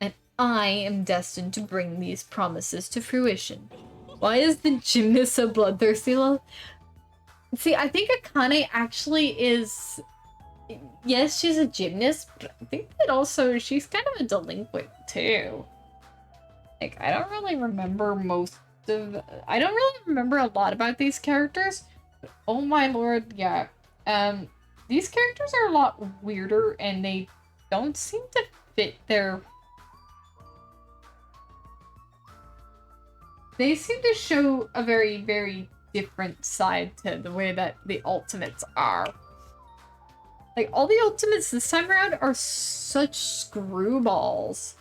And I am destined to bring these promises to fruition. Why is the gymnast so bloodthirsty, love? See, I think Akane actually is... Yes, she's a gymnast, but I think that also she's kind of a delinquent, too. Like, I don't really remember I don't really remember a lot about these characters. But oh my lord, yeah. These characters are a lot weirder, and they don't seem to fit their... They seem to show a very, very different side to the way that the Ultimates are. Like, all the Ultimates this time around are such screwballs.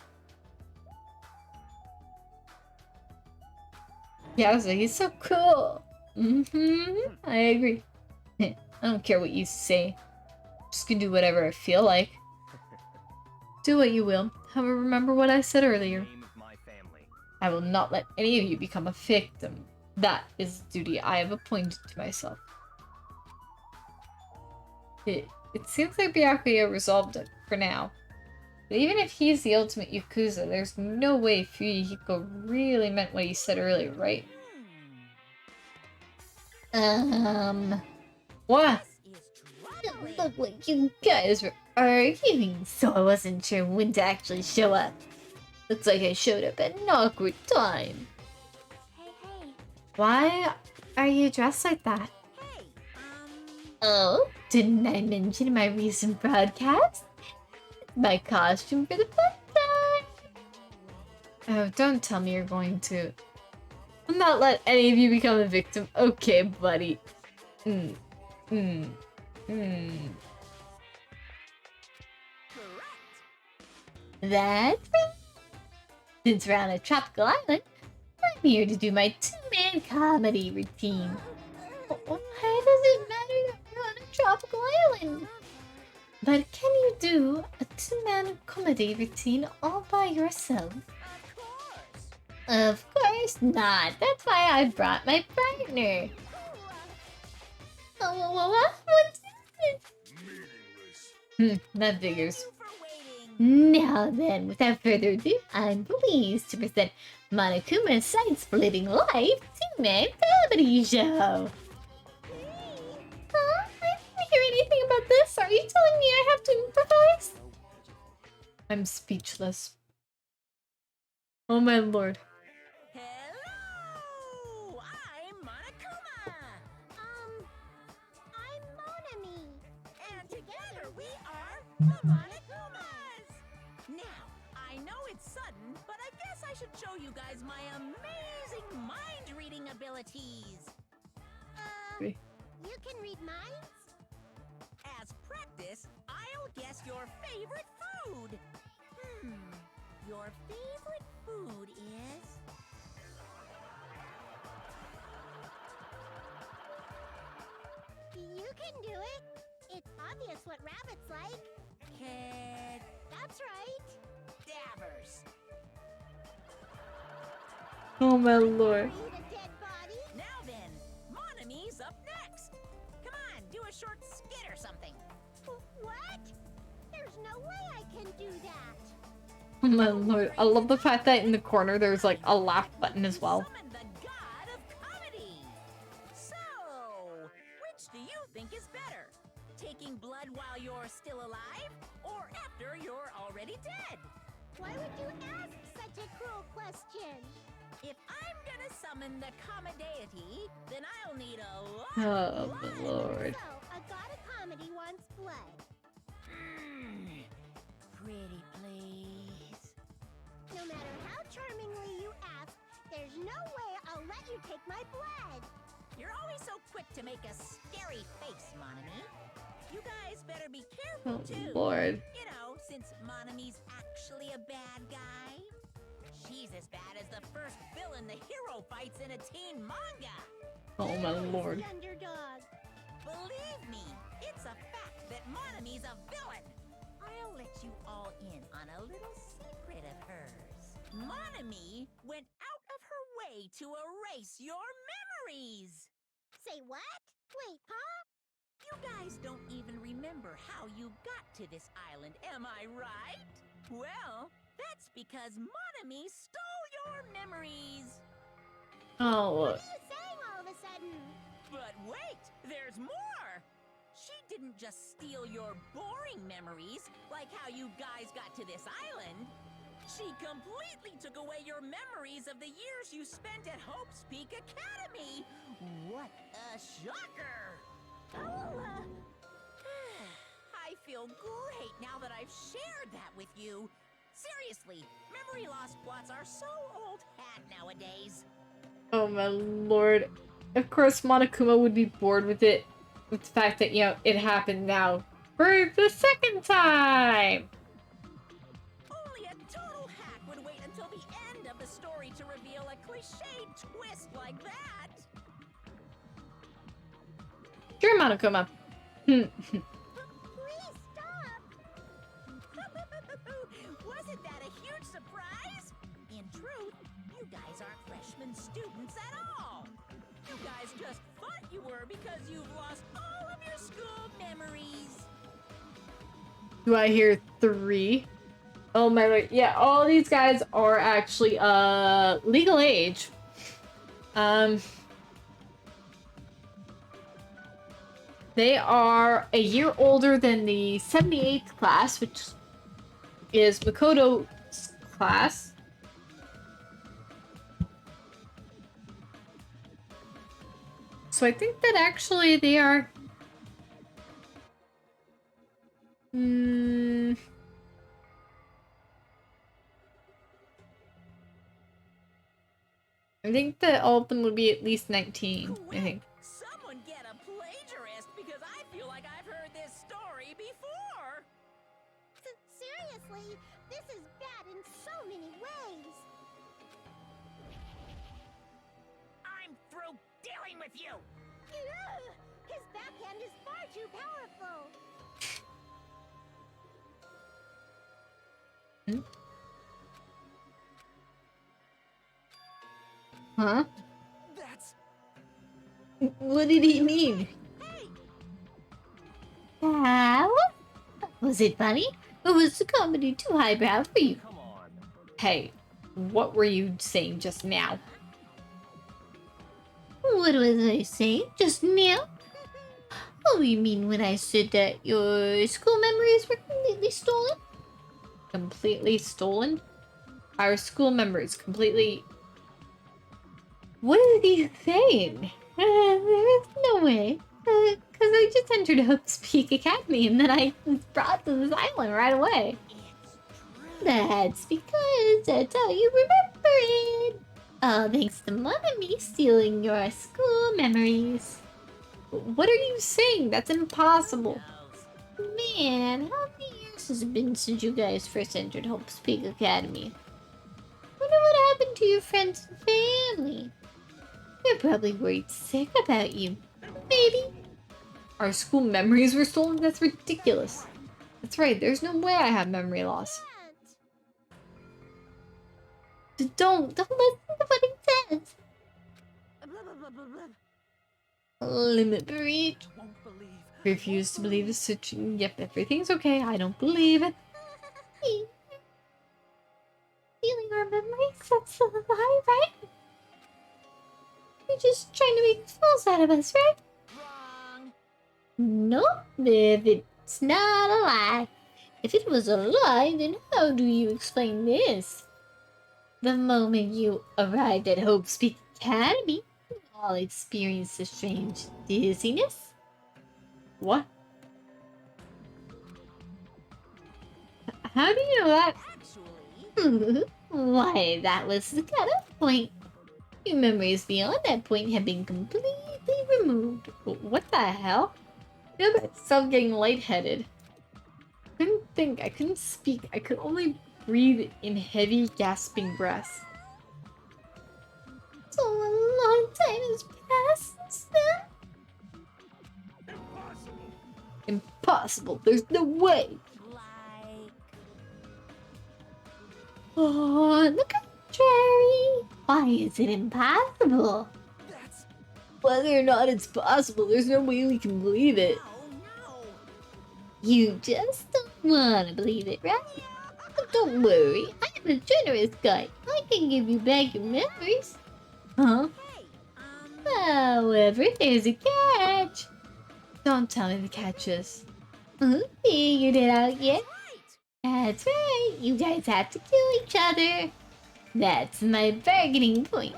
Yeah, I was like, he's so cool. I agree. I don't care what you say. I'm just gonna do whatever I feel like. Do what you will. However, remember what I said earlier. Name of my family. I will not let any of you become a victim. That is the duty I have appointed to myself. It seems like Byakuya resolved it for now. But even if he's the ultimate Yakuza, there's no way Fuyuhiko really meant what he said earlier, right? What? It looked like you guys were arguing, so I wasn't sure when to actually show up. Looks like I showed up at an awkward time. Hey, hey, Why are you dressed like that? hey. Oh, didn't I mention my recent broadcast? My costume for the fun time. Oh, don't tell me you're going to. I'll not let any of you become a victim. Okay, buddy. That's right. Since we're on a tropical island, I'm here to do my two-man comedy routine. Why does it matter that we're on a tropical island? but can you do a two-man comedy routine all by yourself? Of course. Of course not. That's why I brought my partner. What is Meaningless. that figures. Thank you for waiting. Now then, without further ado, I'm pleased to present Monokuma's side-splitting live two-man comedy show. Huh? I didn't hear anything about this. Are you telling me I have to improvise? I'm speechless. Oh my lord. Hello! I'm Monokuma! I'm Monami. And together we are the Monokumas! Now, I know it's sudden, but I guess I should show you guys my amazing mind-reading abilities. Wait. You can read minds? As practice, I'll guess your favorite food. Your favorite food is... You can do it. It's obvious what rabbits like. Kid. That's right. Dabbers. Oh my lord. Eat a dead body. Now then, Monami's up next. Come on, do a short skit or something. What? There's no way I can do that. Oh my lord. I love the fact that in the corner there's like a laugh button as well. Summon the god of comedy. So, which do you think is better? Taking blood while you're still alive, or after you're already dead? Why would you ask such a cruel question? If I'm gonna summon the comedy, then I'll need a lot Oh of my blood. lord. So, a god of comedy wants blood. Pretty please. No matter how charmingly you ask, there's no way I'll let you take my blood. You're always so quick to make a scary face, Monami. You guys better be careful, Oh too. lord. You know, since Monami's actually a bad guy. She's as bad as the first villain the hero fights in a teen manga. Oh my lord. The underdog. Believe me, it's a fact that Monami's a villain. I'll let you all in on a little secret of hers. Monami went out of her way to erase your memories. Say what? Wait, huh? You guys don't even remember how you got to this island, am I right? Well, that's because Monami stole your memories. Oh. What are you saying all of a sudden? But wait, there's more! She didn't just steal your boring memories, like how you guys got to this island. She completely took away your memories of the years you spent at Hope's Peak Academy. What a shocker! Oh, I feel great now that I've shared that with you. Seriously, memory loss plots are so old hat nowadays. Oh my lord. Of course Monokuma would be bored with it. With the fact that, you know, it happened now. For the second time! Only a total hack would wait until the end of the story to reveal a cliched twist like that. Sure, Monokuma. Please stop! Wasn't that a huge surprise? In truth, you guys aren't freshman students at all. You guys just thought you were because you've lost all of your school memories. Do I hear 3? Oh my lord. Yeah, all these guys are actually legal age. They are a year older than the 78th class, which is Makoto's class. So I think that actually they are... I think that all of them would be at least 19, I think. Someone get a plagiarist because I feel like I've heard this story before. Seriously, this is bad in so many ways. I'm through dealing with you. His backhand is far too powerful. Huh? That's... What did he mean? How? Was it funny? Or was the comedy too highbrow for you? Come on. Hey, what were you saying just now? What was I saying just now? Oh, you mean when I said that your school memories were completely stolen? Completely stolen? Our school memories completely... What is he saying? There is no way. Because I just entered Hope's Peak Academy and then I was brought to this island right away. That's because that's how you remember it. Oh, thanks to Monami stealing your school memories. What are you saying? That's impossible. Man, how many years has it been since you guys first entered Hope's Peak Academy? Wonder what happened to your friends and family. They're probably worried sick about you. Maybe. Our school memories were stolen? That's ridiculous. That's right, there's no way I have memory loss. Don't listen to what he says. Limit breach. I won't believe... Refuse to believe the situation. Yep, everything's okay. I don't believe it. Stealing our memories? That's a lie, right? You're just trying to make fools out of us, right? Wrong. Nope, if it's not a lie. If it was a lie, then how do you explain this? The moment you arrived at Hope's Peak Academy, you all experienced a strange dizziness. What? How do you know that? Actually, Why, that was the cutoff point. Your memories beyond that point have been completely removed. What the hell? I feel myself getting lightheaded. I couldn't think, I couldn't speak, I could only breathe in heavy, gasping breaths. So a long time has passed since then? Impossible! Impossible! There's no way! like... On the contrary, why is it impossible? That's... Whether or not it's possible, there's no way we can believe it. No. You just don't want to believe it, right? But don't worry, I'm a generous guy. I can give you back your memories. Huh? Hey, However, there's a catch. Don't tell me the catch is. Figured it out yet? right. That's right, you guys have to kill each other. That's my bargaining point.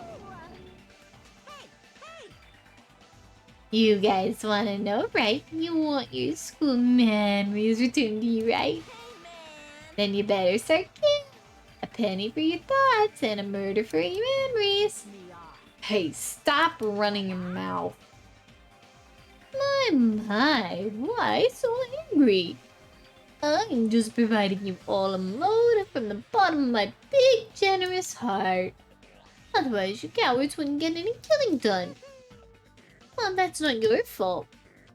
You guys want to know, right? You want your school memories returned to you, right? Then you better start killing. A penny for your thoughts and a murder for your memories. Hey, stop running your mouth. My, why so angry? I'm just providing you all a motive from the bottom of my big, generous heart. Otherwise, you cowards wouldn't get any killing done. Well, that's not your fault.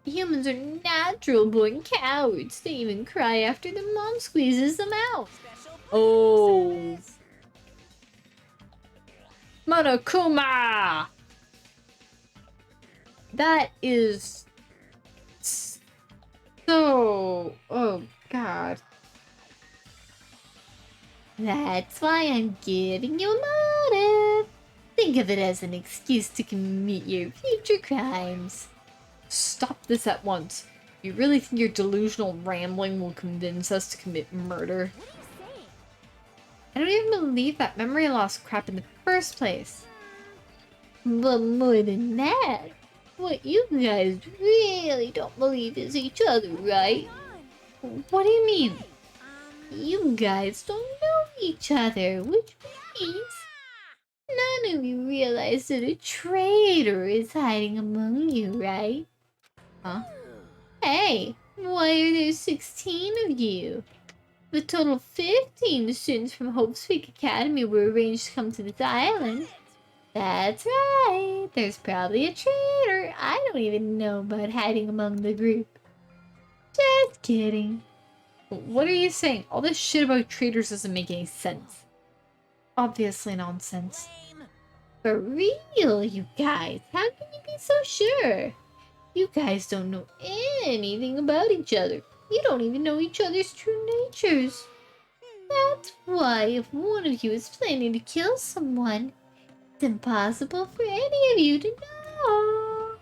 Humans are natural-born cowards. They even cry after their mom squeezes them out. Oh. Monokuma! That is... so... Oh, God. That's why I'm giving you a motive. Think of it as an excuse to commit your future crimes. Stop this at once. You really think your delusional rambling will convince us to commit murder? What are you saying? I don't even believe that memory loss crap in the first place. But more than that, what you guys really don't believe is each other, right? What do you mean? You guys don't know each other, which means none of you realize that a traitor is hiding among you, right? Huh? Hey, why are there 16 of you? The total of 15 students from Hope's Peak Academy were arranged to come to this island. That's right, there's probably a traitor I don't even know about hiding among the group. Just kidding. What are you saying? All this shit about traitors doesn't make any sense. Obviously nonsense. Lame. For real, you guys. How can you be so sure? You guys don't know anything about each other. You don't even know each other's true natures. That's why if one of you is planning to kill someone, it's impossible for any of you to know.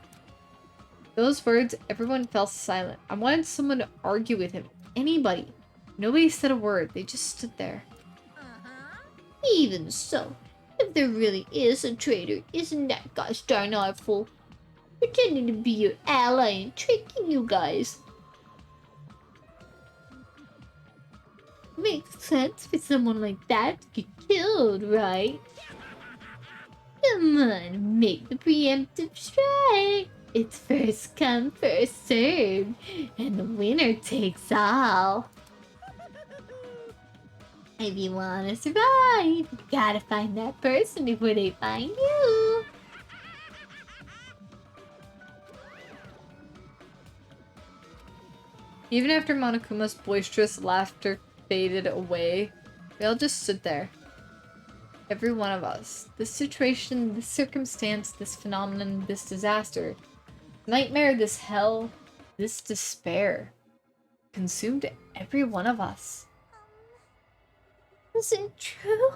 Those words, everyone fell silent. I wanted someone to argue with him. Anybody. Nobody said a word. They just stood there. Even so, if there really is a traitor, isn't that gosh darn awful? Pretending to be your ally and tricking you guys. Makes sense for someone like that to get killed, right? Come on, make the preemptive strike. It's first come, first served, and the winner takes all. If you want to survive, you gotta find that person before they find you. Even after Monokuma's boisterous laughter faded away, we all just stood there. Every one of us. This situation, this circumstance, this phenomenon, this disaster, nightmare, this hell, this despair, consumed every one of us. Is it true?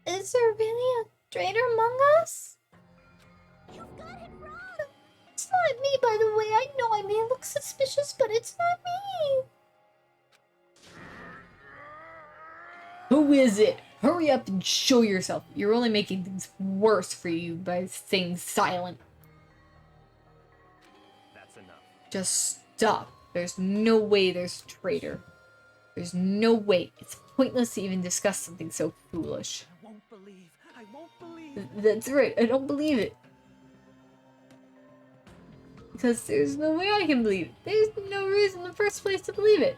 Is there really a traitor among us? You've got it wrong. It's not me, by the way. I know I may look suspicious, but it's not me. Who is it? Hurry up and show yourself. You're only making things worse for you by staying silent. That's enough. Just stop. There's no way there's a traitor. There's no way. It's pointless to even discuss something so foolish. I won't believe. That's right. I don't believe it. Because there's no way I can believe it. There's no reason in the first place to believe it.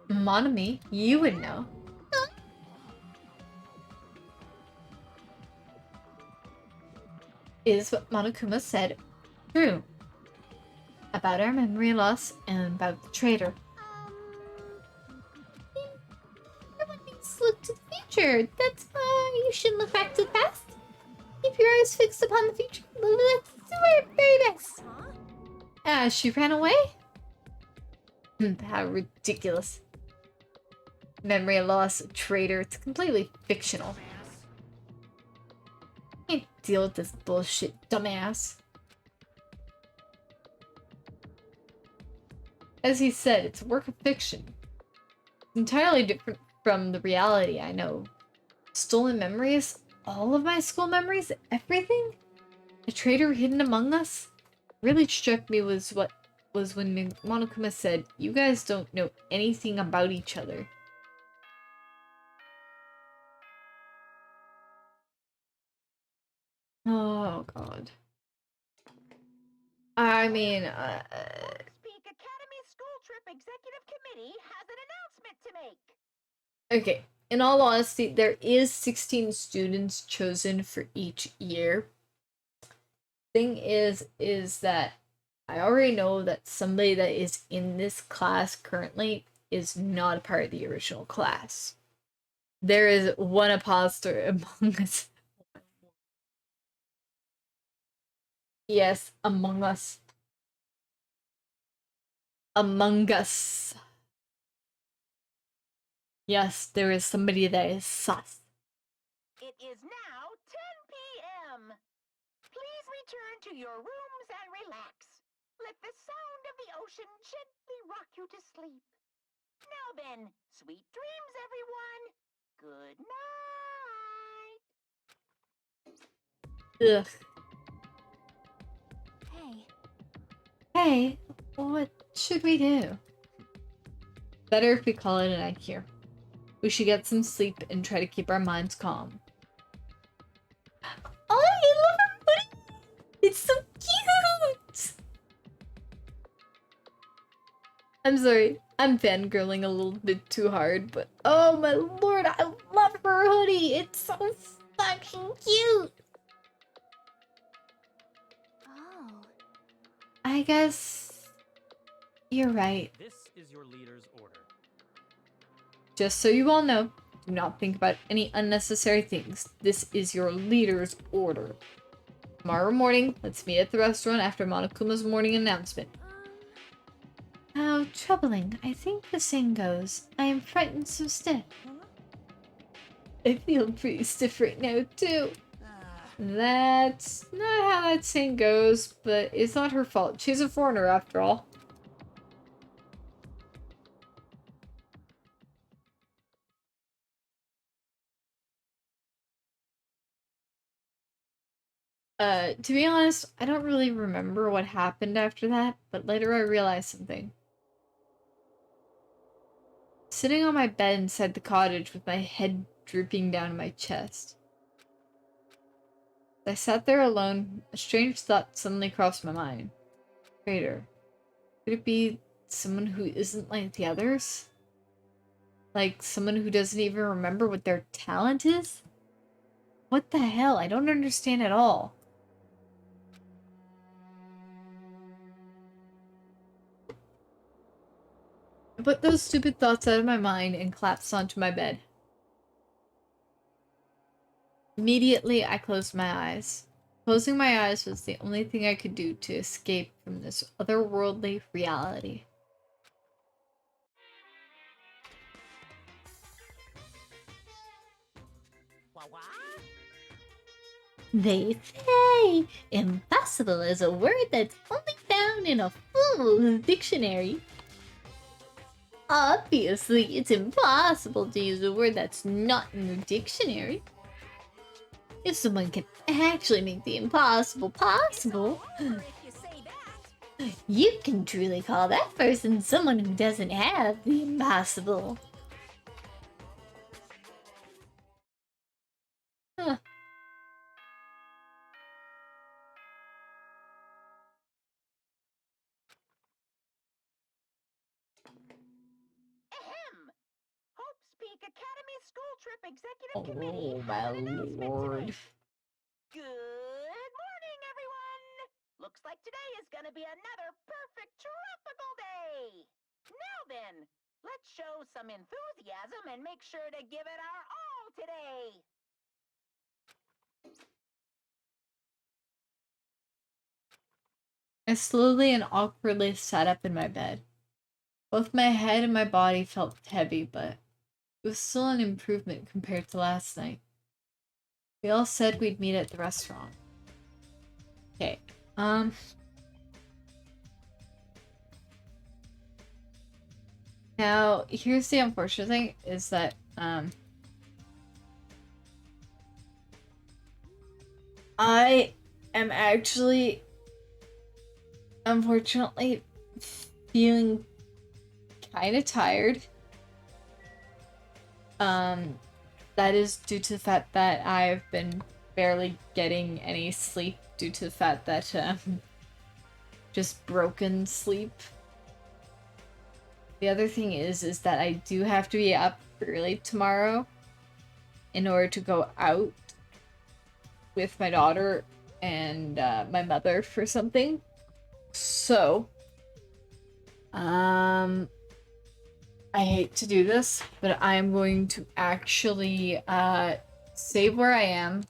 Monami, you would know. Is what Monokuma said true? About our memory loss and about the traitor. Everyone needs to look to the future. That's why you shouldn't look back to the past. Keep your eyes fixed upon the future. Let's do our very best. She ran away? How ridiculous. Memory loss, traitor, it's completely fictional. Can't deal with this bullshit, dumbass. As he said, it's a work of fiction. It's entirely different from the reality I know. Stolen memories? All of my school memories? Everything? A traitor hidden among us? Really struck me was when Monokuma said, "You guys don't know anything about each other." Oh god. I mean, Peak Academy School Trip Executive Committee has an announcement to make. okay, in all honesty, there is 16 students chosen for each year. Thing is that I already know that somebody that is in this class currently is not a part of the original class. There is one imposter among us. Yes, among us. Among us. Yes, there is somebody that is sus. It is now 10 p.m. Please return to your rooms and relax. Let the sound of the ocean gently rock you to sleep. Now then, sweet dreams, everyone. Good night. Ugh. Hey. Hey, what should we do? Better if we call it a night here. We should get some sleep and try to keep our minds calm. Oh, I love her hoodie. It's so cute. I'm sorry, I'm fangirling a little bit too hard, but oh my lord, I love her hoodie! It's so fucking cute! Oh. I guess... You're right. This is your leader's order. Just so you all know, do not think about any unnecessary things. This is your leader's order. Tomorrow morning, let's meet at the restaurant after Monokuma's morning announcement. How troubling. I think the saying goes, I am frightened so stiff. I feel pretty stiff right now, too. That's not how that saying goes, but it's not her fault. She's a foreigner, after all. To be honest, I don't really remember what happened after that, but later I realized something. Sitting on my bed inside the cottage with my head drooping down to my chest. As I sat there alone, a strange thought suddenly crossed my mind. Traitor. Could it be someone who isn't like the others? Like someone who doesn't even remember what their talent is? What the hell? I don't understand at all. I put those stupid thoughts out of my mind and collapsed onto my bed. Immediately, I closed my eyes. Closing my eyes was the only thing I could do to escape from this otherworldly reality. They say impossible is a word that's only found in a fool's dictionary. Obviously, it's impossible to use a word that's not in the dictionary. If someone can actually make the impossible possible, you can truly call that person someone who doesn't have the impossible. Huh. Ahem! Hope's Peak Academy School Trip Executive Oh, Committee my has an announcement lord. today. Good morning, everyone! Looks like today is gonna be another perfect tropical day! Now then, let's show some enthusiasm and make sure to give it our all today! I slowly and awkwardly sat up in my bed. Both my head and my body felt heavy, but it was still an improvement compared to last night. We all said we'd meet at the restaurant. Okay, now, here's the unfortunate thing, is that, I am actually, unfortunately, feeling kind of tired. That is due to the fact that I've been barely getting any sleep due to the fact that, just broken sleep. The other thing is that I do have to be up early tomorrow in order to go out with my daughter and my mother for something. So, I hate to do this, but I am going to actually save where I am.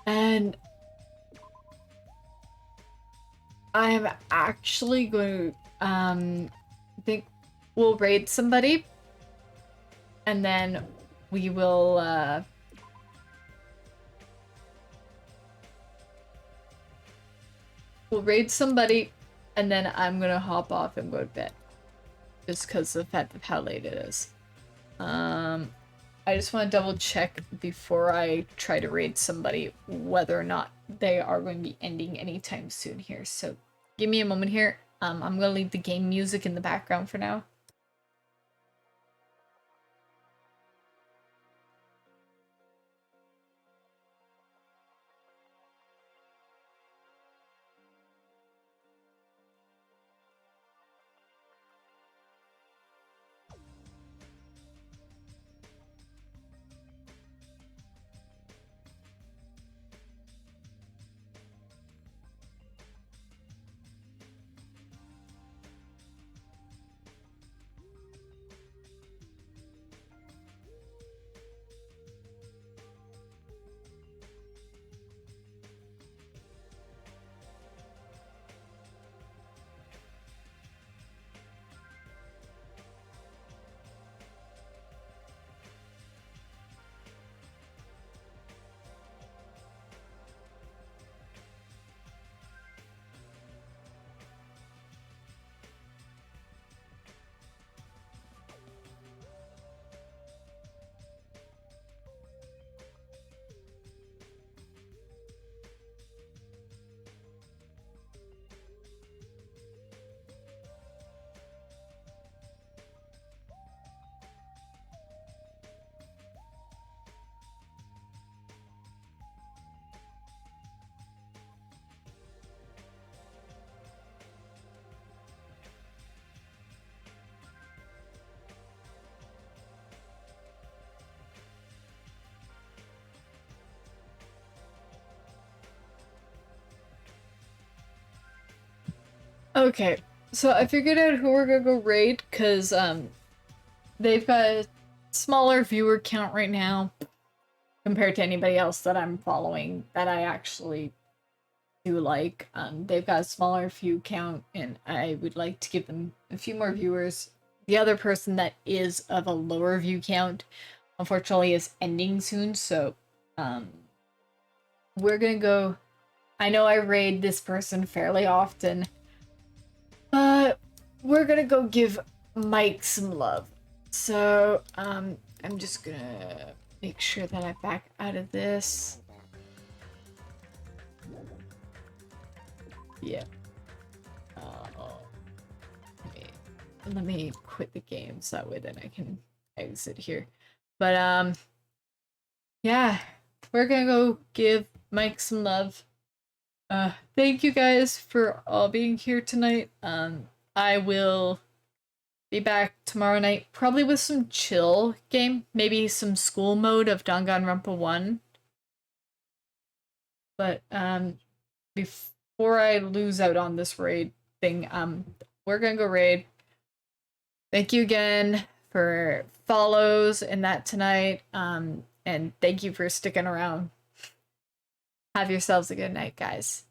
And I am actually going to think we'll raid somebody. And then we will we'll raid somebody, and then I'm gonna hop off and go to bed. Just because of the fact of how late it is. I just want to double check before I try to raid somebody whether or not they are going to be ending anytime soon here. So give me a moment here. I'm gonna leave the game music in the background for now. Okay, so I figured out who we're gonna go raid, because they've got a smaller viewer count right now compared to anybody else that I'm following that I actually do like. They've got a smaller view count, and I would like to give them a few more viewers. The other person that is of a lower view count, unfortunately, is ending soon, so we're gonna go. I know I raid this person fairly often, but we're gonna go give Mike some love. So, I'm just gonna make sure that I back out of this. Yeah. Let me quit the game so that way then I can exit here. But, yeah, we're gonna go give Mike some love. Thank you guys for all being here tonight. I will be back tomorrow night, probably with some chill game, maybe some school mode of Danganronpa 1. But, before I lose out on this raid thing, we're gonna go raid. Thank you again for follows and that tonight, and thank you for sticking around. Have yourselves a good night, guys.